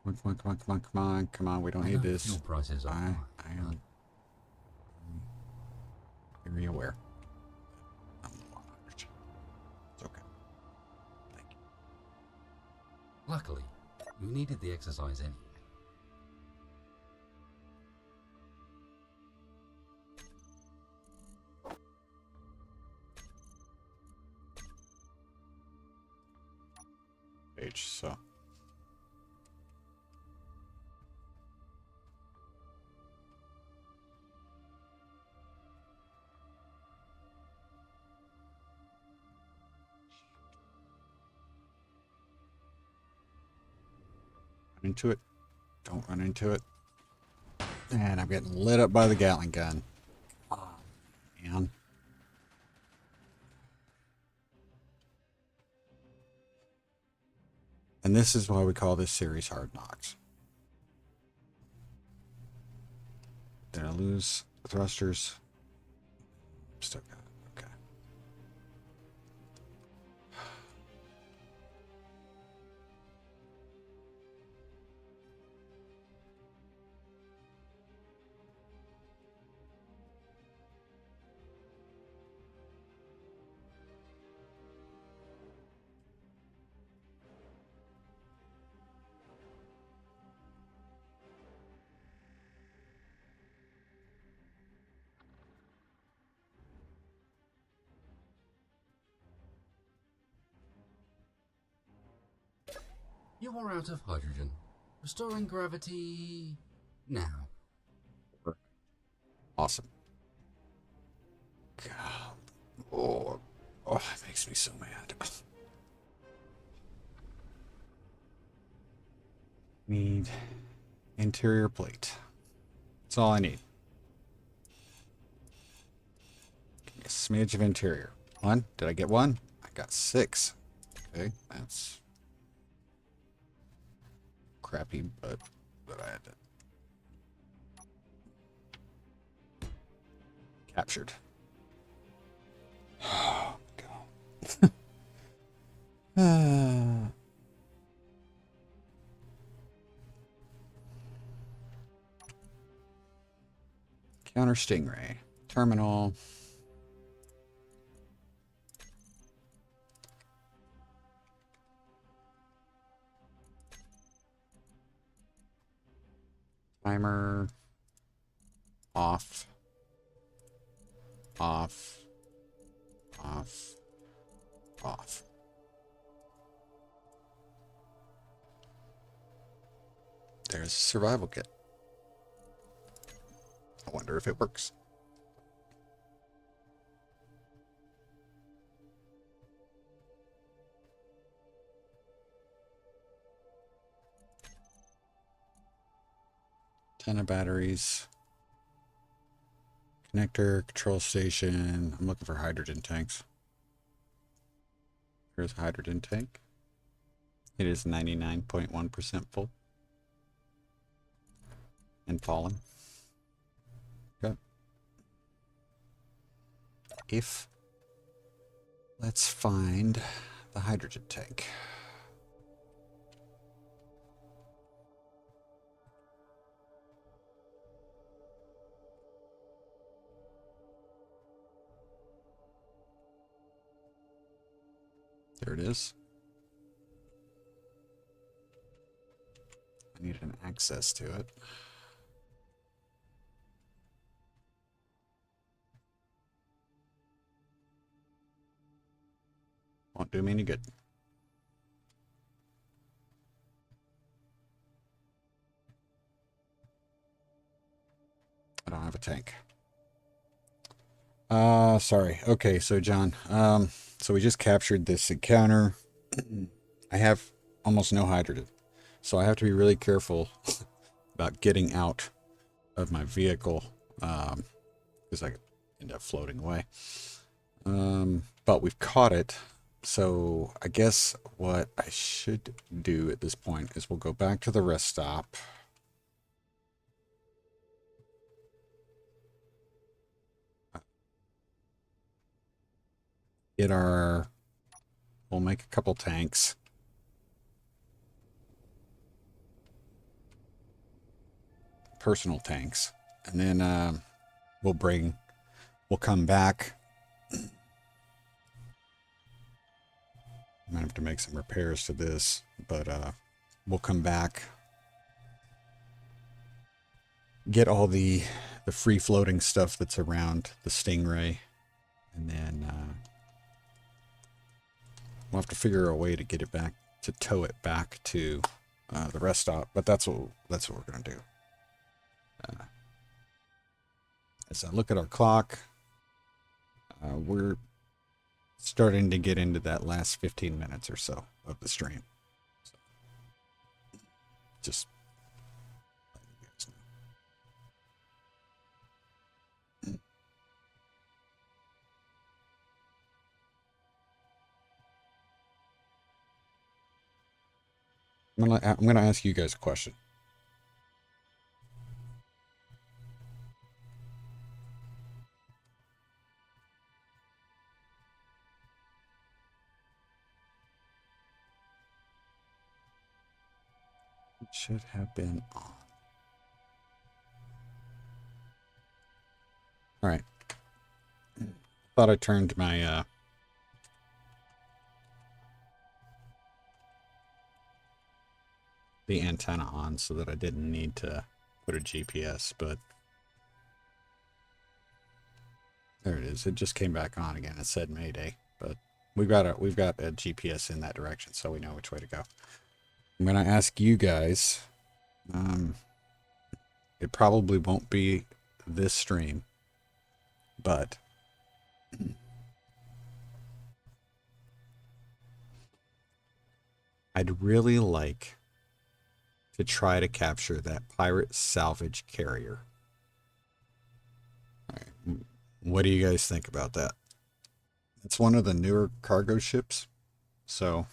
Come on. We don't need this. Fuel prices are high. I am very aware. I'm low on hydrogen. It's okay. Thank you. Luckily, you needed the exercise anyway. So run into it. Don't run into it. And I'm getting lit up by the Gatling gun. Oh, man. And this is why we call this series Hard Knocks. Did I lose the thrusters? Still got it. Okay. You are out of hydrogen. Restoring gravity now. Awesome. God. Oh, it makes me so mad. Need interior plate. That's all I need. Give me a smidge of interior. One? Did I get one? I got 6. Okay, that's crappy, but I had to. Captured. Oh, God. Counter Stingray. Terminal. Timer. Off. Off. Off. Off. There's a survival kit. I wonder if it works. Ton of batteries. Connector, control station. I'm looking for hydrogen tanks. Here's a hydrogen tank. It is 99.1% full. And falling. Okay. Let's find the hydrogen tank. There it is. I need an access to it. Won't do me any good. I don't have a tank. Sorry. Okay, so John, so we just captured this encounter. I have almost no hydrogen, so I have to be really careful about getting out of my vehicle, because I could end up floating away. But we've caught it, so I guess what I should do at this point is we'll go back to the rest stop. We'll make a couple tanks. Personal tanks. And then we'll come back. I might have to make some repairs to this, but we'll come back. Get all the free floating stuff that's around the Stingray. And then we'll have to figure a way to get it back, to tow it back to the rest stop. But that's what we're gonna do. As I look at our clock, we're starting to get into that last 15 minutes or so of the stream. So, just letting you guys know. I'm gonna ask you guys a question. It should have been on. All right. Thought I turned my the antenna on so that I didn't need to put a GPS, but there it is. It just came back on again. It said Mayday, but we've got a GPS in that direction, so we know which way to go. I'm gonna ask you guys. It probably won't be this stream, but I'd really like to try to capture that pirate salvage carrier. All right. What do you guys think about that? It's one of the newer cargo ships, so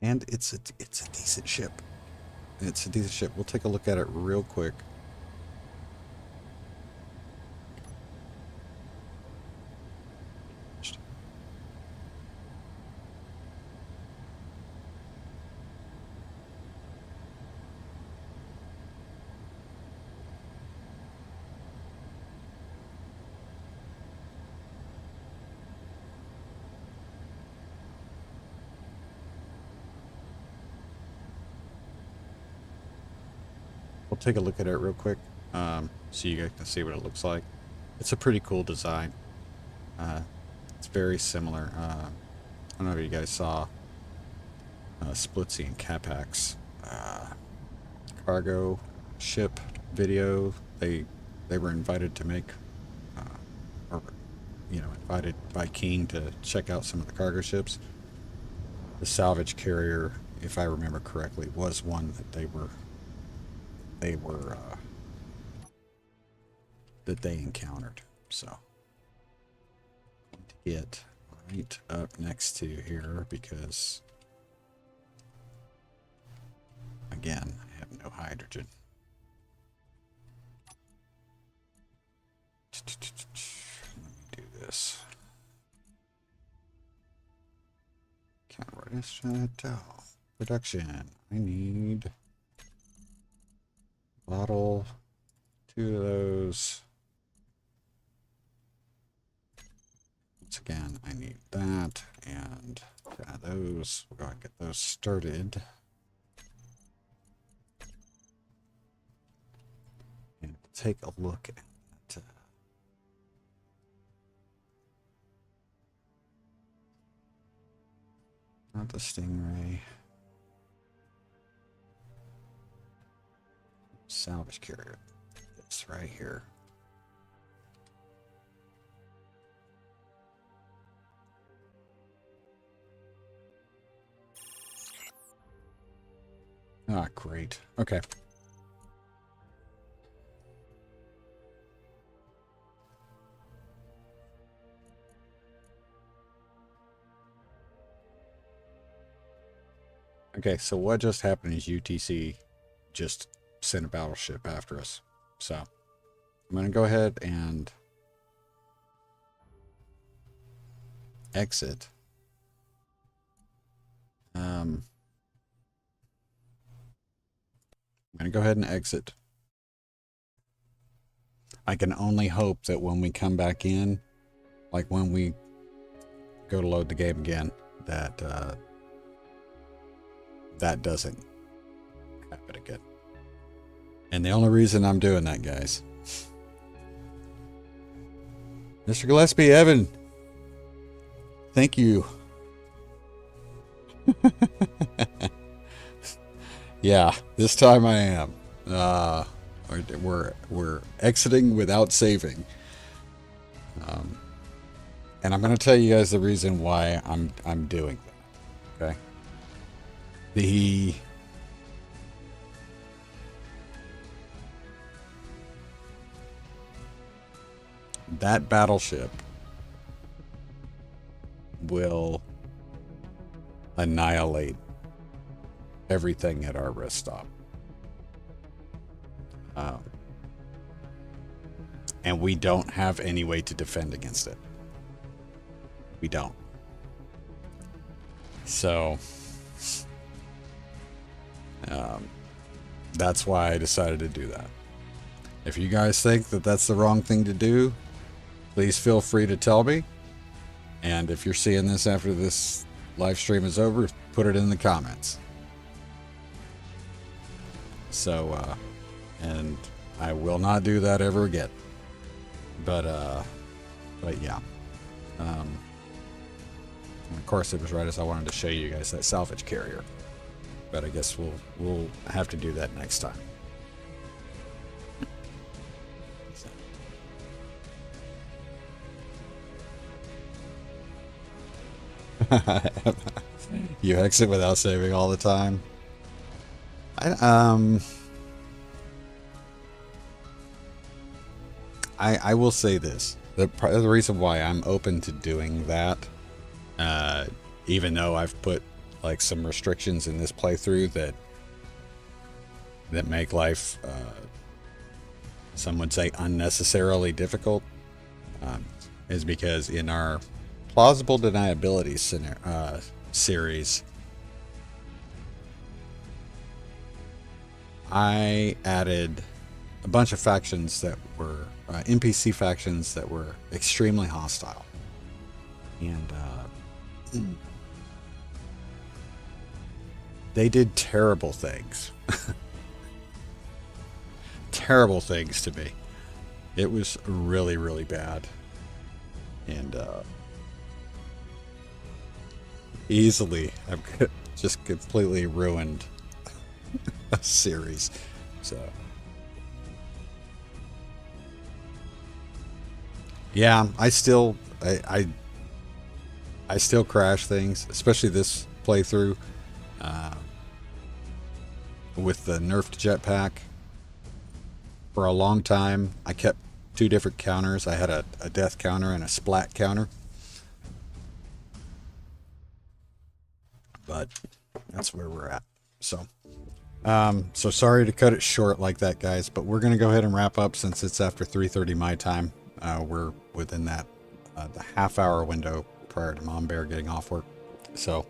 and it's a decent ship. It's a decent ship. We'll take a look at it real quick. We'll take a look at it real quick, so you guys can see what it looks like. It's a pretty cool design. It's very similar. I don't know if you guys saw Splitsy and CapCut's cargo ship video. They were invited to make, or invited by King to check out some of the cargo ships. The salvage carrier, if I remember correctly, was one that that they encountered. So get right up next to here because again, I have no hydrogen. Let me do this. Production. I need bottle, 2 of those. Once again, I need that and those. We'll go ahead and get those started. And take a look at not the Stingray. Salvage carrier. This right here. Ah, great. Okay. Okay, so what just happened is UTC just sent a battleship after us. So I'm going to go ahead and exit. I'm going to go ahead and exit. I can only hope that when we come back in, like when we go to load the game again, that that doesn't happen again. And the only reason I'm doing that, guys, Mr. Gillespie, Evan, thank you. Yeah, this time I am. We're exiting without saving. And I'm going to tell you guys the reason why I'm doing that. Okay. That battleship will annihilate everything at our rest stop. And we don't have any way to defend against it. We don't. So that's why I decided to do that. If you guys think that that's the wrong thing to do, please feel free to tell me. And if you're seeing this after this live stream is over, put it in the comments. So, and I will not do that ever again. But yeah. And of course, it was right as I wanted to show you guys that salvage carrier. But I guess we'll have to do that next time. You exit without saving all the time. I will say this. The reason why I'm open to doing that, even though I've put like some restrictions in this playthrough that that make life, some would say, unnecessarily difficult, is because in our plausible deniability series, I added a bunch of factions that were NPC factions that were extremely hostile, and they did terrible things. Terrible things to me. It was really, really bad. And easily, I've just completely ruined a series. So yeah, I still crash things, especially this playthrough with the nerfed jetpack. For a long time, I kept two different counters. I had a death counter and a splat counter. But that's where we're at. So sorry to cut it short like that, guys, but we're going to go ahead and wrap up since it's after 3:30 my time. We're within that the half-hour window prior to Mom Bear getting off work. So,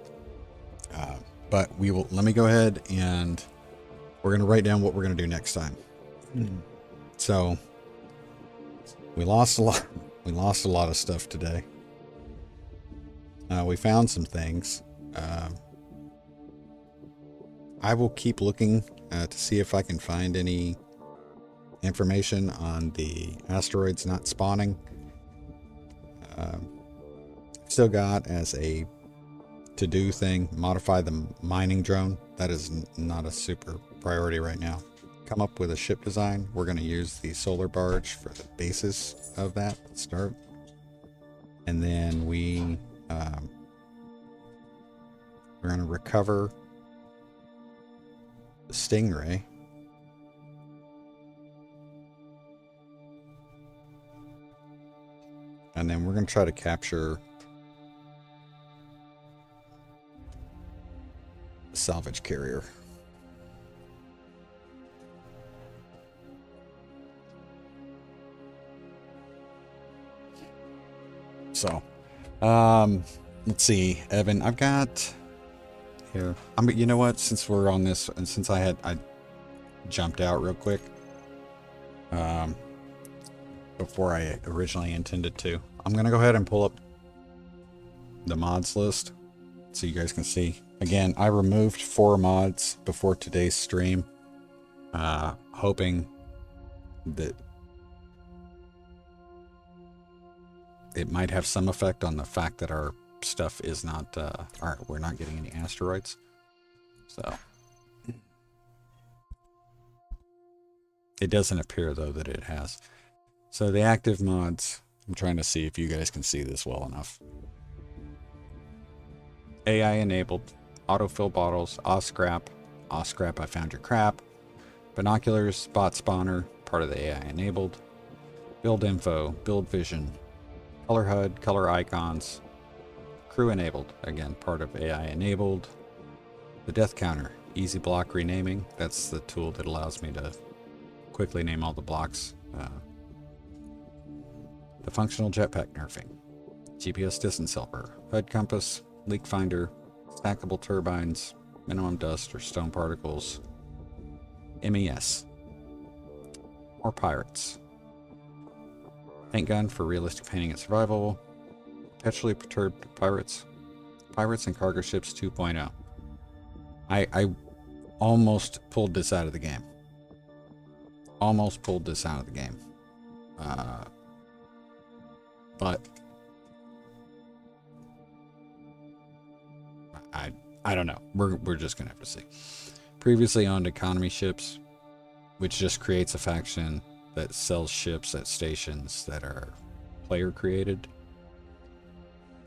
but let me go ahead and we're going to write down what we're going to do next time. So we lost a lot. We lost a lot of stuff today. We found some things. I will keep looking to see if I can find any information on the asteroids not spawning. Still got as a to-do thing, modify the mining drone. That is not a super priority right now. Come up with a ship design. We're going to use the solar barge for the basis of that start. And then we're going to recover the Stingray. And then we're going to try to capture the salvage carrier. So, let's see, Evan, I've got here. You know what? Since we're on this, and since I jumped out real quick, before I originally intended to, I'm gonna go ahead and pull up the mods list so you guys can see. Again, I removed 4 mods before today's stream, hoping that it might have some effect on the fact that our stuff is not, we're not getting any asteroids. So it doesn't appear though that it has. So the active mods, I'm trying to see if you guys can see this well enough. AI enabled, autofill bottles, Oscrap, I found your crap, binoculars, spot spawner, part of the AI enabled, build info, build vision, color HUD, color icons, crew enabled, again, part of AI enabled. The death counter, easy block renaming. That's the tool that allows me to quickly name all the blocks. The functional jetpack nerfing, GPS distance helper, HUD compass, leak finder, stackable turbines, minimum dust or stone particles, MES, more pirates. Paint gun for realistic painting and survival. Perpetually perturbed pirates. Pirates and cargo ships 2.0. I almost pulled this out of the game. Almost pulled this out of the game. But I don't know. We're just gonna have to see. Previously owned economy ships, which just creates a faction that sells ships at stations that are player created.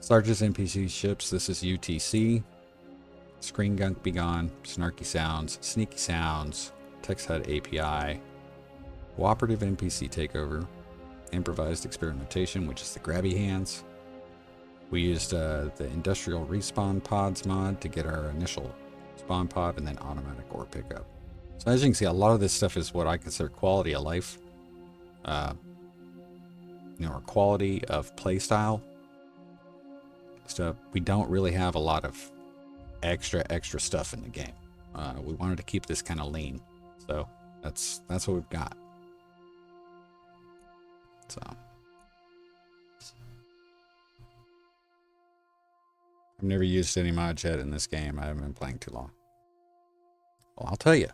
Sarge's NPC ships, this is UTC. Screen gunk be gone, snarky sounds, sneaky sounds, text HUD API, cooperative NPC takeover, improvised experimentation, which is the grabby hands. We used the industrial respawn pods mod to get our initial spawn pod and then automatic ore pickup. So as you can see, a lot of this stuff is what I consider quality of life. You know, or quality of play style. So we don't really have a lot of extra stuff in the game. We wanted to keep this kind of lean. So that's what we've got. So I've never used any mods yet in this game. I haven't been playing too long. Well, I'll tell you.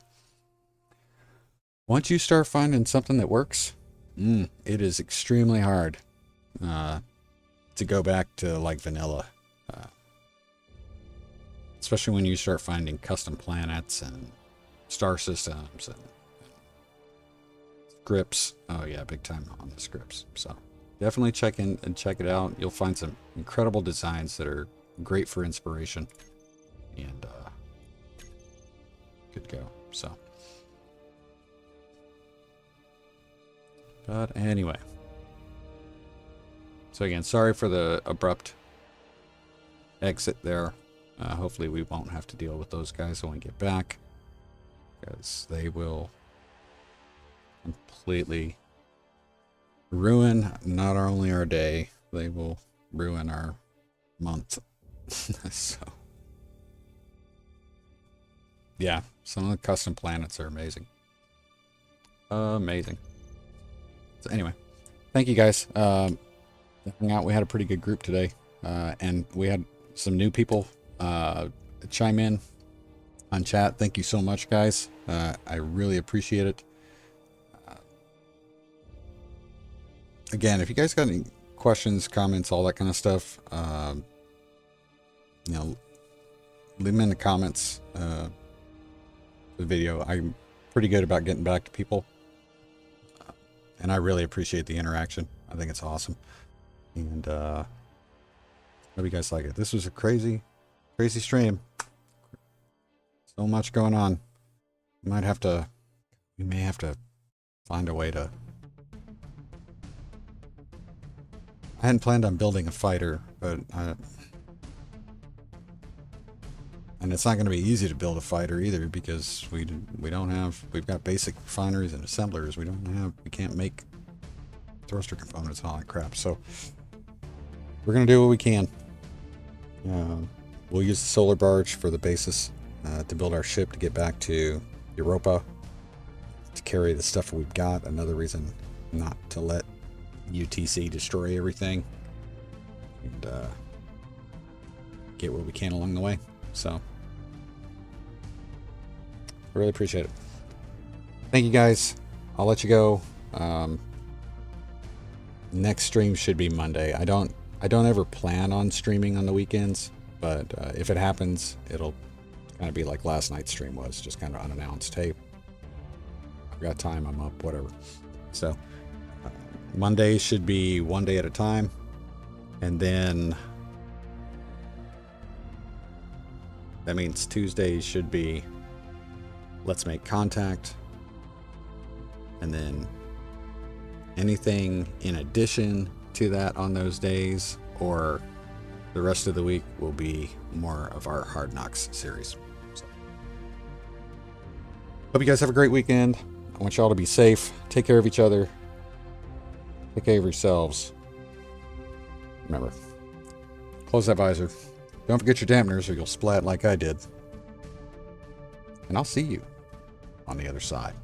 Once you start finding something that works, it is extremely hard to go back to like vanilla. Especially when you start finding custom planets and star systems and scripts. Oh yeah, big time on the scripts. So definitely check in and check it out. You'll find some incredible designs that are great for inspiration. And good to go. So, but anyway. So again, sorry for the abrupt exit there. Hopefully we won't have to deal with those guys when we get back, because they will completely ruin not only our day, they will ruin our month. So yeah, some of the custom planets are amazing. Amazing. So anyway, thank you guys. Hung out. We had a pretty good group today, and we had some new people chime in on chat. Thank you so much, guys. I really appreciate it. Again, if you guys got any questions, comments, all that kind of stuff, you know, leave them in the comments. The video. I'm pretty good about getting back to people, and I really appreciate the interaction. I think it's awesome, and hope you guys like it. This was a crazy stream. So much going on. We may have to find a way to. I hadn't planned on building a fighter, but and it's not going to be easy to build a fighter either, because we've got basic refineries and assemblers. We can't make thruster components and all that crap. So we're going to do what we can. We'll use the solar barge for the basis to build our ship to get back to Europa to carry the stuff we've got. Another reason not to let UTC destroy everything, and get what we can along the way. So I really appreciate it. Thank you guys. I'll let you go. Next stream should be Monday. I don't ever plan on streaming on the weekends, but if it happens, it'll kind of be like last night's stream was, just kind of unannounced. Hey, I've got time, I'm up, whatever. So Monday should be one day at a time, and then that means Tuesday should be Let's Make Contact, and then anything in addition to that on those days, or the rest of the week will be more of our Hard Knocks series. So, hope you guys have a great weekend. I want y'all to be safe. Take care of each other. Take care of yourselves. Remember, close that visor. Don't forget your dampeners or you'll splat like I did. And I'll see you on the other side.